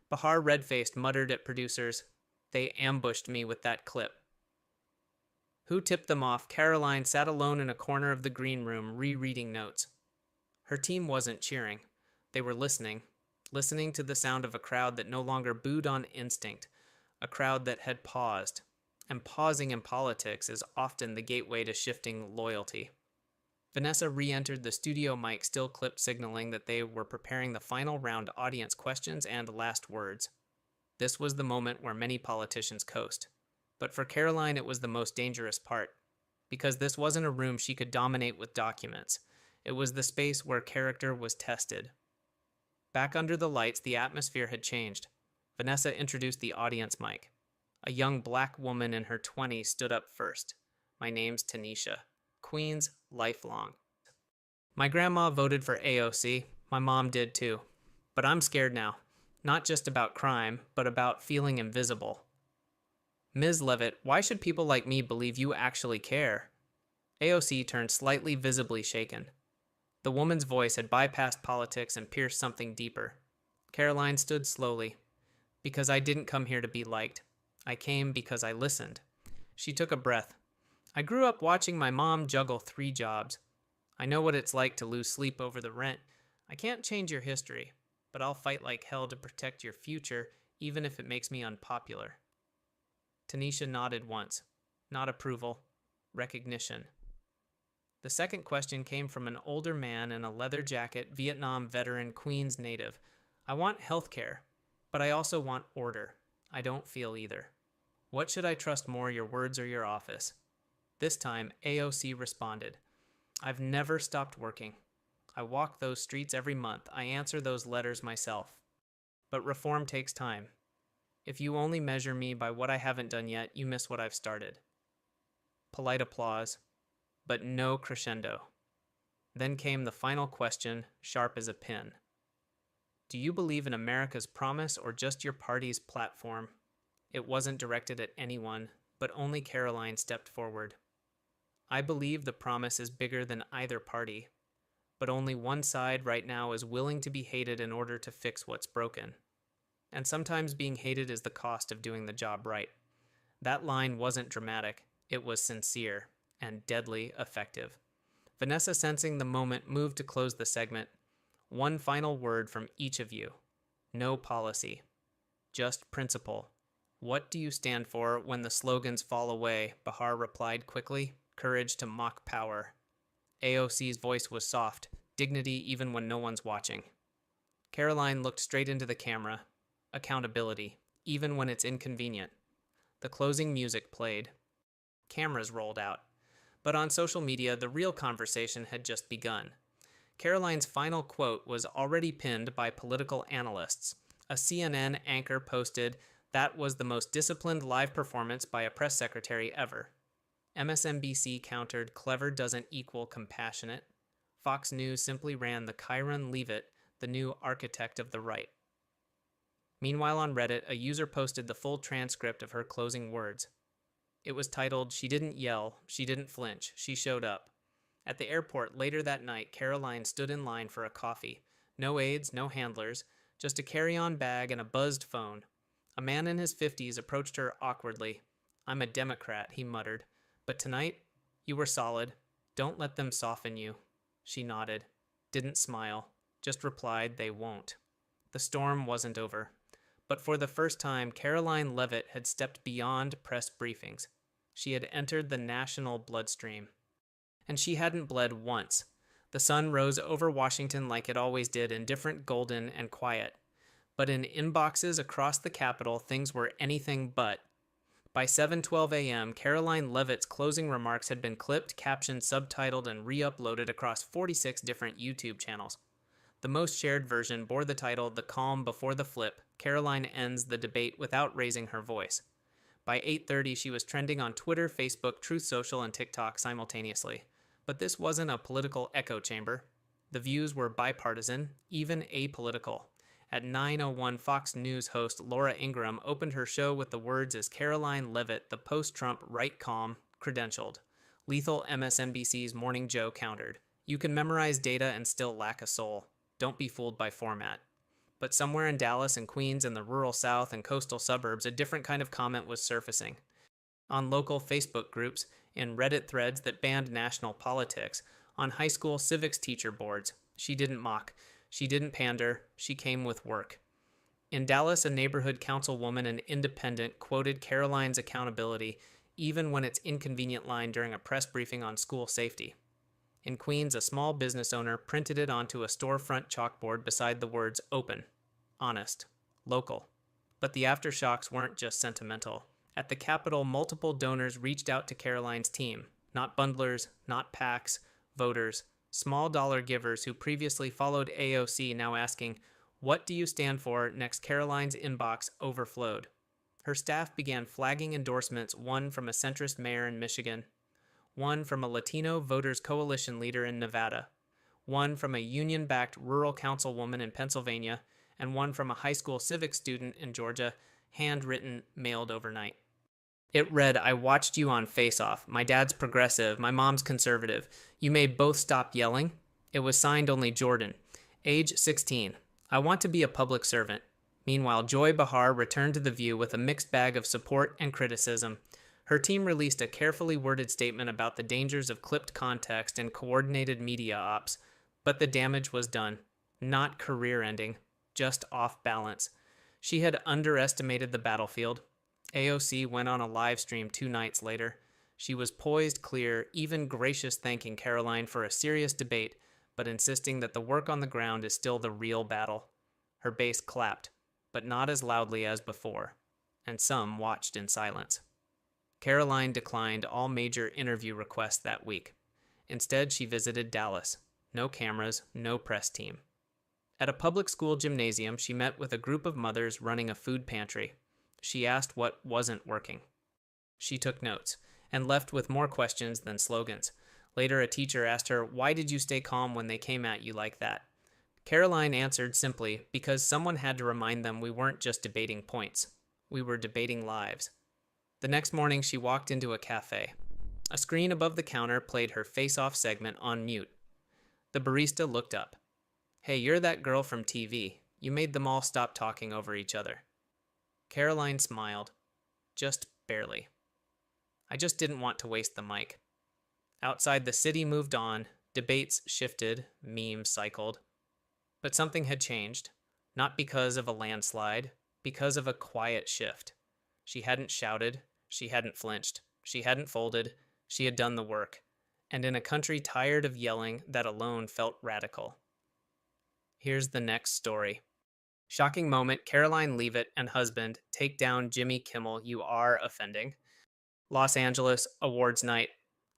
Bahar, red-faced, muttered at producers, "They ambushed me with that clip." Who tipped them off? Caroline sat alone in a corner of the green room, rereading notes. Her team wasn't cheering. They were listening to the sound of a crowd that no longer booed on instinct, a crowd that had paused. And pausing in politics is often the gateway to shifting loyalty. Vanessa re-entered the studio mic, still clipped, signaling that they were preparing the final round audience questions and last words. This was the moment where many politicians coast. But for Caroline, it was the most dangerous part, because this wasn't a room she could dominate with documents. It was the space where character was tested. Back under the lights, the atmosphere had changed. Vanessa introduced the audience mic. A young black woman in her 20s stood up first. "My name's Tanisha. Queen's lifelong. My grandma voted for AOC. My mom did too. But I'm scared now. Not just about crime, but about feeling invisible. Ms. Levitt, why should people like me believe you actually care?" AOC turned slightly visibly shaken. The woman's voice had bypassed politics and pierced something deeper. Caroline stood slowly. "Because I didn't come here to be liked. I came because I listened." She took a breath. "I grew up watching my mom juggle 3 jobs. I know what it's like to lose sleep over the rent. I can't change your history, but I'll fight like hell to protect your future, even if it makes me unpopular." Tanisha nodded once. Not approval, recognition. The second question came from an older man in a leather jacket, Vietnam veteran, Queens native. "I want health care, but I also want order. I don't feel either. What should I trust more, your words or your office?" This time, AOC responded, "I've never stopped working. I walk those streets every month. I answer those letters myself. But reform takes time. If you only measure me by what I haven't done yet, you miss what I've started." Polite applause, but no crescendo. Then came the final question, sharp as a pin. "Do you believe in America's promise or just your party's platform?" It wasn't directed at anyone, but only Caroline stepped forward. "I believe the promise is bigger than either party, but only one side right now is willing to be hated in order to fix what's broken. And sometimes being hated is the cost of doing the job right." That line wasn't dramatic. It was sincere and deadly effective. Vanessa, sensing the moment, moved to close the segment. "One final word from each of you. No policy. Just principle. What do you stand for when the slogans fall away?" Bahar replied quickly. "Courage to mock power." AOC's voice was soft, dignity even when no one's watching. Caroline looked straight into the camera. Accountability, even when it's inconvenient. The closing music played. Cameras rolled out. But on social media, the real conversation had just begun. Caroline's final quote was already pinned by political analysts. A CNN anchor posted, "That was the most disciplined live performance by a press secretary ever." MSNBC countered, "Clever doesn't equal compassionate." Fox News simply ran, "The Chiron Leavitt, the new architect of the right." Meanwhile, on Reddit, a user posted the full transcript of her closing words. It was titled, "She didn't yell, she didn't flinch, she showed up." At the airport later that night, Caroline stood in line for a coffee. No aides, no handlers, just a carry-on bag and a buzzed phone. A man in his 50s approached her awkwardly. "I'm a Democrat," he muttered. "But tonight, you were solid. Don't let them soften you." She nodded, didn't smile, just replied, "They won't." The storm wasn't over. But for the first time, Caroline Leavitt had stepped beyond press briefings. She had entered the national bloodstream. And she hadn't bled once. The sun rose over Washington like it always did, indifferent, golden, and quiet. But in inboxes across the Capitol, things were anything but. By 7:12 a.m., Caroline Leavitt's closing remarks had been clipped, captioned, subtitled, and re-uploaded across 46 different YouTube channels. The most shared version bore the title, "The Calm Before the Flip. Caroline Ends the Debate Without Raising Her Voice." By 8:30, she was trending on Twitter, Facebook, Truth Social, and TikTok simultaneously. But this wasn't a political echo chamber. The views were bipartisan, even apolitical. At 9:01, Fox News host Laura Ingraham opened her show with the words as Caroline Leavitt, the post-Trump right calm, credentialed. Lethal MSNBC's Morning Joe countered. "You can memorize data and still lack a soul. Don't be fooled by format." But somewhere in Dallas and Queens and the rural South and coastal suburbs, a different kind of comment was surfacing. On local Facebook groups, in Reddit threads that banned national politics, on high school civics teacher boards, she didn't mock. She didn't pander. She came with work. In Dallas, a neighborhood councilwoman and independent quoted Caroline's accountability, even when it's inconvenient line during a press briefing on school safety. In Queens, a small business owner printed it onto a storefront chalkboard beside the words open, honest, local. But the aftershocks weren't just sentimental. At the Capitol, multiple donors reached out to Caroline's team, not bundlers, not PACs, voters, small dollar givers who previously followed AOC, now asking, "What do you stand for?" Next, Caroline's inbox overflowed. Her staff began flagging endorsements, one from a centrist mayor in Michigan, one from a Latino Voters Coalition leader in Nevada, one from a union-backed rural councilwoman in Pennsylvania, and one from a high school civics student in Georgia, handwritten, mailed overnight. It read, "I watched you on Face Off. My dad's progressive, my mom's conservative. You may both stop yelling." It was signed only Jordan, age 16. "I want to be a public servant." Meanwhile, Joy Behar returned to The View with a mixed bag of support and criticism. Her team released a carefully worded statement about the dangers of clipped context and coordinated media ops, but the damage was done. Not career-ending, just off balance. She had underestimated the battlefield. AOC went on a live stream 2 nights later. She was poised, clear, even gracious, thanking Caroline for a serious debate, but insisting that the work on the ground is still the real battle. Her base clapped, but not as loudly as before, and some watched in silence. Caroline declined all major interview requests that week. Instead, she visited Dallas. No cameras, no press team. At a public school gymnasium, she met with a group of mothers running a food pantry. She asked what wasn't working. She took notes, and left with more questions than slogans. Later, a teacher asked her, "Why did you stay calm when they came at you like that?" Caroline answered simply, "Because someone had to remind them we weren't just debating points. We were debating lives." The next morning, she walked into a cafe. A screen above the counter played her face-off segment on mute. The barista looked up. "Hey, you're that girl from TV. You made them all stop talking over each other." Caroline smiled. Just barely. "I just didn't want to waste the mic." Outside, the city moved on. Debates shifted. Memes cycled. But something had changed. Not because of a landslide. Because of a quiet shift. She hadn't shouted. She hadn't flinched. She hadn't folded. She had done the work. And in a country tired of yelling, that alone felt radical. Here's the next story. Shocking moment, Caroline Leavitt and husband take down Jimmy Kimmel. You are offending. Los Angeles, awards night.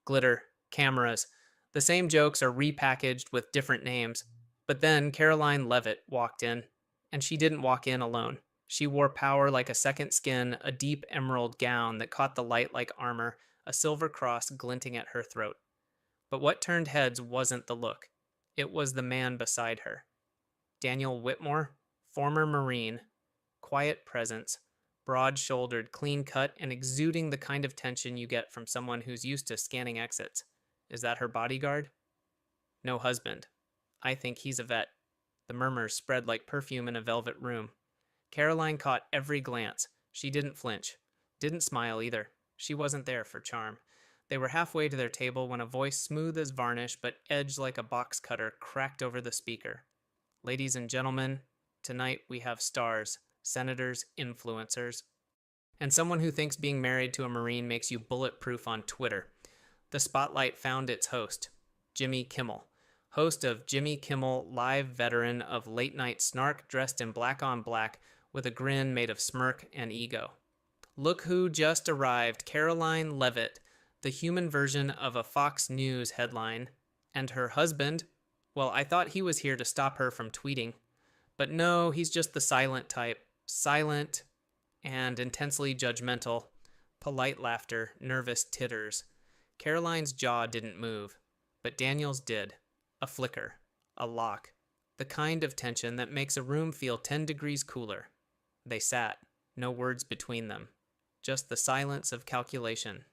Glitter, cameras. The same jokes are repackaged with different names. But then Caroline Leavitt walked in. And she didn't walk in alone. She wore power like a second skin, a deep emerald gown that caught the light like armor, a silver cross glinting at her throat. But what turned heads wasn't the look. It was the man beside her. Daniel Whitmore, former Marine, quiet presence, broad-shouldered, clean-cut, and exuding the kind of tension you get from someone who's used to scanning exits. Is that her bodyguard? No husband. I think he's a vet. The murmurs spread like perfume in a velvet room. Caroline caught every glance. She didn't flinch. Didn't smile either. She wasn't there for charm. They were halfway to their table when a voice smooth as varnish but edged like a box cutter cracked over the speaker. "Ladies and gentlemen, tonight we have stars. senators, influencers, and someone who thinks being married to a Marine makes you bulletproof on Twitter. The spotlight found its host, Jimmy Kimmel, host of Jimmy Kimmel, live veteran of late night snark dressed in black on black with a grin made of smirk and ego. Look who just arrived, Caroline Leavitt, the human version of a Fox News headline, and her husband. Well, I thought he was here to stop her from tweeting. But no, he's just the silent type. Silent and intensely judgmental. Polite laughter, nervous titters. Caroline's jaw didn't move, but Daniel's did. A flicker. A lock. The kind of tension that makes a room feel 10 degrees cooler. They sat, no words between them. Just the silence of calculation.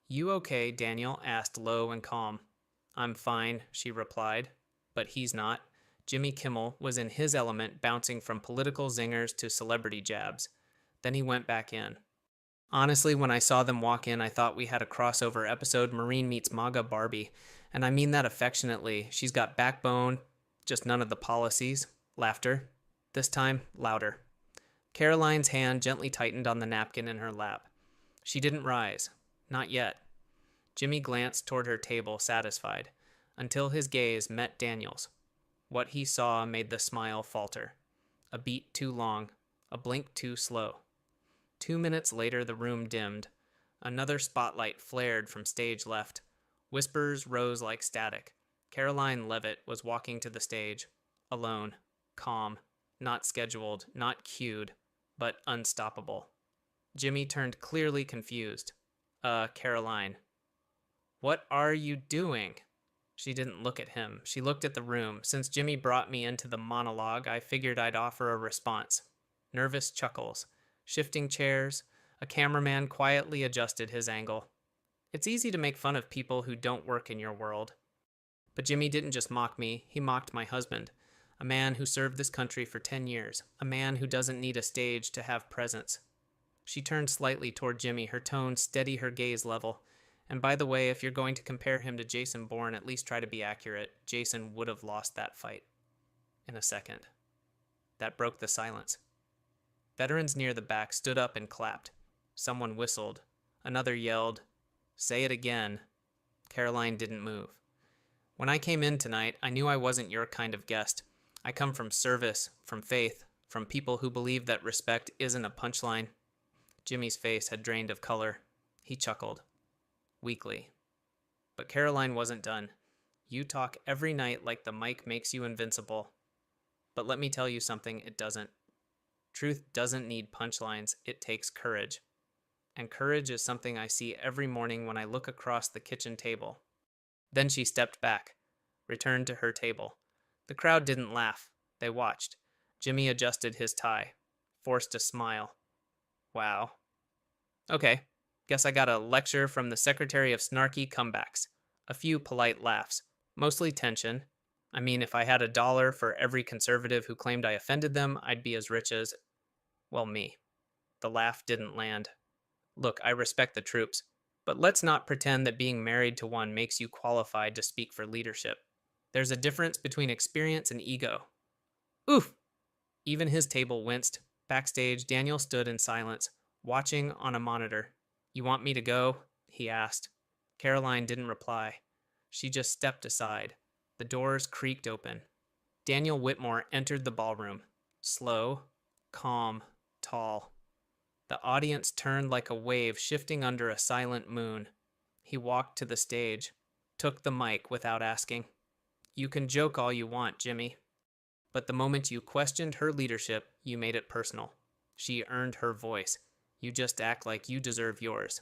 "You okay?" Daniel asked low and calm. "I'm fine," she replied. But he's not. Jimmy Kimmel was in his element, bouncing from political zingers to celebrity jabs. Then he went back in. "Honestly, when I saw them walk in, I thought we had a crossover episode, Marine meets MAGA Barbie. And I mean that affectionately. She's got backbone, just none of the policies." Laughter. This time, louder. Caroline's hand gently tightened on the napkin in her lap. She didn't rise. Not yet. Jimmy glanced toward her table, satisfied, until his gaze met Daniel's. What he saw made the smile falter. A beat too long, a blink too slow. 2 minutes later, the room dimmed. Another spotlight flared from stage left. Whispers rose like static. Caroline Leavitt was walking to the stage, alone, calm, not scheduled, not cued, but unstoppable. Jimmy turned clearly confused. Caroline. "What are you doing?" She didn't look at him. She looked at the room. Since Jimmy brought me into the monologue, I figured I'd offer a response. Nervous chuckles. Shifting chairs. A cameraman quietly adjusted his angle. It's easy to make fun of people who don't work in your world. But Jimmy didn't just mock me. He mocked my husband. A man who served this country for 10 years. A man who doesn't need a stage to have presence. She turned slightly toward Jimmy, her tone steady, her gaze level. "And by the way, if you're going to compare him to Jason Bourne, at least try to be accurate. Jason would have lost that fight." In a second. That broke the silence. Veterans near the back stood up and clapped. Someone whistled. Another yelled, "Say it again." Caroline didn't move. "When I came in tonight, I knew I wasn't your kind of guest. I come from service, from faith, from people who believe that respect isn't a punchline." Jimmy's face had drained of color. He chuckled. Weakly. But Caroline wasn't done. "You talk every night like the mic makes you invincible. But let me tell you something, it doesn't. Truth doesn't need punchlines, it takes courage. And courage is something I see every morning when I look across the kitchen table." Then she stepped back, returned to her table. The crowd didn't laugh. They watched. Jimmy adjusted his tie, forced a smile. "Wow. Okay, guess I got a lecture from the Secretary of Snarky Comebacks." A few polite laughs, mostly tension. I mean, if I had $1 for every conservative who claimed I offended them, I'd be as rich as, well, me. The laugh didn't land. "Look, I respect the troops, but let's not pretend that being married to one makes you qualified to speak for leadership. There's a difference between experience and ego." Oof! Even his table winced. Backstage, Daniel stood in silence, watching on a monitor. "You want me to go?" he asked. Caroline didn't reply. She just stepped aside. The doors creaked open. Daniel Whitmore entered the ballroom. Slow, calm, tall. The audience turned like a wave shifting under a silent moon. He walked to the stage, took the mic without asking. "You can joke all you want, Jimmy. But the moment you questioned her leadership, you made it personal. She earned her voice. You just act like you deserve yours."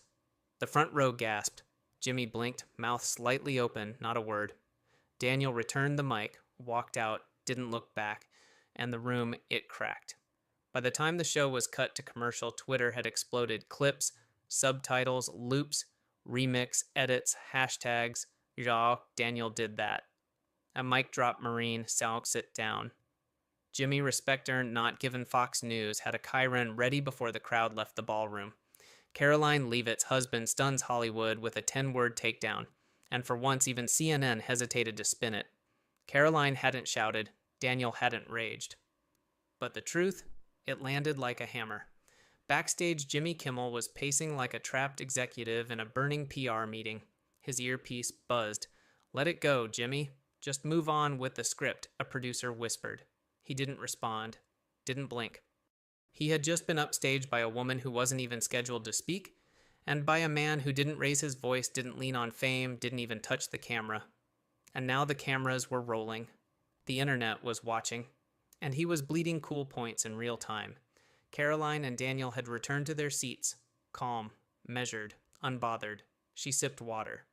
The front row gasped. Jimmy blinked, mouth slightly open, not a word. Daniel returned the mic, walked out, didn't look back, and the room, it cracked. By the time the show was cut to commercial, Twitter had exploded. Clips, subtitles, loops, remix, edits, hashtags. "Yeah, Daniel did that." A mic drop Marine soaks it down. Jimmy, respect earned, not given Fox News, had a Chiron ready before the crowd left the ballroom. Caroline Leavitt's husband stuns Hollywood with a 10-word takedown, and for once even CNN hesitated to spin it. Caroline hadn't shouted, Daniel hadn't raged. But the truth? It landed like a hammer. Backstage, Jimmy Kimmel was pacing like a trapped executive in a burning PR meeting. His earpiece buzzed. "Let it go, Jimmy. Just move on with the script," a producer whispered. He didn't respond, didn't blink. He had just been upstaged by a woman who wasn't even scheduled to speak, and by a man who didn't raise his voice, didn't lean on fame, didn't even touch the camera. And now the cameras were rolling. The internet was watching, and he was bleeding cool points in real time. Caroline and Daniel had returned to their seats, calm, measured, unbothered. She sipped water.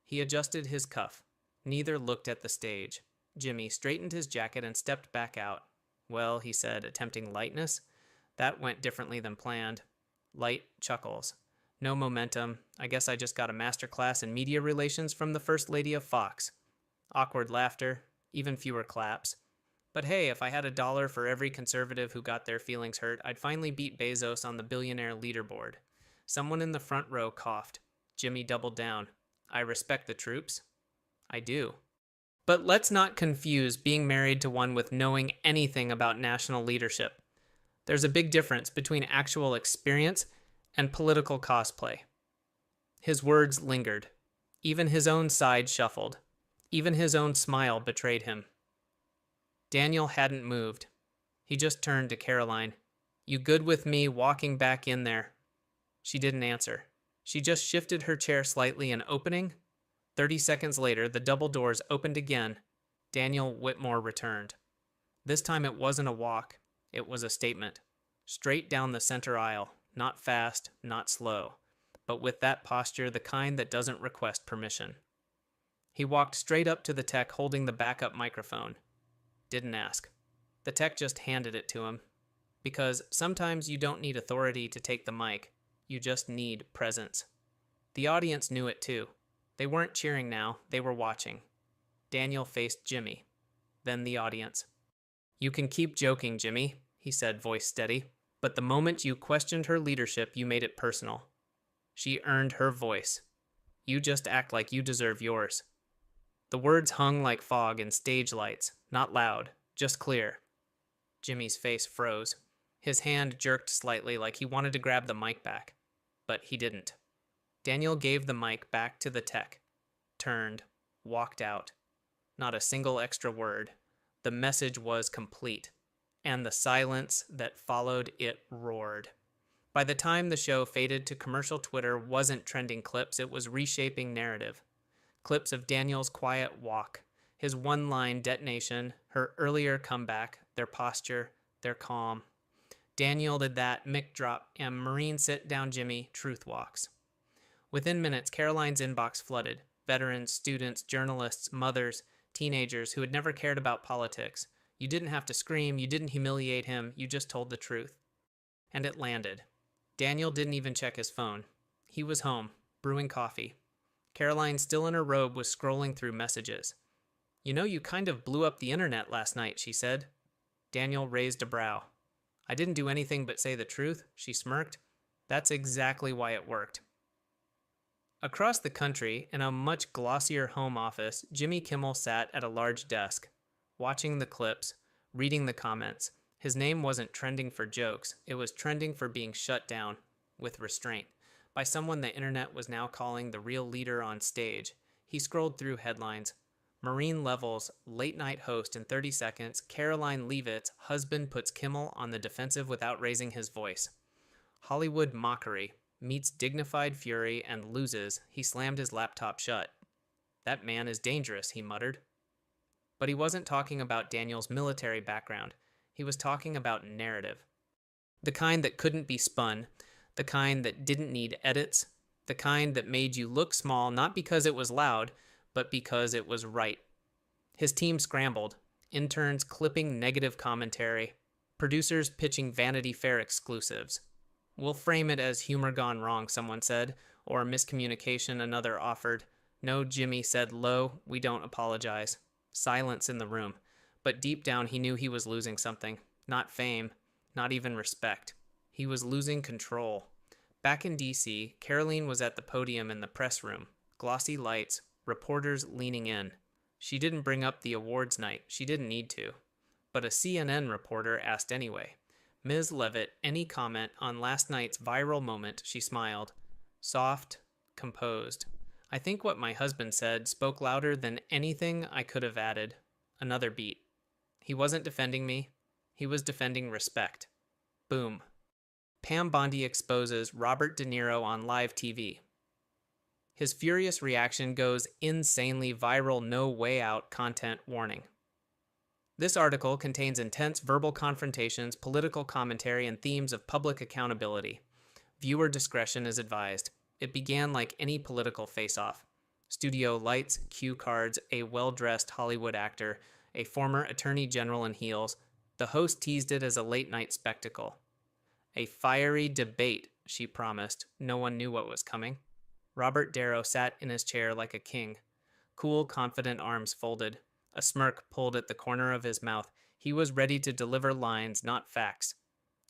He adjusted his cuff. Neither looked at the stage. Jimmy straightened his jacket and stepped back out. "Well," he said, attempting lightness. "That went differently than planned." Light chuckles. "No momentum. I guess I just got a master class in media relations from the First Lady of Fox." Awkward laughter, even fewer claps. "But hey, if I had $1 for every conservative who got their feelings hurt, I'd finally beat Bezos on the billionaire leaderboard." Someone in the front row coughed. Jimmy doubled down. "I respect the troops." "I do." But let's not confuse being married to one with knowing anything about national leadership. There's a big difference between actual experience and political cosplay. His words lingered. Even his own side shuffled. Even his own smile betrayed him. Daniel hadn't moved. He just turned to Caroline. "You good with me walking back in there?" She didn't answer. She just shifted her chair slightly and opening. 30 seconds later, the double doors opened again. Daniel Whitmore returned. This time it wasn't a walk. It was a statement. Straight down the center aisle. Not fast, not slow. But with that posture, the kind that doesn't request permission. He walked straight up to the tech holding the backup microphone. Didn't ask. The tech just handed it to him. Because sometimes you don't need authority to take the mic. You just need presence. The audience knew it too. They weren't cheering now, they were watching. Daniel faced Jimmy. Then the audience. "You can keep joking, Jimmy," he said, voice steady. "But the moment you questioned her leadership, you made it personal. She earned her voice. You just act like you deserve yours." The words hung like fog in stage lights, not loud, just clear. Jimmy's face froze. His hand jerked slightly like he wanted to grab the mic back. But he didn't. Daniel gave the mic back to the tech, turned, walked out. Not a single extra word. The message was complete, and the silence that followed it roared. By the time the show faded to commercial Twitter wasn't trending clips, it was reshaping narrative. Clips of Daniel's quiet walk, his one-line detonation, her earlier comeback, their posture, their calm. Daniel did that, mic drop, and Marine sit down Jimmy, truth walks. Within minutes, Caroline's inbox flooded. Veterans, students, journalists, mothers, teenagers who had never cared about politics. You didn't have to scream, you didn't humiliate him, you just told the truth. And it landed. Daniel didn't even check his phone. He was home, brewing coffee. Caroline, still in her robe, was scrolling through messages. "You know, you kind of blew up the internet last night," she said. Daniel raised a brow. "I didn't do anything but say the truth," she smirked. "That's exactly why it worked." Across the country, in a much glossier home office, Jimmy Kimmel sat at a large desk, watching the clips, reading the comments. His name wasn't trending for jokes. It was trending for being shut down, with restraint, by someone the internet was now calling the real leader on stage. He scrolled through headlines. Marine Level's late-night host in 30 seconds, Caroline Leavitt's husband puts Kimmel on the defensive without raising his voice. Hollywood mockery. Meets dignified fury and loses. He slammed his laptop shut. "That man is dangerous," he muttered. But he wasn't talking about Daniel's military background. He was talking about narrative. The kind that couldn't be spun, the kind that didn't need edits, the kind that made you look small not because it was loud, but because it was right. His team scrambled, interns clipping negative commentary, producers pitching Vanity Fair exclusives. "We'll frame it as humor gone wrong," someone said, or miscommunication, another offered. "No," Jimmy said low, "we don't apologize." Silence in the room, but deep down he knew he was losing something. Not fame, not even respect. He was losing control. Back in D.C., Caroline was at the podium in the press room. Glossy lights, reporters leaning in. She didn't bring up the awards night. She didn't need to. But a CNN reporter asked anyway. Ms. Levitt, any comment on last night's viral moment, she smiled. Soft, composed. I think what my husband said spoke louder than anything I could have added. Another beat. He wasn't defending me. He was defending respect. Boom. Pam Bondi exposes Robert De Niro on live TV. His furious reaction goes insanely viral, no way out content warning. This article contains intense verbal confrontations, political commentary, and themes of public accountability. Viewer discretion is advised. It began like any political face-off. Studio lights, cue cards, a well-dressed Hollywood actor, a former attorney general in heels. The host teased it as a late-night spectacle. A fiery debate, she promised. No one knew what was coming. Robert Darrow sat in his chair like a king. Cool, confident arms folded. A smirk pulled at the corner of his mouth. He was ready to deliver lines, not facts.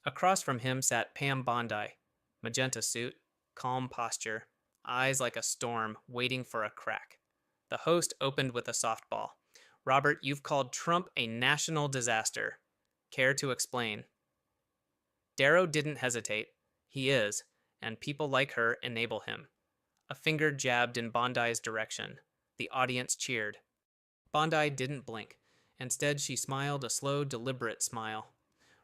Across from him sat Pam Bondi. Magenta suit, calm posture, eyes like a storm, waiting for a crack. The host opened with a softball. Robert, you've called Trump a national disaster. Care to explain? Darrow didn't hesitate. He is, and people like her enable him. A finger jabbed in Bondi's direction. The audience cheered. Bondi didn't blink. Instead, she smiled a slow, deliberate smile.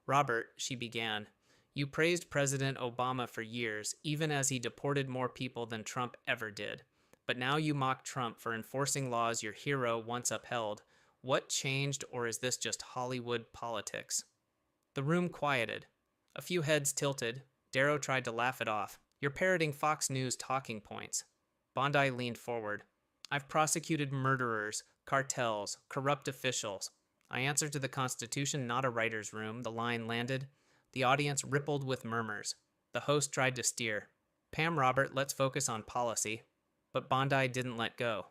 Robert, she began, you praised President Obama for years, even as he deported more people than Trump ever did. But now you mock Trump for enforcing laws your hero once upheld. What changed, or is this just Hollywood politics? The room quieted. A few heads tilted. Darrow tried to laugh it off. You're parroting Fox News talking points. Bondi leaned forward. I've prosecuted murderers, cartels, corrupt officials. I answer to the Constitution, not a writer's room, the line landed. The audience rippled with murmurs. The host tried to steer. Pam, Robert, let's focus on policy. But Bondi didn't let go.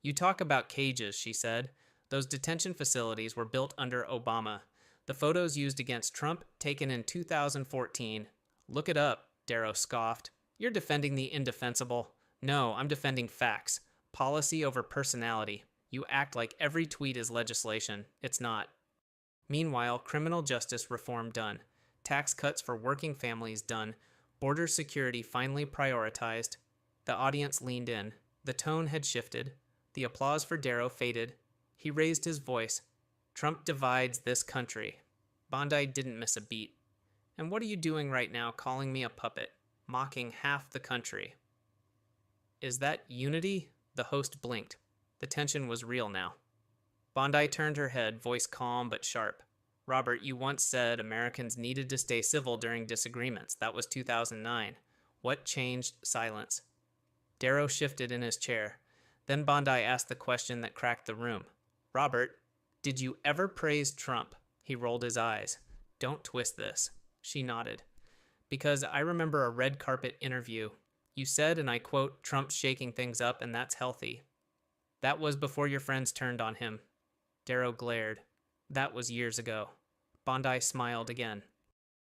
You talk about cages, she said. Those detention facilities were built under Obama. The photos used against Trump, taken in 2014. Look it up, Darrow scoffed. You're defending the indefensible. No, I'm defending facts. Policy over personality. You act like every tweet is legislation. It's not. Meanwhile, criminal justice reform done. Tax cuts for working families done. Border security finally prioritized. The audience leaned in. The tone had shifted. The applause for Darrow faded. He raised his voice. Trump divides this country. Bondi didn't miss a beat. And what are you doing right now calling me a puppet, mocking half the country? Is that unity? The host blinked. The tension was real now. Bondi turned her head, voice calm but sharp. Robert, you once said Americans needed to stay civil during disagreements. That was 2009. What changed? Silence. Darrow shifted in his chair. Then Bondi asked the question that cracked the room. Robert, did you ever praise Trump? He rolled his eyes. Don't twist this. She nodded. Because I remember a red carpet interview. You said, and I quote, Trump's shaking things up and that's healthy. That was before your friends turned on him. Darrow glared. That was years ago. Bondi smiled again.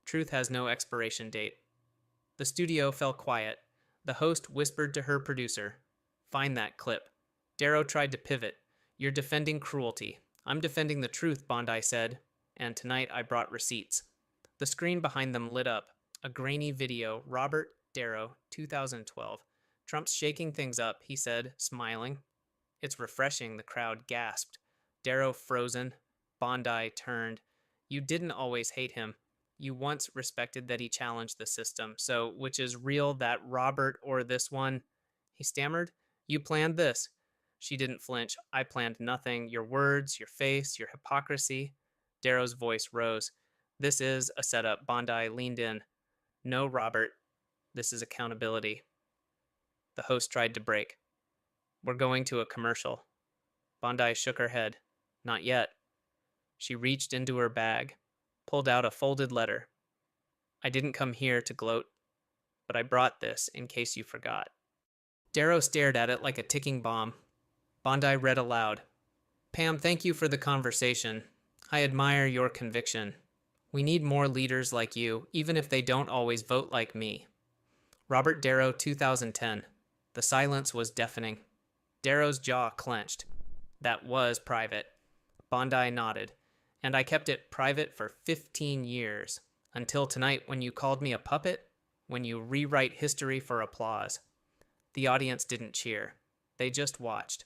Truth has no expiration date. The studio fell quiet. The host whispered to her producer. Find that clip. Darrow tried to pivot. You're defending cruelty. I'm defending the truth, Bondi said. And tonight I brought receipts. The screen behind them lit up. A grainy video. Robert Darrow, 2012. Trump's shaking things up, he said, smiling. It's refreshing, the crowd gasped. Darrow frozen. Bondi turned. You didn't always hate him. You once respected that he challenged the system. So, which is real, that Robert or this one? He stammered. You planned this. She didn't flinch. I planned nothing. Your words, your face, your hypocrisy. Darrow's voice rose. This is a setup. Bondi leaned in. No, Robert. This is accountability. The host tried to break. We're going to a commercial. Bondi shook her head. Not yet. She reached into her bag, pulled out a folded letter. I didn't come here to gloat, but I brought this in case you forgot. Darrow stared at it like a ticking bomb. Bondi read aloud. Pam, thank you for the conversation. I admire your conviction. We need more leaders like you, even if they don't always vote like me. Robert Darrow, 2010. The silence was deafening. Darrow's jaw clenched. That was private. Bondi nodded. And I kept it private for 15 years. Until tonight when you called me a puppet, when you rewrite history for applause. The audience didn't cheer. They just watched.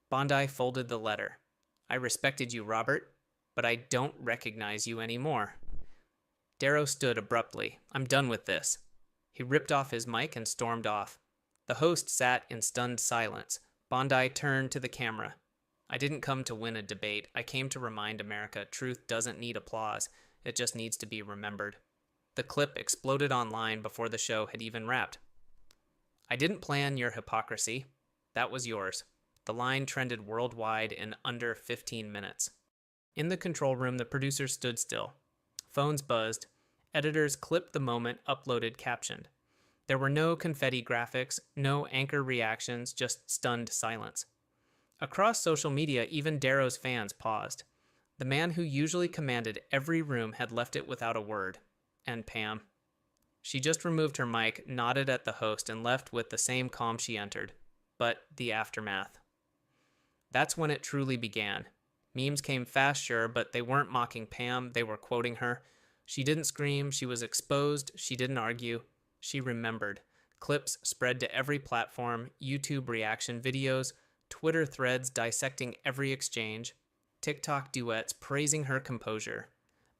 Bondi folded the letter. I respected you, Robert, but I don't recognize you anymore. Darrow stood abruptly. I'm done with this. He ripped off his mic and stormed off. The host sat in stunned silence. Bondi turned to the camera. I didn't come to win a debate. I came to remind America truth doesn't need applause. It just needs to be remembered. The clip exploded online before the show had even wrapped. I didn't plan your hypocrisy. That was yours. The line trended worldwide in under 15 minutes. In the control room, the producers stood still. Phones buzzed. Editors clipped the moment, uploaded, captioned. There were no confetti graphics, no anchor reactions, just stunned silence. Across social media, even Darrow's fans paused. The man who usually commanded every room had left it without a word. And Pam. She just removed her mic, nodded at the host, and left with the same calm she entered. But the aftermath. That's when it truly began. Memes came fast, sure, but they weren't mocking Pam, they were quoting her. She didn't scream, she was exposed, she didn't argue. She remembered. Clips spread to every platform, YouTube reaction videos, Twitter threads dissecting every exchange, TikTok duets praising her composure.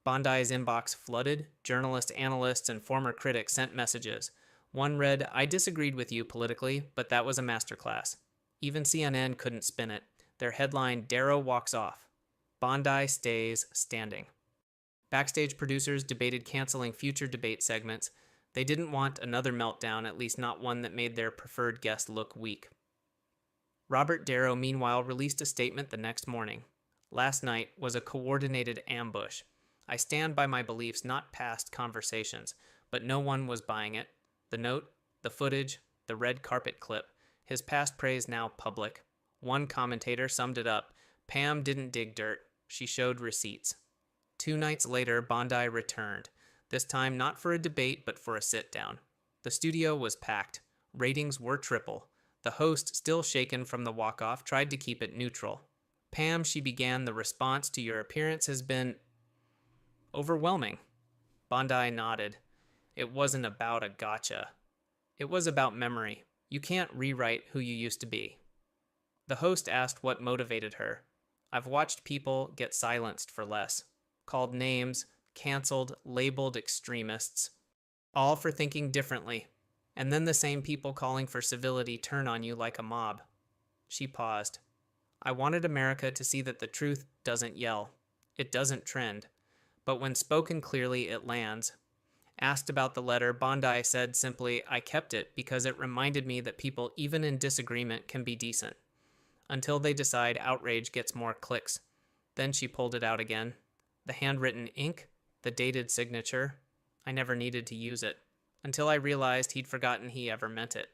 Bondi's inbox flooded. Journalists, analysts, and former critics sent messages. One read, I disagreed with you politically, but that was a masterclass. Even CNN couldn't spin it. Their headline, Darrow walks off. Bondi stays standing. Backstage producers debated canceling future debate segments. They didn't want another meltdown, at least not one that made their preferred guest look weak. Robert Darrow, meanwhile, released a statement the next morning. Last night was a coordinated ambush. I stand by my beliefs, not past conversations, but no one was buying it. The note, the footage, the red carpet clip, his past praise now public. One commentator summed it up. Pam didn't dig dirt. She showed receipts. 2 nights later, Bondi returned. This time not for a debate, but for a sit-down. The studio was packed. Ratings were triple. The host, still shaken from the walk-off, tried to keep it neutral. Pam, she began, the response to your appearance has been overwhelming. Bondi nodded. It wasn't about a gotcha. It was about memory. You can't rewrite who you used to be. The host asked what motivated her. I've watched people get silenced for less, called names, canceled, labeled extremists, all for thinking differently, and then the same people calling for civility turn on you like a mob. She paused. I wanted America to see that the truth doesn't yell. It doesn't trend. But when spoken clearly, it lands. Asked about the letter, Bondi said simply, I kept it because it reminded me that people, even in disagreement, can be decent. Until they decide outrage gets more clicks. Then she pulled it out again. The handwritten ink, the dated signature. I never needed to use it, until I realized he'd forgotten he ever meant it.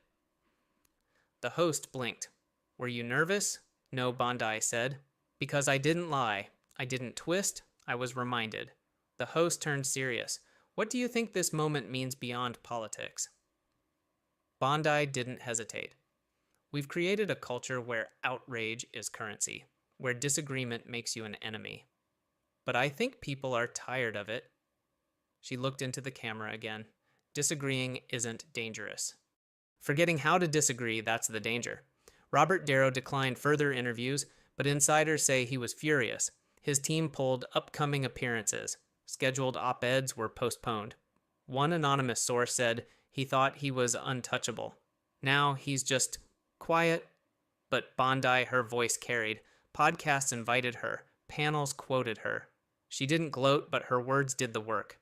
The host blinked. Were you nervous? No, Bondi said. Because I didn't lie. I didn't twist. I was reminded. The host turned serious. What do you think this moment means beyond politics? Bondi didn't hesitate. We've created a culture where outrage is currency, where disagreement makes you an enemy. But I think people are tired of it. She looked into the camera again. Disagreeing isn't dangerous. Forgetting how to disagree, that's the danger. Robert Darrow declined further interviews, but insiders say he was furious. His team pulled upcoming appearances. Scheduled op-eds were postponed. One anonymous source said he thought he was untouchable. Now he's just quiet, but Bondi, her voice carried. Podcasts invited her. Panels quoted her. She didn't gloat, but her words did the work.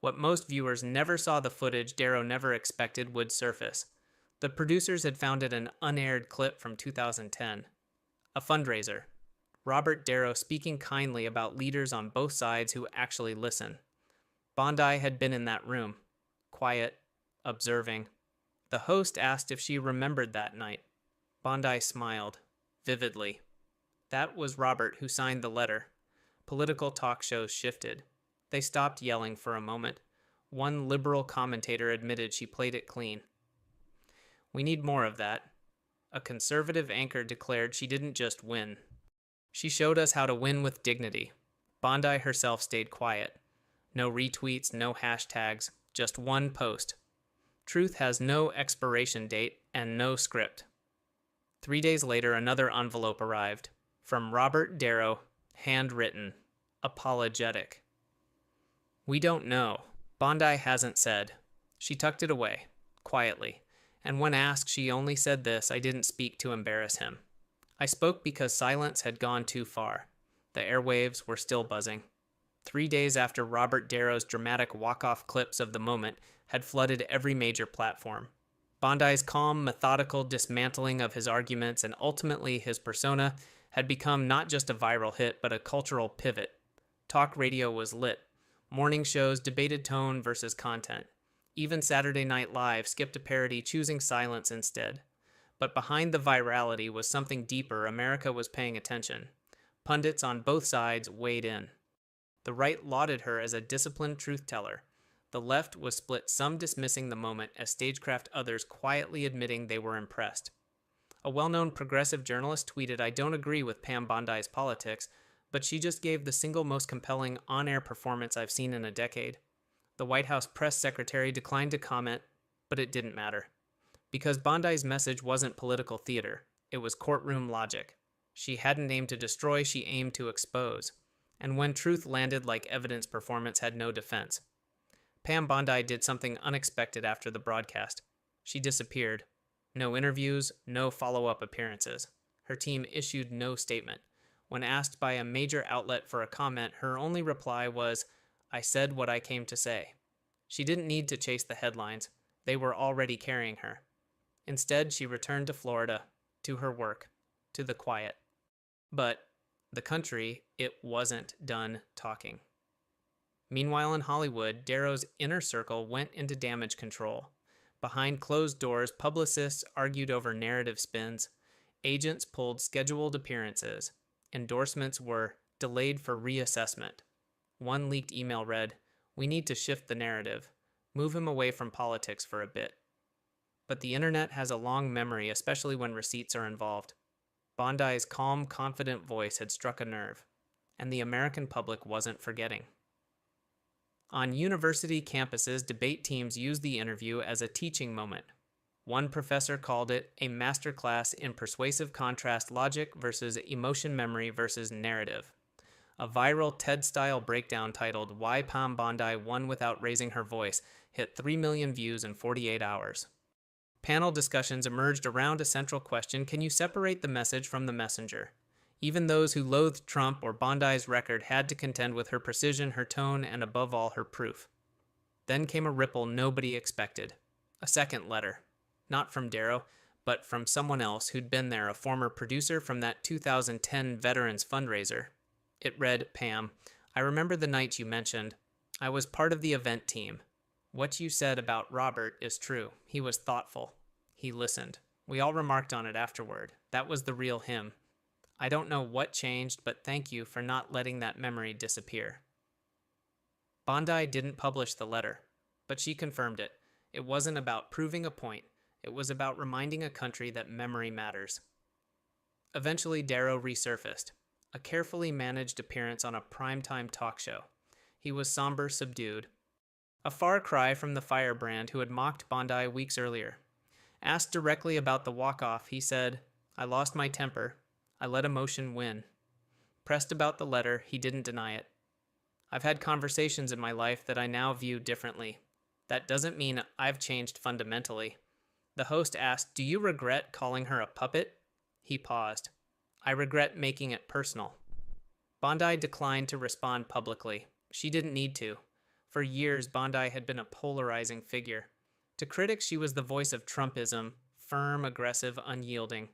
What most viewers never saw the footage Darrow never expected would surface. The producers had found it an unaired clip from 2010. A fundraiser. Robert Darrow speaking kindly about leaders on both sides who actually listen. Bondi had been in that room. Quiet, observing. The host asked if she remembered that night. Bondi smiled, vividly. That was Robert who signed the letter. Political talk shows shifted. They stopped yelling for a moment. One liberal commentator admitted she played it clean. We need more of that. A conservative anchor declared she didn't just win. She showed us how to win with dignity. Bondi herself stayed quiet. No retweets, no hashtags, just one post. Truth has no expiration date and no script. 3 days later, another envelope arrived. From Robert Darrow, handwritten, apologetic. We don't know. Bondi hasn't said. She tucked it away, quietly, and when asked, she only said this: I didn't speak to embarrass him. I spoke because silence had gone too far. The airwaves were still buzzing. 3 days after Robert Darrow's dramatic walk-off clips of the moment had flooded every major platform, Bondi's calm, methodical dismantling of his arguments and ultimately his persona had become not just a viral hit, but a cultural pivot. Talk radio was lit. Morning shows debated tone versus content. Even Saturday Night Live skipped a parody, choosing silence instead. But behind the virality was something deeper. America was paying attention. Pundits on both sides weighed in. The right lauded her as a disciplined truth-teller. The left was split, some dismissing the moment as stagecraft, others quietly admitting they were impressed. A well-known progressive journalist tweeted, I don't agree with Pam Bondi's politics, but she just gave the single most compelling on-air performance I've seen in a decade. The White House press secretary declined to comment, but it didn't matter. Because Bondi's message wasn't political theater, it was courtroom logic. She hadn't aimed to destroy, she aimed to expose. And when truth landed like evidence, performance had no defense. Pam Bondi did something unexpected after the broadcast. She disappeared. No interviews, no follow-up appearances. Her team issued no statement. When asked by a major outlet for a comment, her only reply was, I said what I came to say. She didn't need to chase the headlines. They were already carrying her. Instead, she returned to Florida, to her work, to the quiet. But the country, it wasn't done talking. Meanwhile, in Hollywood, Darrow's inner circle went into damage control. Behind closed doors, publicists argued over narrative spins. Agents pulled scheduled appearances. Endorsements were delayed for reassessment. One leaked email read, we need to shift the narrative. Move him away from politics for a bit. But the internet has a long memory, especially when receipts are involved. Bondi's calm, confident voice had struck a nerve, and the American public wasn't forgetting. On university campuses, debate teams used the interview as a teaching moment. One professor called it a masterclass in persuasive contrast logic versus emotion memory versus narrative. A viral TED-style breakdown titled Why Pam Bondi Won Without Raising Her Voice hit 3 million views in 48 hours. Panel discussions emerged around a central question: can you separate the message from the messenger? Even those who loathed Trump or Bondi's record had to contend with her precision, her tone, and above all, her proof. Then came a ripple nobody expected. A second letter. Not from Darrow, but from someone else who'd been there, a former producer from that 2010 Veterans fundraiser. It read, Pam, I remember the night you mentioned. I was part of the event team. What you said about Robert is true. He was thoughtful. He listened. We all remarked on it afterward. That was the real him. I don't know what changed, but thank you for not letting that memory disappear. Bondi didn't publish the letter, but she confirmed it. It wasn't about proving a point. It was about reminding a country that memory matters. Eventually, Darrow resurfaced. A carefully managed appearance on a primetime talk show. He was somber, subdued. A far cry from the firebrand who had mocked Bondi weeks earlier. Asked directly about the walk-off, he said, I lost my temper. I let emotion win. Pressed about the letter, he didn't deny it. I've had conversations in my life that I now view differently. That doesn't mean I've changed fundamentally. The host asked, do you regret calling her a puppet? He paused. I regret making it personal. Bondi declined to respond publicly. She didn't need to. For years, Bondi had been a polarizing figure. To critics, she was the voice of Trumpism, firm, aggressive, unyielding.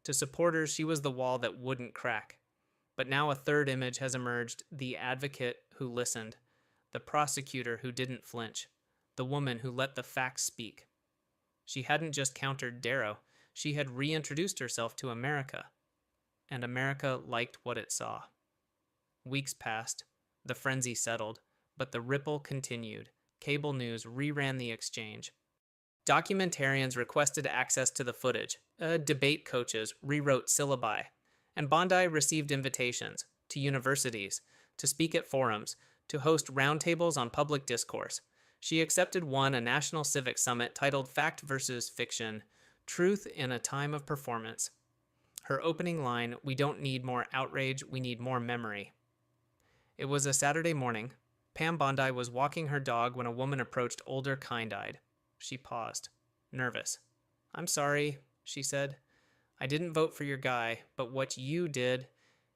To supporters, she was the wall that wouldn't crack. But now a third image has emerged, the advocate who listened, the prosecutor who didn't flinch, the woman who let the facts speak. She hadn't just countered Darrow, she had reintroduced herself to America. And America liked what it saw. Weeks passed, the frenzy settled, but the ripple continued. Cable news reran the exchange. Documentarians requested access to the footage. Debate coaches rewrote syllabi. And Bondi received invitations to universities, to speak at forums, to host roundtables on public discourse. She accepted one a National Civic Summit titled Fact versus Fiction, Truth in a Time of Performance. Her opening line, "We don't need more outrage, we need more memory." It was a Saturday morning. Pam Bondi was walking her dog when a woman approached, older, kind-eyed. She paused, nervous. "I'm sorry," she said. "I didn't vote for your guy, but what you did,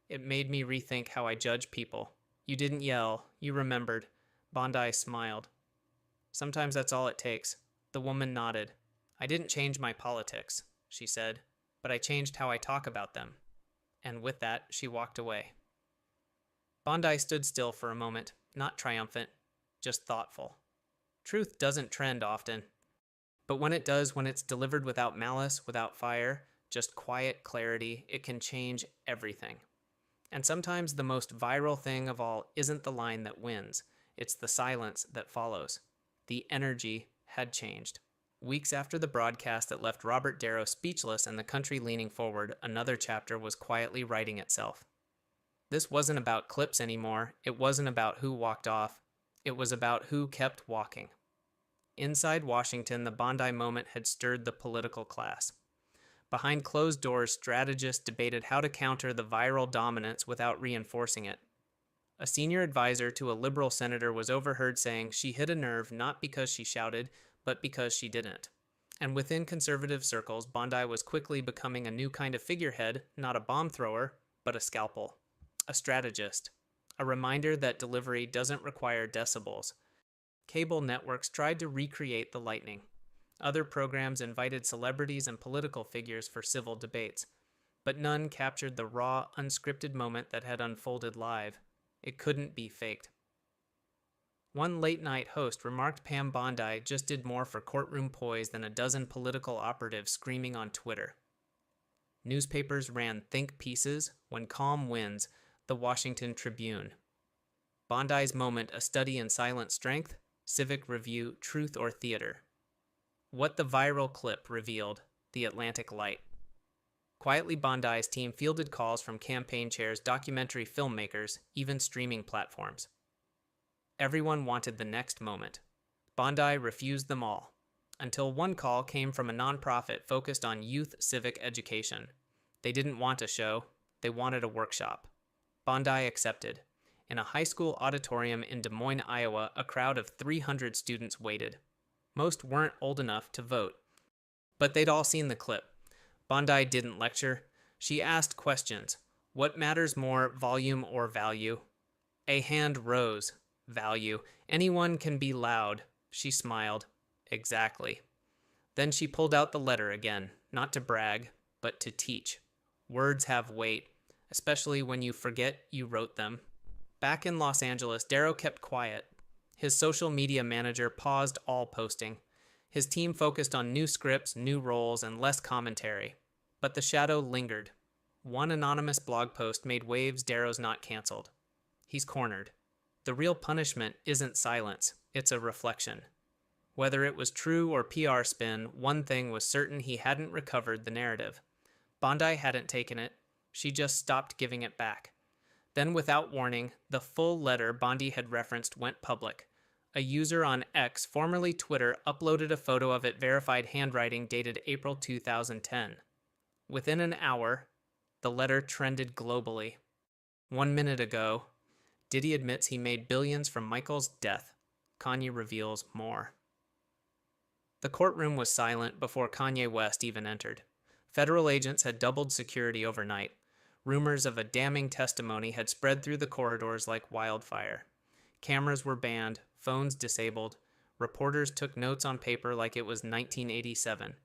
it made me rethink how I judge people. You didn't yell, you remembered." Bondi smiled. "Sometimes that's all it takes." The woman nodded. "I didn't change my politics," she said, "but I changed how I talk about them." And with that, she walked away. Bondi stood still for a moment, not triumphant, just thoughtful. Truth doesn't trend often, but when it does, when it's delivered without malice, without fire, just quiet clarity, it can change everything. And sometimes the most viral thing of all isn't the line that wins, it's the silence that follows. The energy had changed. Weeks after the broadcast that left Robert Darrow speechless and the country leaning forward, another chapter was quietly writing itself. This wasn't about clips anymore. It wasn't about who walked off. It was about who kept walking. Inside Washington, the Bondi moment had stirred the political class. Behind closed doors, strategists debated how to counter the viral dominance without reinforcing it. A senior advisor to a liberal senator was overheard saying she hit a nerve not because she shouted, but because she didn't. And within conservative circles, Bondi was quickly becoming a new kind of figurehead, not a bomb thrower, but a scalpel. A strategist. A reminder that delivery doesn't require decibels. Cable networks tried to recreate the lightning. Other programs invited celebrities and political figures for civil debates, but none captured the raw, unscripted moment that had unfolded live. It couldn't be faked. One late-night host remarked Pam Bondi just did more for courtroom poise than a dozen political operatives screaming on Twitter. Newspapers ran think pieces, "When calm wins," the Washington Tribune. Bondi's moment, a study in silent strength, Civic Review, Truth or Theater. What the viral clip revealed, the Atlantic Light. Quietly, Bondi's team fielded calls from campaign chairs, documentary filmmakers, even streaming platforms. Everyone wanted the next moment. Bondi refused them all, until one call came from a nonprofit focused on youth civic education. They didn't want a show, they wanted a workshop. Bondi accepted. In a high school auditorium in Des Moines, Iowa, a crowd of 300 students waited. Most weren't old enough to vote, but they'd all seen the clip. Bondi didn't lecture. She asked questions. What matters more, volume or value? A hand rose. Value. Anyone can be loud. She smiled. Exactly. Then she pulled out the letter again, not to brag, but to teach. Words have weight, especially when you forget you wrote them. Back in Los Angeles, Darrow kept quiet. His social media manager paused all posting. His team focused on new scripts, new roles, and less commentary. But the shadow lingered. One anonymous blog post made waves. Darrow's not canceled. He's cornered. The real punishment isn't silence, it's a reflection. Whether it was true or PR spin, one thing was certain: he hadn't recovered the narrative. Bondi hadn't taken it. She just stopped giving it back. Then, without warning, the full letter Bondi had referenced went public. A user on X, formerly Twitter, uploaded a photo of it, verified handwriting dated April 2010. Within an hour, the letter trended globally. 1 minute ago, Diddy admits he made billions from Michael's death. Kanye reveals more. The courtroom was silent before Kanye West even entered. Federal agents had doubled security overnight. Rumors of a damning testimony had spread through the corridors like wildfire. Cameras were banned, phones disabled. Reporters took notes on paper like it was 1987.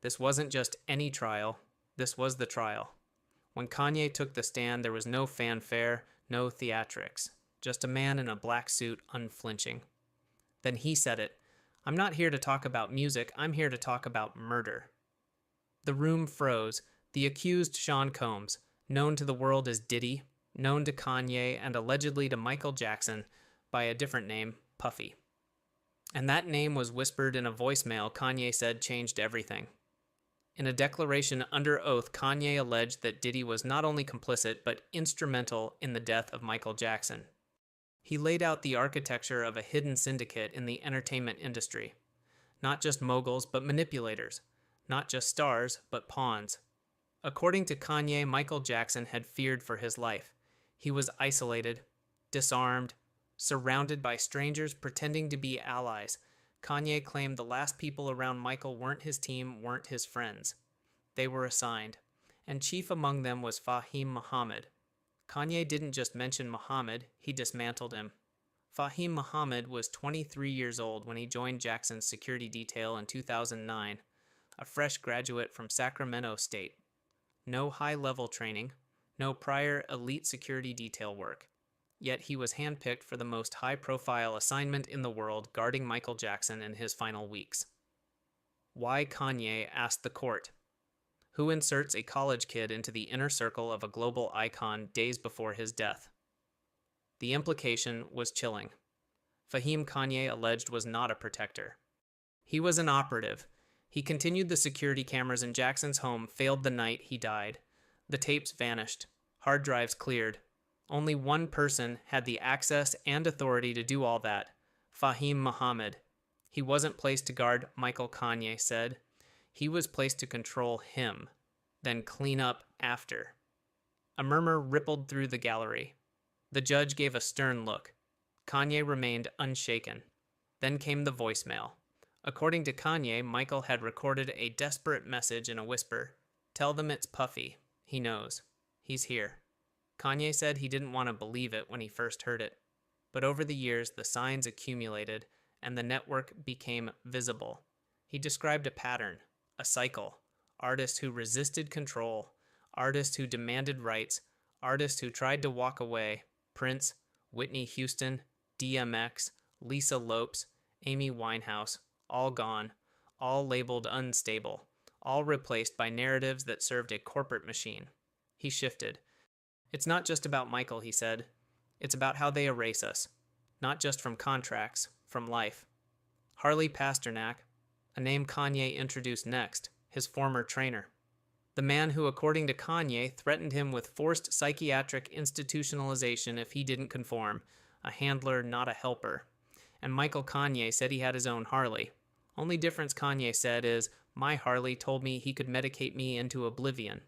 This wasn't just any trial. This was the trial. When Kanye took the stand, there was no fanfare, no theatrics. Just a man in a black suit, unflinching. Then he said it. "I'm not here to talk about music. I'm here to talk about murder." The room froze. The accused, Sean Combs, known to the world as Diddy, known to Kanye, and allegedly to Michael Jackson by a different name, Puffy. And that name was whispered in a voicemail Kanye said changed everything. In a declaration under oath, Kanye alleged that Diddy was not only complicit, but instrumental in the death of Michael Jackson. He laid out the architecture of a hidden syndicate in the entertainment industry. Not just moguls, but manipulators. Not just stars, but pawns. According to Kanye, Michael Jackson had feared for his life. He was isolated, disarmed, surrounded by strangers pretending to be allies. Kanye claimed the last people around Michael weren't his team, weren't his friends. They were assigned, and chief among them was Fahim Muhammad. Kanye didn't just mention Muhammad, he dismantled him. Fahim Muhammad was 23 years old when he joined Jackson's security detail in 2009, a fresh graduate from Sacramento State. No high-level training, no prior elite security detail work. Yet he was handpicked for the most high-profile assignment in the world, guarding Michael Jackson in his final weeks. Why Kanye asked the court. Who inserts a college kid into the inner circle of a global icon days before his death? The implication was chilling. Fahim, Kanye alleged, was not a protector. He was an operative. He continued the security cameras in Jackson's home, failed the night he died. The tapes vanished. Hard drives cleared. Only one person had the access and authority to do all that, Fahim Muhammad. He wasn't placed to guard Michael, Kanye said. He was placed to control him, then clean up after. A murmur rippled through the gallery. The judge gave a stern look. Kanye remained unshaken. Then came the voicemail. According to Kanye, Michael had recorded a desperate message in a whisper. Tell them it's Puffy. He knows. He's here. Kanye said he didn't want to believe it when he first heard it. But over the years, the signs accumulated, and the network became visible. He described a pattern, a cycle. Artists who resisted control, artists who demanded rights, artists who tried to walk away. Prince, Whitney Houston, DMX, Lisa Lopes, Amy Winehouse, all gone, all labeled unstable, all replaced by narratives that served a corporate machine. He shifted. It's not just about Michael, he said. It's about how they erase us. Not just from contracts, from life. Harley Pasternak, a name Kanye introduced next, his former trainer. The man who, according to Kanye, threatened him with forced psychiatric institutionalization if he didn't conform, a handler, not a helper. And Michael Kanye said he had his own Harley. Only difference, Kanye said, is, my Harley told me he could medicate me into oblivion.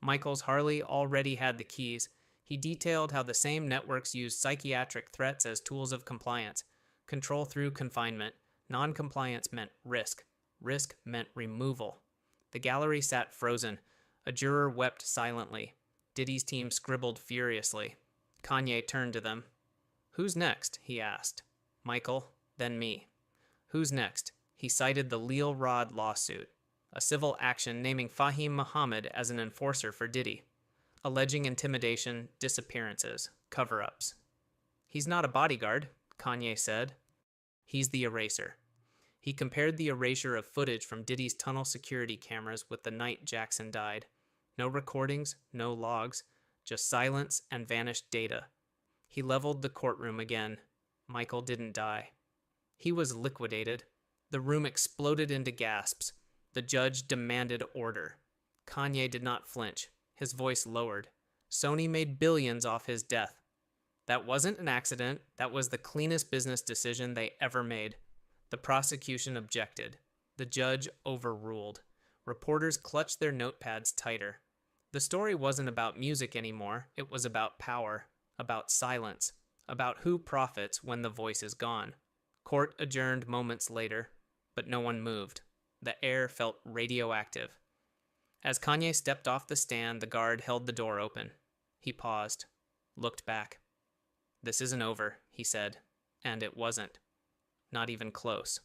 Michael's Harley already had the keys. He detailed how the same networks used psychiatric threats as tools of compliance. Control through confinement. Non-compliance meant risk. Risk meant removal. The gallery sat frozen. A juror wept silently. Diddy's team scribbled furiously. Kanye turned to them. Who's next? He asked. Michael, then me. Who's next? He cited the Lil Rod lawsuit, a civil action naming Fahim Muhammad as an enforcer for Diddy, alleging intimidation, disappearances, cover-ups. He's not a bodyguard, Kanye said. He's the eraser. He compared the erasure of footage from Diddy's tunnel security cameras with the night Jackson died. No recordings, no logs, just silence and vanished data. He leveled the courtroom again. Michael didn't die. He was liquidated. The room exploded into gasps. The judge demanded order. Kanye did not flinch. His voice lowered. Sony made billions off his death. That wasn't an accident. That was the cleanest business decision they ever made. The prosecution objected. The judge overruled. Reporters clutched their notepads tighter. The story wasn't about music anymore. It was about power, about silence, about who profits when the voice is gone. Court adjourned moments later, but no one moved. The air felt radioactive. As Kanye stepped off the stand, the guard held the door open. He paused, looked back. This isn't over, he said, and it wasn't. Not even close.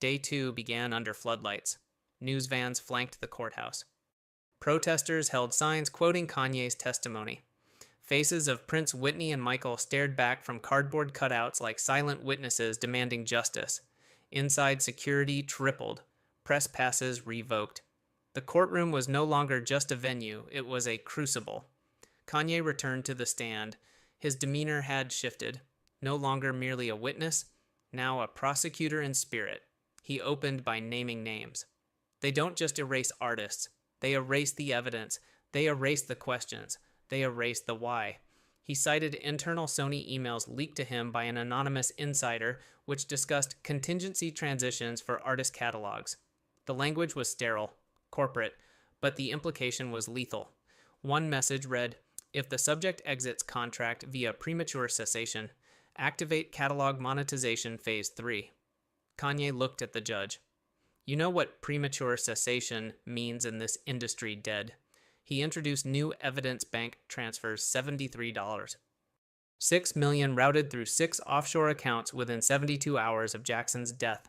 Day 2 began under floodlights. News vans flanked the courthouse. Protesters held signs quoting Kanye's testimony. Faces of Prince, Whitney, and Michael stared back from cardboard cutouts like silent witnesses demanding justice. Inside, security tripled. Press passes revoked. The courtroom was no longer just a venue, it was a crucible. Kanye returned to the stand. His demeanor had shifted. No longer merely a witness, now a prosecutor in spirit. He opened by naming names. They don't just erase artists. They erase the evidence. They erase the questions. They erase the why. He cited internal Sony emails leaked to him by an anonymous insider, which discussed contingency transitions for artist catalogs. The language was sterile, corporate, but the implication was lethal. One message read, "If the subject exits contract via premature cessation, activate catalog monetization phase 3. Kanye looked at the judge. "You know what premature cessation means in this industry, dead." He introduced new evidence bank transfers $73. 6 million routed through 6 offshore accounts within 72 hours of Jackson's death.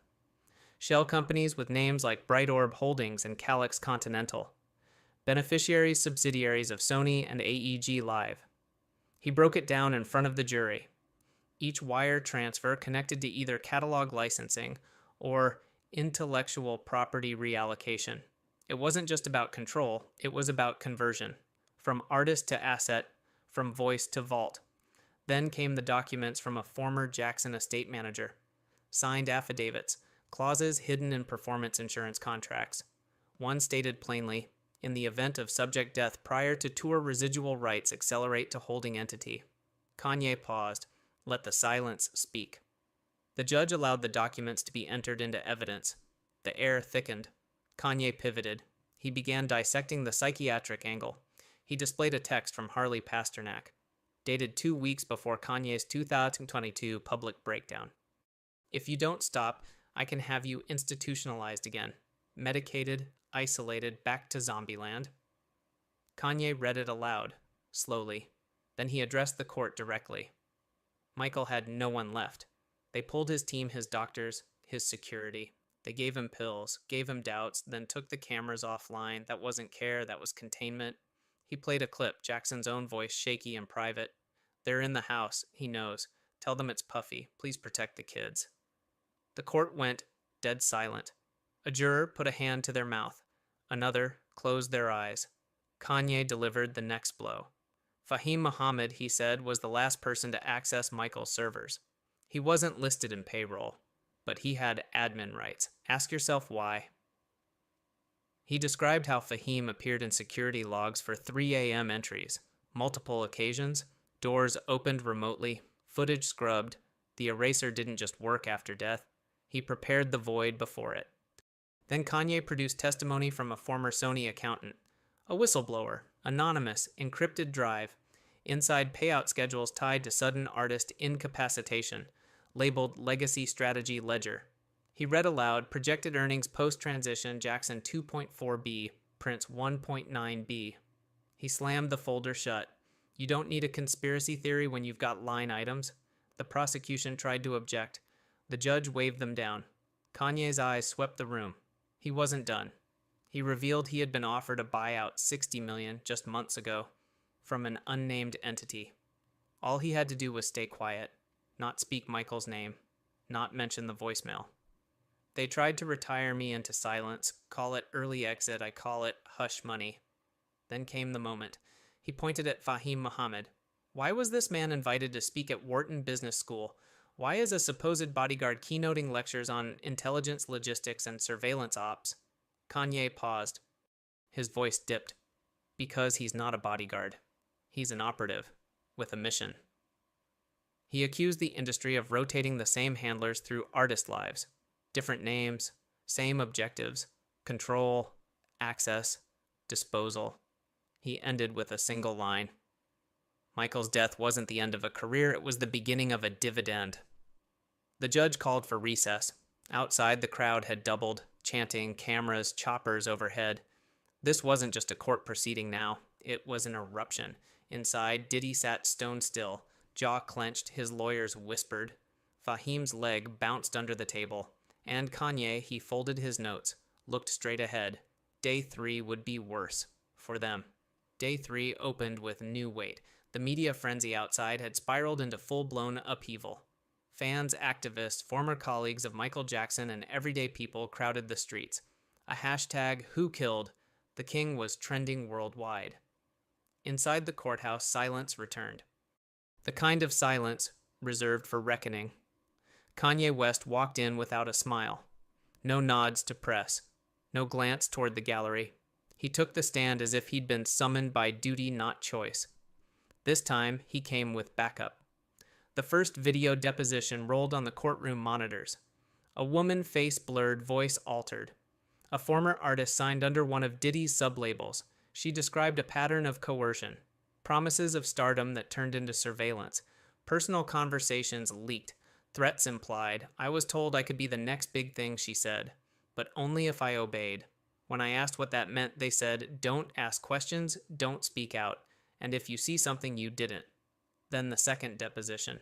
Shell companies with names like Bright Orb Holdings and Calix Continental. Beneficiaries subsidiaries of Sony and AEG Live. He broke it down in front of the jury. Each wire transfer connected to either catalog licensing or intellectual property reallocation. It wasn't just about control, it was about conversion. From artist to asset, from voice to vault. Then came the documents from a former Jackson estate manager. Signed affidavits, clauses hidden in performance insurance contracts. One stated plainly, in the event of subject death prior to tour residual rights accelerate to holding entity. Kanye paused. Let the silence speak. The judge allowed the documents to be entered into evidence. The air thickened. Kanye pivoted. He began dissecting the psychiatric angle. He displayed a text from Harley Pasternak, dated 2 weeks before Kanye's 2022 public breakdown. "If you don't stop, I can have you institutionalized again. Medicated, isolated, back to zombie land." Kanye read it aloud, slowly. Then he addressed the court directly. Michael had no one left. They pulled his team, his doctors, his security. They gave him pills, gave him doubts, then took the cameras offline. That wasn't care, that was containment. He played a clip, Jackson's own voice shaky and private. "They're in the house, he knows. Tell them it's Puffy. Please protect the kids." The court went dead silent. A juror put a hand to their mouth. Another closed their eyes. Kanye delivered the next blow. Fahim Muhammad, he said, was the last person to access Michael's servers. He wasn't listed in payroll, but he had admin rights. Ask yourself why. He described how Fahim appeared in security logs for 3 a.m. entries, multiple occasions, doors opened remotely, footage scrubbed. The eraser didn't just work after death. He prepared the void before it. Then Kanye produced testimony from a former Sony accountant, a whistleblower, anonymous, encrypted drive, inside payout schedules tied to sudden artist incapacitation, labeled Legacy Strategy Ledger. He read aloud projected earnings post-transition Jackson 2.4B, Prince 1.9B. He slammed the folder shut. You don't need a conspiracy theory when you've got line items. The prosecution tried to object. The judge waved them down. Kanye's eyes swept the room. He wasn't done. He revealed he had been offered a buyout $60 million just months ago from an unnamed entity. All he had to do was stay quiet, not speak Michael's name, not mention the voicemail. They tried to retire me into silence, call it early exit, I call it hush money. Then came the moment. He pointed at Fahim Muhammad. Why was this man invited to speak at Wharton Business School? Why is a supposed bodyguard keynoting lectures on intelligence, logistics, and surveillance ops? Kanye paused. His voice dipped. Because he's not a bodyguard. He's an operative, with a mission. He accused the industry of rotating the same handlers through artist lives. Different names, same objectives, control, access, disposal. He ended with a single line. Michael's death wasn't the end of a career, it was the beginning of a dividend. The judge called for recess. Outside, the crowd had doubled, chanting, cameras, choppers overhead. This wasn't just a court proceeding now, it was an eruption. Inside, Diddy sat stone still, jaw clenched, his lawyers whispered. Fahim's leg bounced under the table. And Kanye, he folded his notes, looked straight ahead. Day 3 would be worse. For them. Day 3 opened with new weight. The media frenzy outside had spiraled into full-blown upheaval. Fans, activists, former colleagues of Michael Jackson, and everyday people crowded the streets. A hashtag, Who Killed? The King was trending worldwide. Inside the courthouse, silence returned. The kind of silence reserved for reckoning. Kanye West walked in without a smile. No nods to press. No glance toward the gallery. He took the stand as if he'd been summoned by duty, not choice. This time, he came with backup. The first video deposition rolled on the courtroom monitors. A woman, face blurred, voice altered. A former artist signed under one of Diddy's sublabels. She described a pattern of coercion, promises of stardom that turned into surveillance, personal conversations leaked, threats implied. I was told I could be the next big thing, she said, but only if I obeyed. When I asked what that meant, they said, don't ask questions, don't speak out, and if you see something, you didn't. Then the second deposition.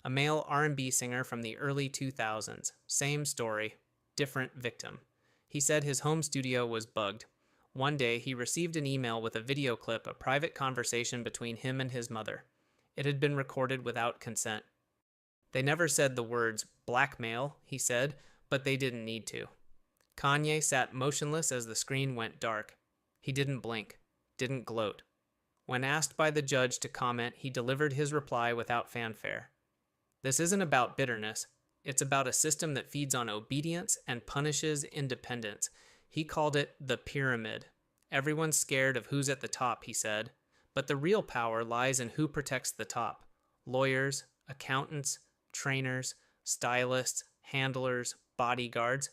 A male R&B singer from the early 2000s. Same story, different victim. He said his home studio was bugged. One day, he received an email with a video clip, a private conversation between him and his mother. It had been recorded without consent. They never said the words blackmail, he said, but they didn't need to. Kanye sat motionless as the screen went dark. He didn't blink, didn't gloat. When asked by the judge to comment, he delivered his reply without fanfare. This isn't about bitterness. It's about a system that feeds on obedience and punishes independence. He called it the pyramid. Everyone's scared of who's at the top, he said. But the real power lies in who protects the top. Lawyers, accountants, trainers, stylists, handlers, bodyguards,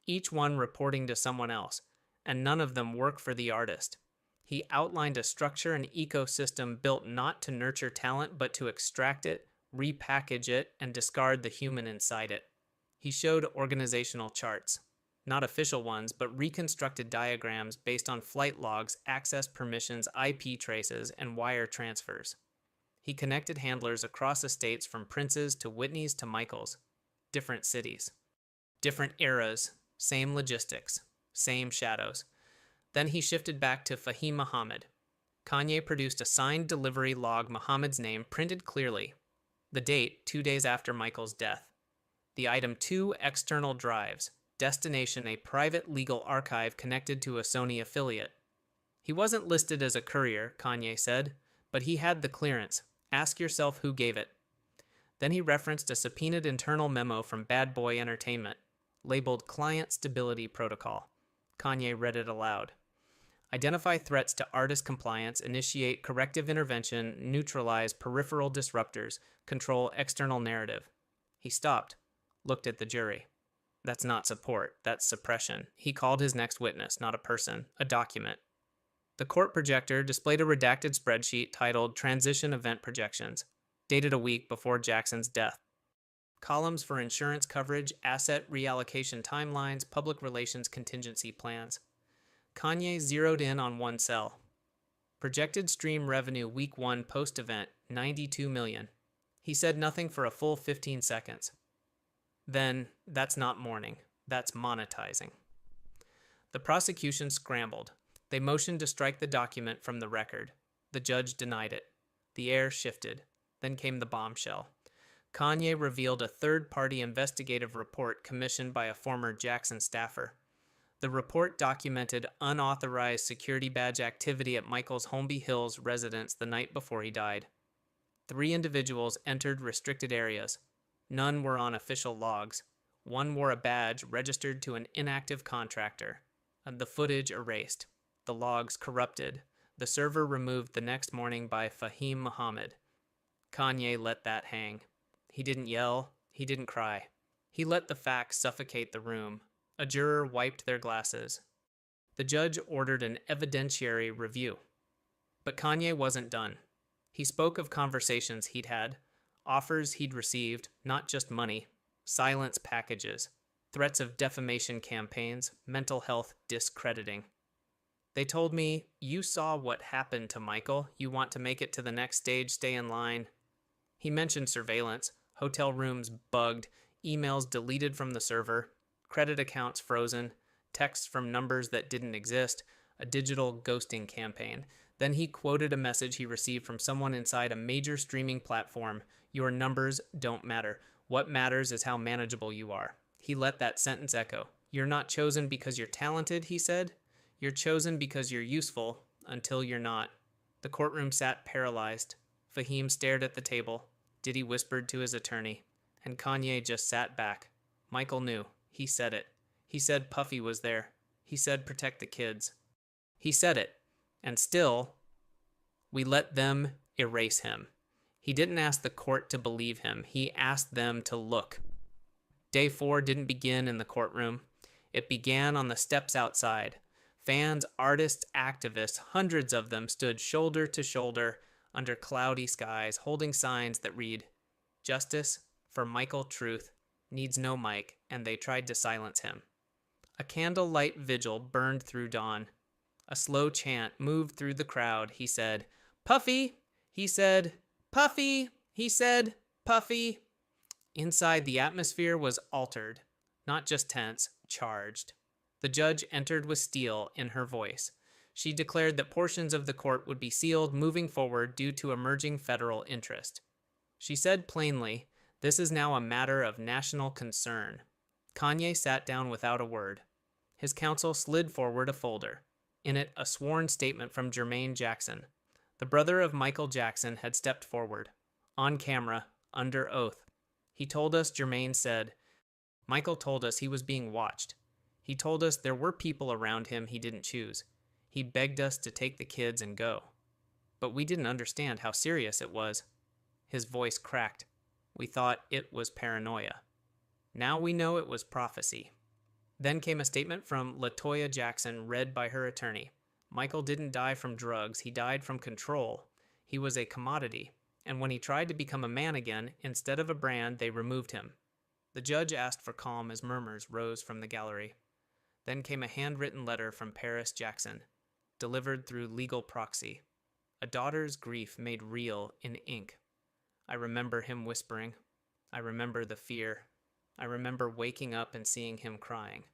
each one reporting to someone else, and none of them work for the artist. He outlined a structure and ecosystem built not to nurture talent, but to extract it, repackage it, and discard the human inside it. He showed organizational charts, not official ones, but reconstructed diagrams based on flight logs, access permissions, IP traces, and wire transfers. He connected handlers across estates from Prince's to Whitney's to Michael's. Different cities. Different eras. Same logistics. Same shadows. Then he shifted back to Fahim Muhammad. Kanye produced a signed delivery log, Muhammad's name printed clearly. The date, 2 days after Michael's death. The item 2 external drives. Destination, a private legal archive connected to a Sony affiliate. He wasn't listed as a courier, Kanye said, but he had the clearance. Ask yourself who gave it. Then he referenced a subpoenaed internal memo from Bad Boy Entertainment, labeled Client Stability Protocol. Kanye read it aloud. Identify threats to artist compliance, initiate corrective intervention, neutralize peripheral disruptors, control external narrative. He stopped, looked at the jury. That's not support, that's suppression. He called his next witness, not a person, a document. The court projector displayed a redacted spreadsheet titled Transition Event Projections, dated a week before Jackson's death. Columns for insurance coverage, asset reallocation timelines, public relations contingency plans. Kanye zeroed in on one cell. Projected stream revenue week 1 post-event, $92 million. He said nothing for a full 15 seconds. Then, that's not mourning, that's monetizing. The prosecution scrambled. They motioned to strike the document from the record. The judge denied it. The air shifted. Then came the bombshell. Kanye revealed a third-party investigative report commissioned by a former Jackson staffer. The report documented unauthorized security badge activity at Michael's Holmby Hills residence the night before he died. 3 individuals entered restricted areas. None were on official logs. One wore a badge registered to an inactive contractor. The footage erased. The logs corrupted. The server removed the next morning by Fahim Muhammad. Kanye let that hang. He didn't yell. He didn't cry. He let the facts suffocate the room. A juror wiped their glasses. The judge ordered an evidentiary review. But Kanye wasn't done. He spoke of conversations he'd had, offers he'd received, not just money, silence packages, threats of defamation campaigns, mental health discrediting. They told me, you saw what happened to Michael. You want to make it to the next stage, stay in line. He mentioned surveillance, hotel rooms bugged, emails deleted from the server, credit accounts frozen, texts from numbers that didn't exist, a digital ghosting campaign. Then he quoted a message he received from someone inside a major streaming platform. Your numbers don't matter. What matters is how manageable you are. He let that sentence echo. You're not chosen because you're talented, he said. You're chosen because you're useful, until you're not. The courtroom sat paralyzed. Fahim stared at the table. Diddy whispered to his attorney. And Kanye just sat back. Michael knew. He said it. He said Puffy was there. He said protect the kids. He said it. And still, we let them erase him. He didn't ask the court to believe him. He asked them to look. Day 4 didn't begin in the courtroom. It began on the steps outside. Fans, artists, activists, hundreds of them stood shoulder to shoulder under cloudy skies, holding signs that read, "Justice for Michael Truth needs no mic," and they tried to silence him. A candlelight vigil burned through dawn. A slow chant moved through the crowd. He said, "Puffy!" He said, "Puffy!" He said, "Puffy!" Inside, the atmosphere was altered, not just tense, charged. The judge entered with steel in her voice. She declared that portions of the court would be sealed moving forward due to emerging federal interest. She said plainly, "This is now a matter of national concern." Kanye sat down without a word. His counsel slid forward a folder. In it, a sworn statement from Jermaine Jackson. The brother of Michael Jackson had stepped forward, on camera, under oath. He told us, Jermaine said, "Michael told us he was being watched. He told us there were people around him he didn't choose. He begged us to take the kids and go. But we didn't understand how serious it was." His voice cracked. "We thought it was paranoia. Now we know it was prophecy." Then came a statement from LaToya Jackson, read by her attorney. Michael didn't die from drugs. He died from control. He was a commodity. And when he tried to become a man again, instead of a brand, they removed him. The judge asked for calm as murmurs rose from the gallery. Then came a handwritten letter from Paris Jackson, delivered through legal proxy. A daughter's grief made real in ink. I remember him whispering. I remember the fear. I remember waking up and seeing him crying.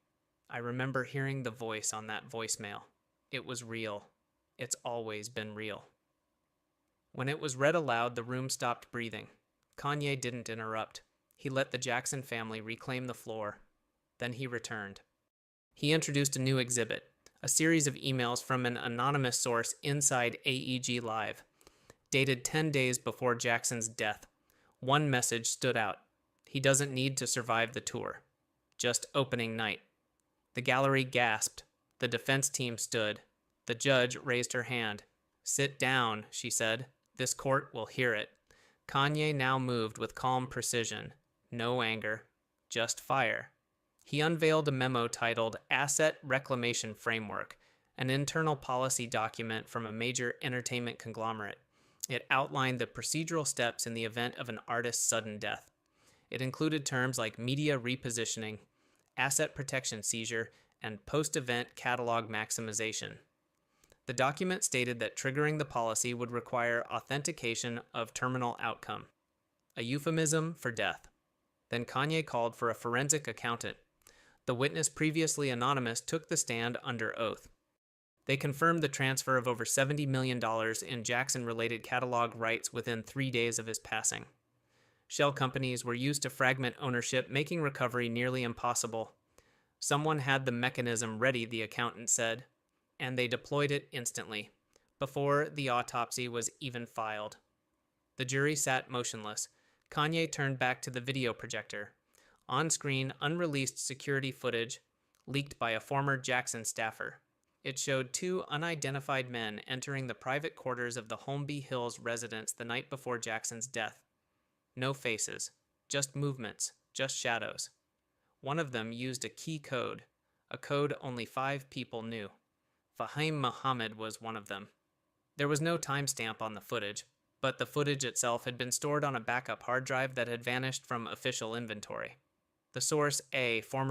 I remember hearing the voice on that voicemail. It was real. It's always been real. When it was read aloud, the room stopped breathing. Kanye didn't interrupt. He let the Jackson family reclaim the floor. Then he returned. He introduced a new exhibit, a series of emails from an anonymous source inside AEG Live, dated 10 days before Jackson's death. One message stood out. He doesn't need to survive the tour. Just opening night. The gallery gasped. The defense team stood. The judge raised her hand. "Sit down," she said. "This court will hear it." Kanye now moved with calm precision. No anger, just fire. He unveiled a memo titled Asset Reclamation Framework, an internal policy document from a major entertainment conglomerate. It outlined the procedural steps in the event of an artist's sudden death. It included terms like media repositioning, asset protection seizure, and post-event catalog maximization. The document stated that triggering the policy would require authentication of terminal outcome, a euphemism for death. Then Kanye called for a forensic accountant. The witness, previously anonymous, took the stand under oath. They confirmed the transfer of over $70 million in Jackson-related catalog rights within 3 days of his passing. Shell companies were used to fragment ownership, making recovery nearly impossible. Someone had the mechanism ready, the accountant said, and they deployed it instantly, before the autopsy was even filed. The jury sat motionless. Kanye turned back to the video projector. On screen, unreleased security footage leaked by a former Jackson staffer. It showed 2 unidentified men entering the private quarters of the Holmby Hills residence the night before Jackson's death. No faces, just movements, just shadows. One of them used a key code, a code only 5 people knew. Fahim Muhammad was one of them. There was no timestamp on the footage, but the footage itself had been stored on a backup hard drive that had vanished from official inventory. The source, a former